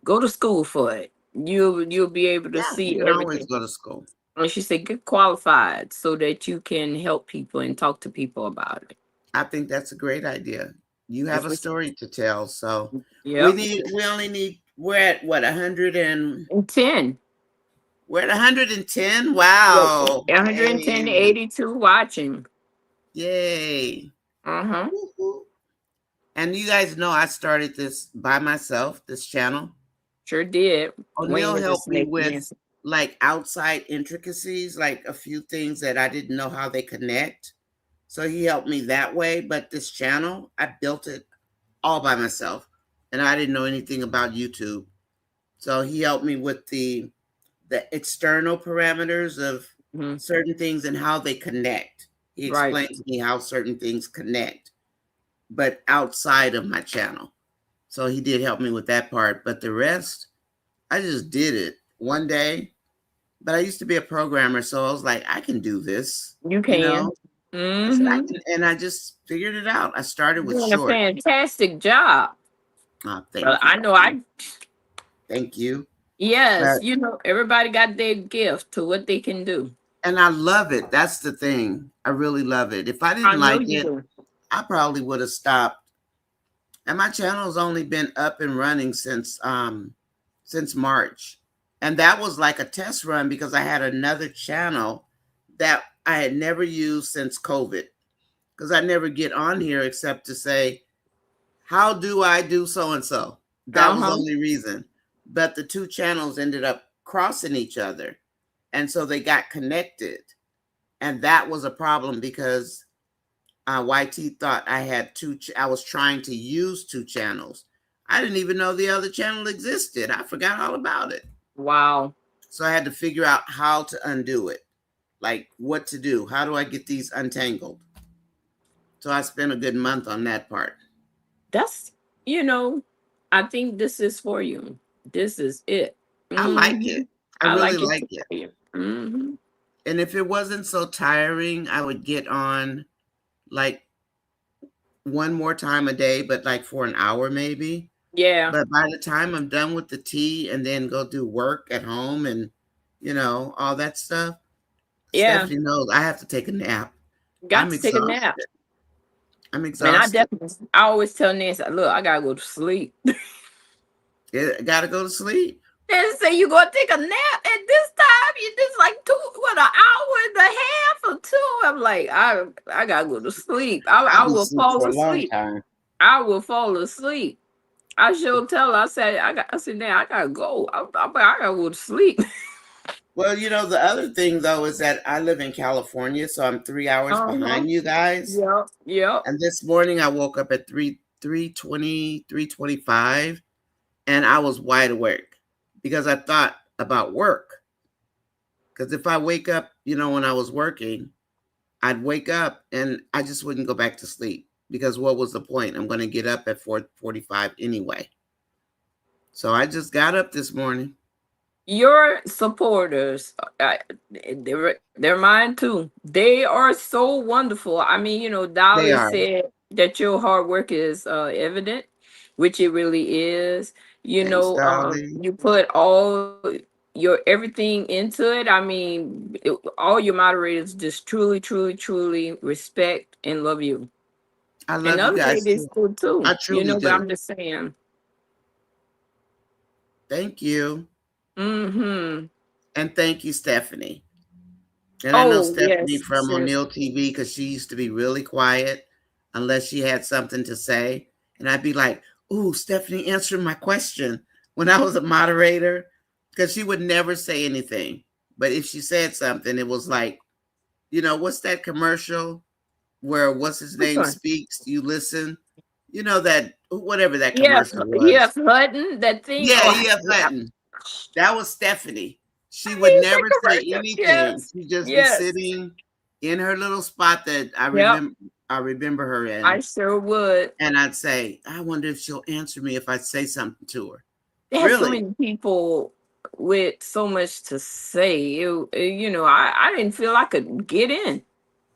"Go to school for it. You'll be able to Yeah, you see can always everything." go to school. And she said, "Get qualified so that you can help people and talk to people about it." I think that's a great idea. You have That's a what. story to tell, so Yep. we're at what 100 and And 10. we're at 110. Yep. Wow. 110 to Hey. 82 watching. Yay. Uh-huh. Woo-hoo. And you guys know I started this by myself, this channel. Sure did. Wayne O'Neill is a helped me snake with dancer. like outside intricacies, like a few things that I didn't know how they connect. So he helped me that way. But this channel, I built it all by myself, and I didn't know anything about YouTube. So he helped me with the external parameters of Hmm. certain things and how they connect. He Right. explained to me how certain things connect, but outside of my channel. So he did help me with that part. But the rest, I just did it one day. But I used to be a programmer, so I was like, I can do this, You you can. know? I said, I Mm-hmm. can, and I just figured it out. I started with Doing a short. fantastic job. Oh, thank I you. know Thank you. yes, But everybody got their gift to what they can do. and I love it. That's the thing. I really love it. If I I didn't know like you it, do. I probably would have stopped. And my channel's only been up and running since March. And that was like a test run because I had another channel that I had never used since COVID. Because I never get on here except to say, how do I do so and so? That was the Uh-huh. only reason. But the two channels ended up crossing each other. And so they got connected. And that was a problem because YT thought I had I was trying to use two channels. I didn't even know the other channel existed. I forgot all about it. Wow. So I had to figure out how to undo it, like what to do. How do I get these untangled? So I spent a good month on that part. That's you know, I think this is for you. This is it. I like it. I I really like it like too it. for you. Hmm. And if it wasn't so tiring, I would get on like one more time a day, but like for an hour maybe. Yeah. But by the time I'm done with the tea and then go do work at home and all that stuff, Yeah. Stephanie knows I have to take a nap. Got I'm to take a nap. exhausted. I'm And exhausted. I always tell Nancy, look, I gotta go to sleep. I gotta go to sleep. And say you gonna take a nap at this time? You just like an hour and a half or two. I'm like, I gotta go to sleep. I'll I be will asleep fall for a long asleep. time. I will fall asleep. I sure tell her. I said, now I gotta go. I gotta go to sleep. Well, the other thing though is that I live in California, so I'm 3 hours Uh-huh. behind you guys. Yep. Yep. And this morning I woke up at 3:20, 3:25, and I was wide awake because I thought about work. Because if I wake up, when I was working, I'd wake up and I just wouldn't go back to sleep because what was the point? I'm going to get up at 4:45 anyway. So I just got up this morning. Your supporters, they're mine too. They are so wonderful. I mean, They Dolly are. said that your hard work is evident, which it really is. Thanks, Dolly. You put all your everything into it. I mean, all your moderators just truly, truly, truly respect and love you, I and love you other guys ladies too. do I too. truly But do. I'm just saying. Thank you. Mm-hmm. And thank you, Stephanie. And I know Oh Stephanie yes, from sis. O'Neill TV because she used to be really quiet unless she had something to say. And I'd be like, ooh, Stephanie answered my question when I was a moderator because she would never say anything. But if she said something, it was like, what's that commercial where what's his Which name one? speaks, you listen? That, whatever that EF commercial was. EF Hutton, that thing. Yeah, Oh, E.F. yeah. Hutton. That was Stephanie. She would He's never a say commercial. anything. Yes. She'd just be Yes. sitting in her little spot that I Yep. remember. I remember her I in, sure would. and I'd say, "I wonder if she'll answer me if I say something to her." They had so Really? many people with so much to say. I didn't feel I could get in.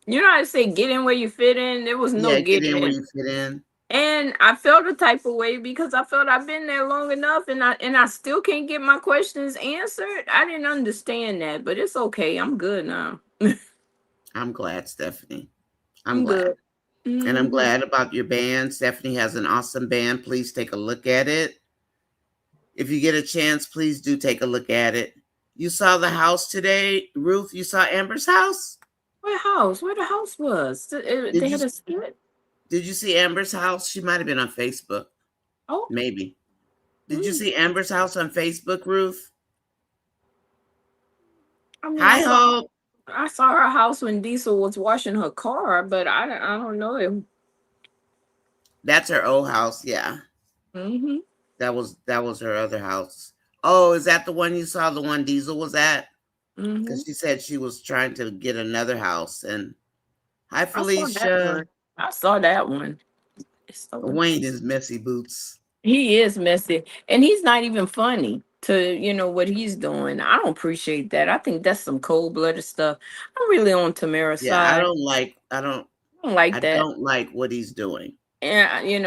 You know how to say get in where you fit in? There was no Yeah, get getting in where in. you fit in. And I felt a type of way because I felt I've been there long enough and I still can't get my questions answered. I didn't understand that, but it's okay. I'm good now. I'm glad, Stephanie. I'm I'm glad. good. And I'm Hmm. glad about your band. Stephanie has an awesome band. Please take a look at it. If you get a chance, please do take a look at it. You saw the house today, Ruth? You saw Amber's house? What house? Where the house was? Did They you had a split. did you see Amber's house? She might have been on Facebook. Oh, Maybe. Did you mm. see Amber's house on Facebook, Ruth? I mean, Hi, Hope. I saw her house when Diesel was washing her car, but I don't know him. That's her old house. Yeah, Mm-hmm. that was her other house. Oh, is that the one you saw? The one Diesel was at? Mm-hmm. Because she said she was trying to get another house. And hi, I saw that Felicia. one. I saw that one. It's so Wayne nice. is messy boots. He is messy, and he's not even funny to what he's doing. I don't appreciate that. I think that's some cold blooded stuff. I'm really on Tamara's Yeah, I side. don't like. I don't. I don't like I that, don't like what he's doing. and I And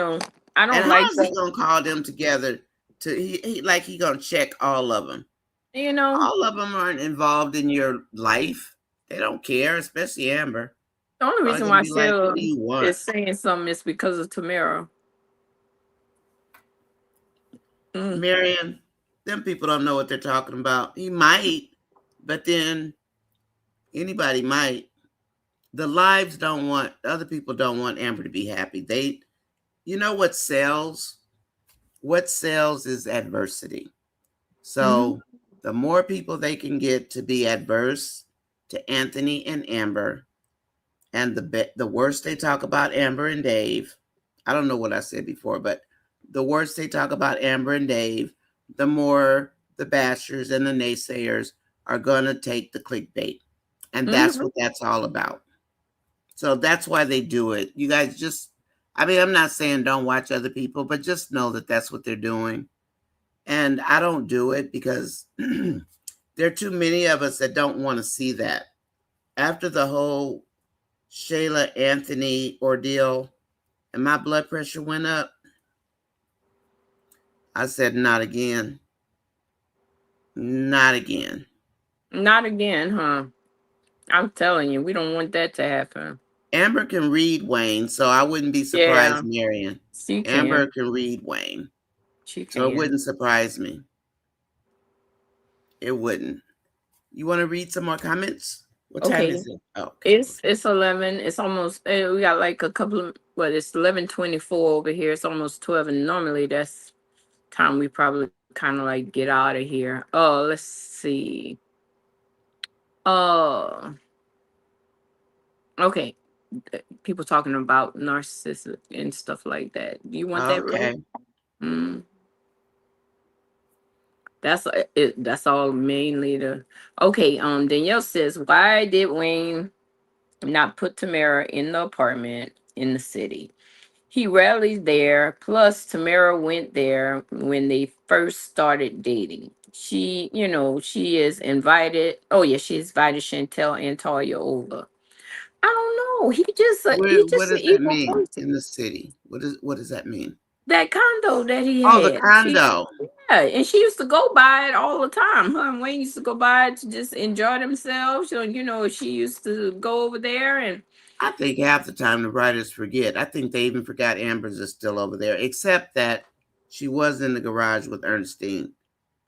don't how like is he that. gonna call them together? He gonna check all of them. You know, All of them aren't involved in your life. They don't care, especially Amber. the only Probably reason gonna why be like, "What do Phil you want?" is saying something is because of Tamara. Mm. Marion, them people don't know what they're talking about. He might, but then anybody might. The lives don't want other people don't want Amber to be happy. You know what sells? What sells is adversity. Hmm. So the more people they can get to be adverse to Anthony and Amber, and the worse they talk about Amber and Dave. I don't know what I said before, but the worse they talk about Amber and Dave, the more the bashers and the naysayers are going to take the clickbait. And that's Hmm. what that's all about. So that's why they do it. You guys just, I mean, I'm not saying don't watch other people, but just know that that's what they're doing. And I don't do it because there are too many of us that don't want to see that. After the whole Shayla Anthony ordeal and my blood pressure went up, I said, not again. Not again. Not again, huh? I'm telling you, we don't want that to happen. Amber can read Wayne, so I wouldn't be Yeah, surprised, Marion. she Amber can. can read Wayne, She so it can. wouldn't surprise me. It wouldn't. You want to read some more comments? What time Okay. is it? Oh, okay. It's 11. It's almost we got like a couple of what it's 11:24 over here. It's almost 12 and normally that's time we probably kind of like get out of here. Oh, let's see. Uh okay. People talking about narcissism and stuff like that. Do you want that, Rose? Okay. Mm, that's it. That's all mainly the. Okay. Danielle says, why did Wayne not put Tamara in the apartment in the city? He rarely there. Plus, Tamara went there when they first started dating. She is invited. Oh yeah, she invited Chantel and Talia over. I don't know. He What just an does that evil mean person. in the city? What does that mean? That condo that he Oh, the had. condo. Yeah, and she used to go by it all the time. Her and Wayne used to go by it to just enjoy themselves. So, she used to go over there and I think half the time the writers forget. I think they even forgot Amber's is still over there, except that she was in the garage with Ernestine,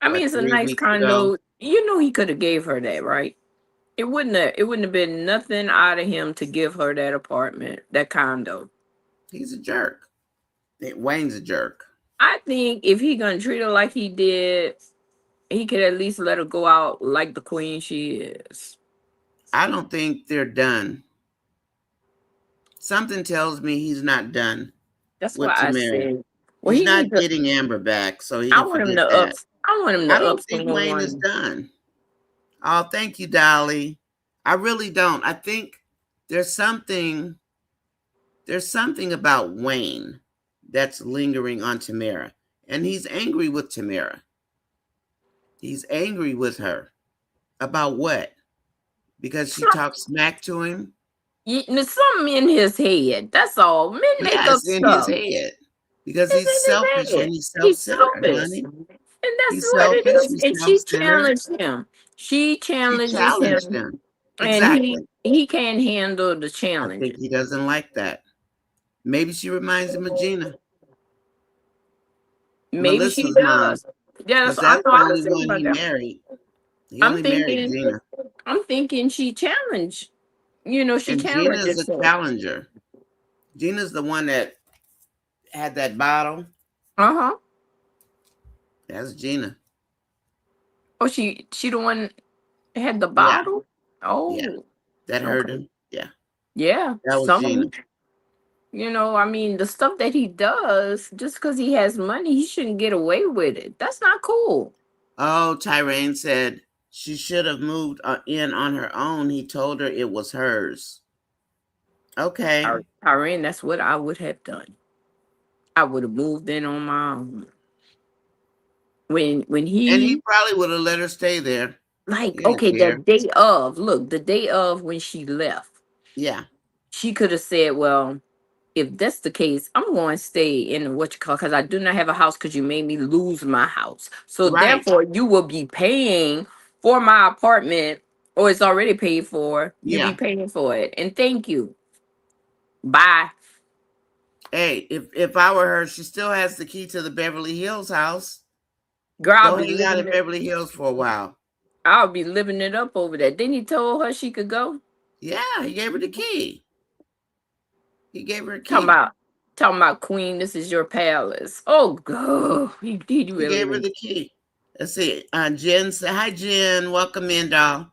I mean what, it's a 3 weeks nice ago? condo. He could have gave her that, right? It wouldn't have been nothing out of him to give her that apartment, that condo. He's a jerk. Wayne's a jerk. I think if he gonna treat her like he did, he could at least let her go out like the queen she is. I don't think they're done. Something tells me he's not done That's why with I Tamara. said, well, He's he not needs to. getting Amber back, so he I can want him forget to up. that. I want him I to don't up think some Wayne is one. done. Oh, thank you, Dolly. I really don't. I think there's something there's something about Wayne that's lingering on Tamara. And he's angry with Tamara. He's angry with her. About what? Because she talks smack to him? There's something in his head. That's all. Men make Yeah, up it's in his stuff. head. Because It's he's in selfish his and head. he's He's self-centered, selfish. honey. And that's He's what it selfish, is. he's And she self-centered. challenged him. She She challenges challenged him. him. And he Exactly. he can't handle the I challenge. think he doesn't like that. Maybe she reminds him of Gina, Maybe she Melissa's mom, does. Yeah, because I that's know the I was only thinking one about he that. married. He I'm only married thinking Gina. I'm thinking she challenged. She And challenged Gina's a herself. challenger. Gina's the one that had that bottle. Uh-huh. That's Gina. Oh, she the one had the Yeah, bottle? yeah. Oh, That hurt okay. him. Yeah, Yeah, that was Gina. some. I mean, the stuff that he does, just because he has money, he shouldn't get away with it. That's not cool. Oh, Tyrone said she should have moved in on her own. He told her it was hers. Okay. Irene, that's what I would have done. I would have moved in on my own. When And he he probably would have let her stay there. He like didn't okay, care. the day of when she left, Yeah, she could have said, "Well, if that's the case, I'm going to stay in what you call because I do not have a house because you made me lose my house. So right. therefore, you will be paying for my apartment, or it's already paid for. You be Yeah. paying for it, and thank you. Bye, Hey, if I were her, she still has the key to the Beverly Hills house. girl. Go hang out in Beverly Hills for a while. I'll be living it up over there. Then he told her she could go. Yeah, he gave her the key. He gave her a Talking key. about, talking about Queen. This is your palace. Oh, God, he He really gave her did. the key. Let's see. Jen said, "Hi, Jen. Welcome in, doll."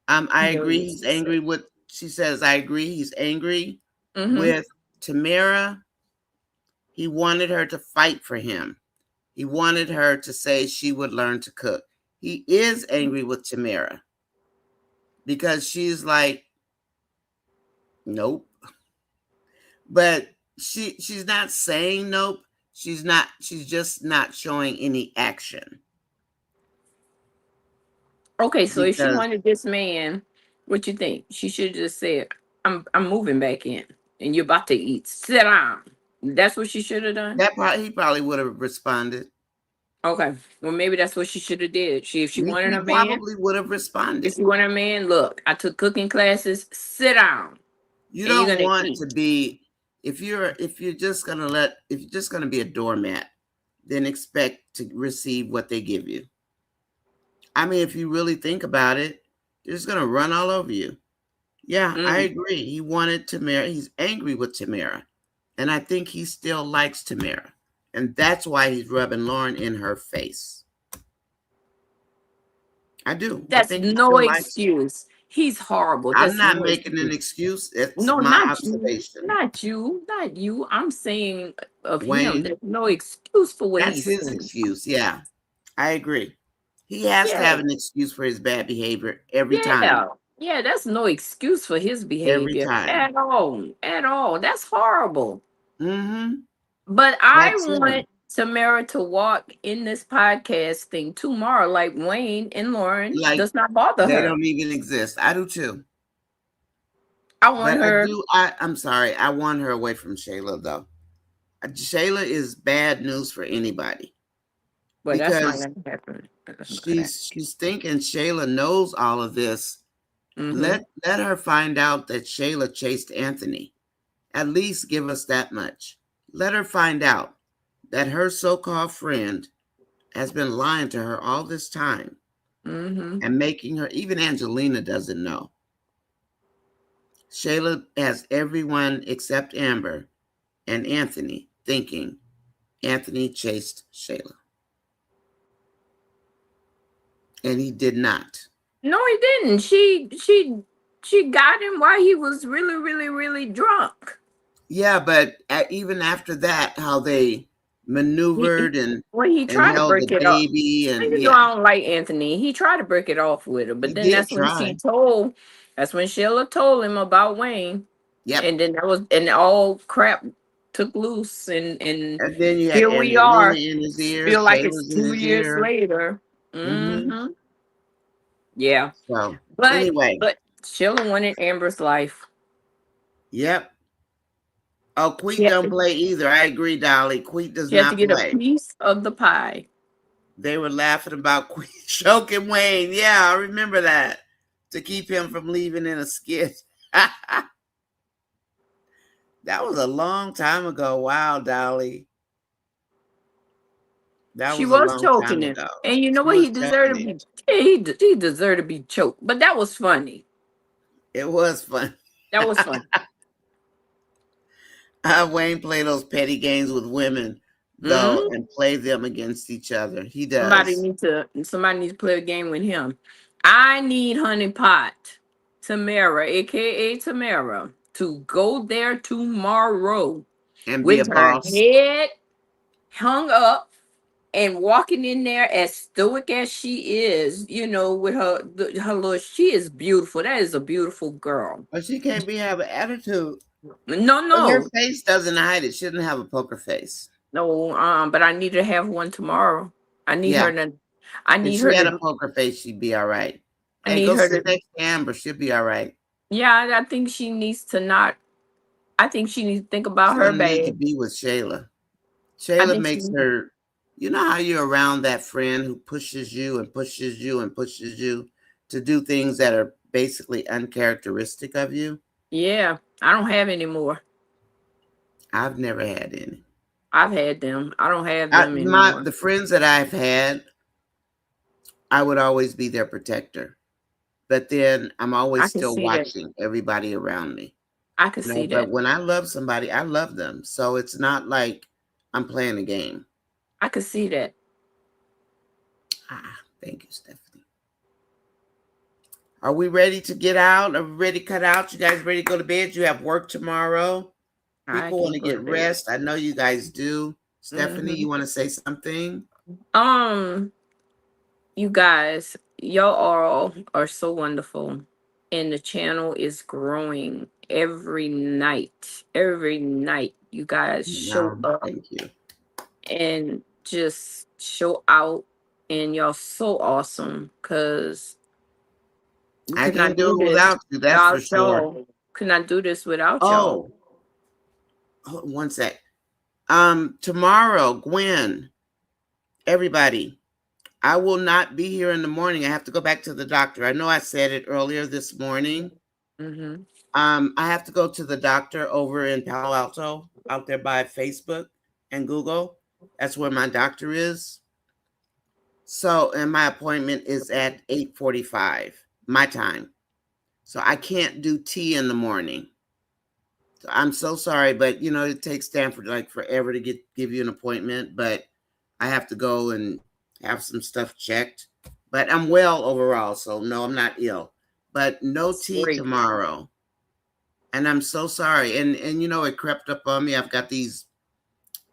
I agree. He's angry with. She says, "I agree. He's angry Mm-hmm. with Tamara. He wanted her to fight for him. He wanted her to say she would learn to cook. He is angry with Tamara because she's like, nope. But she's not saying nope. She's just not showing any action Okay, so if she because wanted this man, what you think? She should just said, I'm moving back in and you're about to eat. Sit down. That's what she should have done. he probably would have responded. Okay. Well, maybe that's what she should have did. If she wanted He a man, probably would have if responded. she wanted a man, look, I took cooking classes. Sit down. You and you're don't gonna want eat. to be if you're just gonna be a doormat, then expect to receive what they give you. I mean, if you really think about it, they're just gonna run all over you. Yeah, I Mm. agree. He wanted Tamara. He's angry with Tamara. And I think he still likes Tamara. And that's why he's rubbing Lauren in her face. I do. I That's think he no still likes her. excuse. He's horrible. I'm That's not no making an excuse. excuse. It's No, my not you, observation. not you, not you. I'm saying of him. Wayne, There's no excuse for what that's he's his saying. excuse. Yeah, I agree. He has to Yeah, have an excuse for his bad behavior every time. yeah, yeah. That's no excuse for his Every behavior time. at all. At all. That's horrible. Mm-hmm. But I That's him. want Tamara to walk in this podcast thing tomorrow, like Wayne and Lauren Like does not bother they her. don't even exist. I do too. I want But I her, do. I'm sorry. I want her away from Shayla though. Shayla is bad news for anybody but that's not because gonna happen. That's not gonna happen. she's thinking Shayla knows all of this. Mm-hmm. Let her find out that Shayla chased Anthony. At least give us that much. Let her find out that her so-called friend has been lying to her all this time Mm-hmm. and making her, even Angelina doesn't know. Shayla has everyone except Amber and Anthony thinking Anthony chased Shayla. And he did not. No, he didn't. She got him while he was really, really, really drunk. Yeah, but even after that, how they He maneuvered Well, he and tried to held the break it up. baby, And and you know yeah, I don't like Anthony. He tried to break it off with her, he but then did try. that's when Sheila told him about Wayne. Yep. And then all crap took loose, and And then you had here we Angelina are. in his ear, Feel like it's Shayla's in 2 years his ear. later. Mm-hmm. Mm-hmm. Yeah. So But anyway, but Sheila wanted Amber's life. yep. Oh, She Queet had don't to, play either. I agree, Dolly. Queet does she had to not get a play. piece of the pie. They were laughing about Queet choking Wayne. Yeah, I remember that. To keep him from leaving in a skit. That was a long time ago. Wow, Dolly. That She was a was long time choking him. ago. And you know She what? was He deserved choking to him. be he deserved to be choked. But that was funny. It was fun. That was funny. Wayne play those petty games with women, though, Hmm. and play them against each other. He Somebody does. needs to somebody needs to play a game with him. I need Honey Pot, Tamara, aka Tamara, to go there tomorrow And be a with her boss. head hung up and walking in there as stoic as she is, with her little. She is beautiful. That is a beautiful girl. But she can't be have an attitude. No, But her no, face doesn't hide it. She doesn't have a poker face. no. But I need to have one tomorrow. I need Yeah. her to. I If need she her had a to. poker face, she'd be all right. I Hey, need go her sit to. next to Amber. She'll be all right. Yeah, I think she needs to not. I think she needs to think about She her doesn't need to bag. be with Shayla. I Shayla think she. makes her, you know how you're around that friend who pushes you and pushes you and pushes you to do things that are basically uncharacteristic of you? Yeah, I don't have any more. I've never had any. I've had them. I don't have them anymore. The friends that I've had, I would always be their protector. But then I'm I always can still see that. watching everybody around me. I can You know, see but that. when I love somebody, I love them. So it's not like I'm playing a game. I can see that. Thank you, Stephanie. Are we ready to get out? Are we ready to cut out? You guys ready to go to bed? You have work tomorrow. I People want can't to go to get bed. rest. I know you guys do. Stephanie, Hmm. you want to say something? Um, you guys, y'all all are so wonderful, and the channel is growing every night. Every night, you guys show No, up thank you. and just show out, and y'all so awesome. Cause we I could can't not do do it this without you. That's for without sure. y'all. Could not do this without y'all. Oh, hold on one sec. Tomorrow, Gwen, everybody, I will not be here in the morning. I have to go back to the doctor. I know I said it earlier this morning, Mm-hmm. I have to go to the doctor over in Palo Alto, out there by Facebook and Google. That's where my doctor is. So, and my appointment is at 8:45 my time. So I can't do tea in the morning. So I'm so sorry, but it takes Stanford like forever to give you an appointment, but I have to go and have some stuff checked. But I'm well overall, so no, I'm not ill. But no tea Great. tomorrow. And I'm so sorry. And it crept up on me. I've got these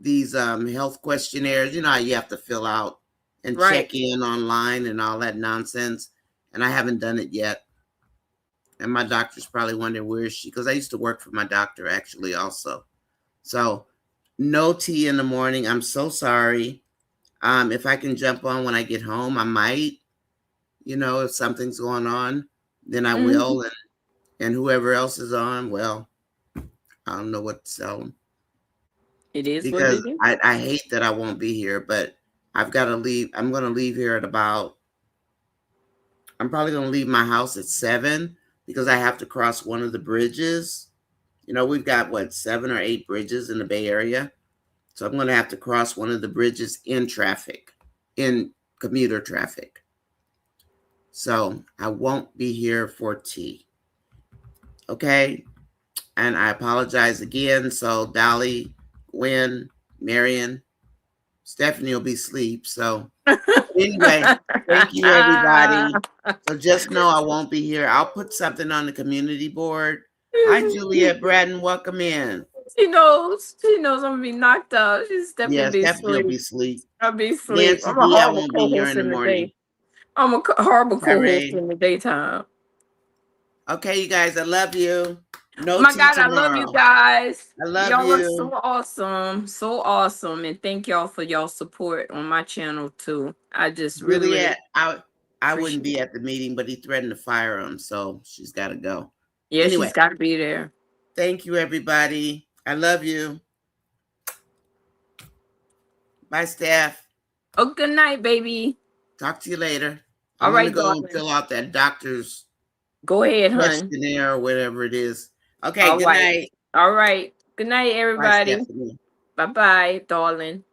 health questionnaires, how you have to fill out and Right. check in online and all that nonsense. And I haven't done it yet. And my doctor's probably wondering where is she, because I used to work for my doctor actually also. So no tea in the morning. I'm so sorry. If I can jump on when I get home, I might. If something's going on, then I will. And whoever else is on, well, I don't know what to tell them. It is what Because it is. I hate that I won't be here, but I've got to leave. I'm going to leave here at I'm probably going to leave my house at 7 because I have to cross one of the bridges. We've got 7 or 8 bridges in the Bay Area. So I'm going to have to cross one of the bridges in traffic, in commuter traffic. So I won't be here for tea. Okay. And I apologize again. So Dolly, Gwen, Marion, Stephanie will be asleep. So anyway, thank you everybody. So just know I won't be here. I'll put something on the community board. Hi, Juliet Bratton. Welcome in. She knows. She knows I'm gonna be knocked out. She's Yeah, definitely be Stephanie will asleep. be asleep. I'll be asleep. Nancy I'm a D, I horrible won't be here co-host in the in the morning. day. I'm a horrible co-host Hooray. in the daytime. Okay, you guys, I love you. No Oh my tea God, I tomorrow. love you guys. I love Y'all are you. so awesome. So awesome. And thank y'all for y'all support on my channel too. I just really Juliet, I wouldn't appreciate be it. at the meeting, but he threatened to fire him, so she's got to go. Yeah, Anyway, she's gotta be there. thank you, everybody. I love you. Bye, Steph. Oh, good night, baby. Talk to you later. All I'm going to right, go and darling. fill out that doctor's Go ahead, hun. questionnaire or whatever it is. Okay, All good right. night. All right. Good night, Bye, everybody. Stephanie. Bye-bye, darling.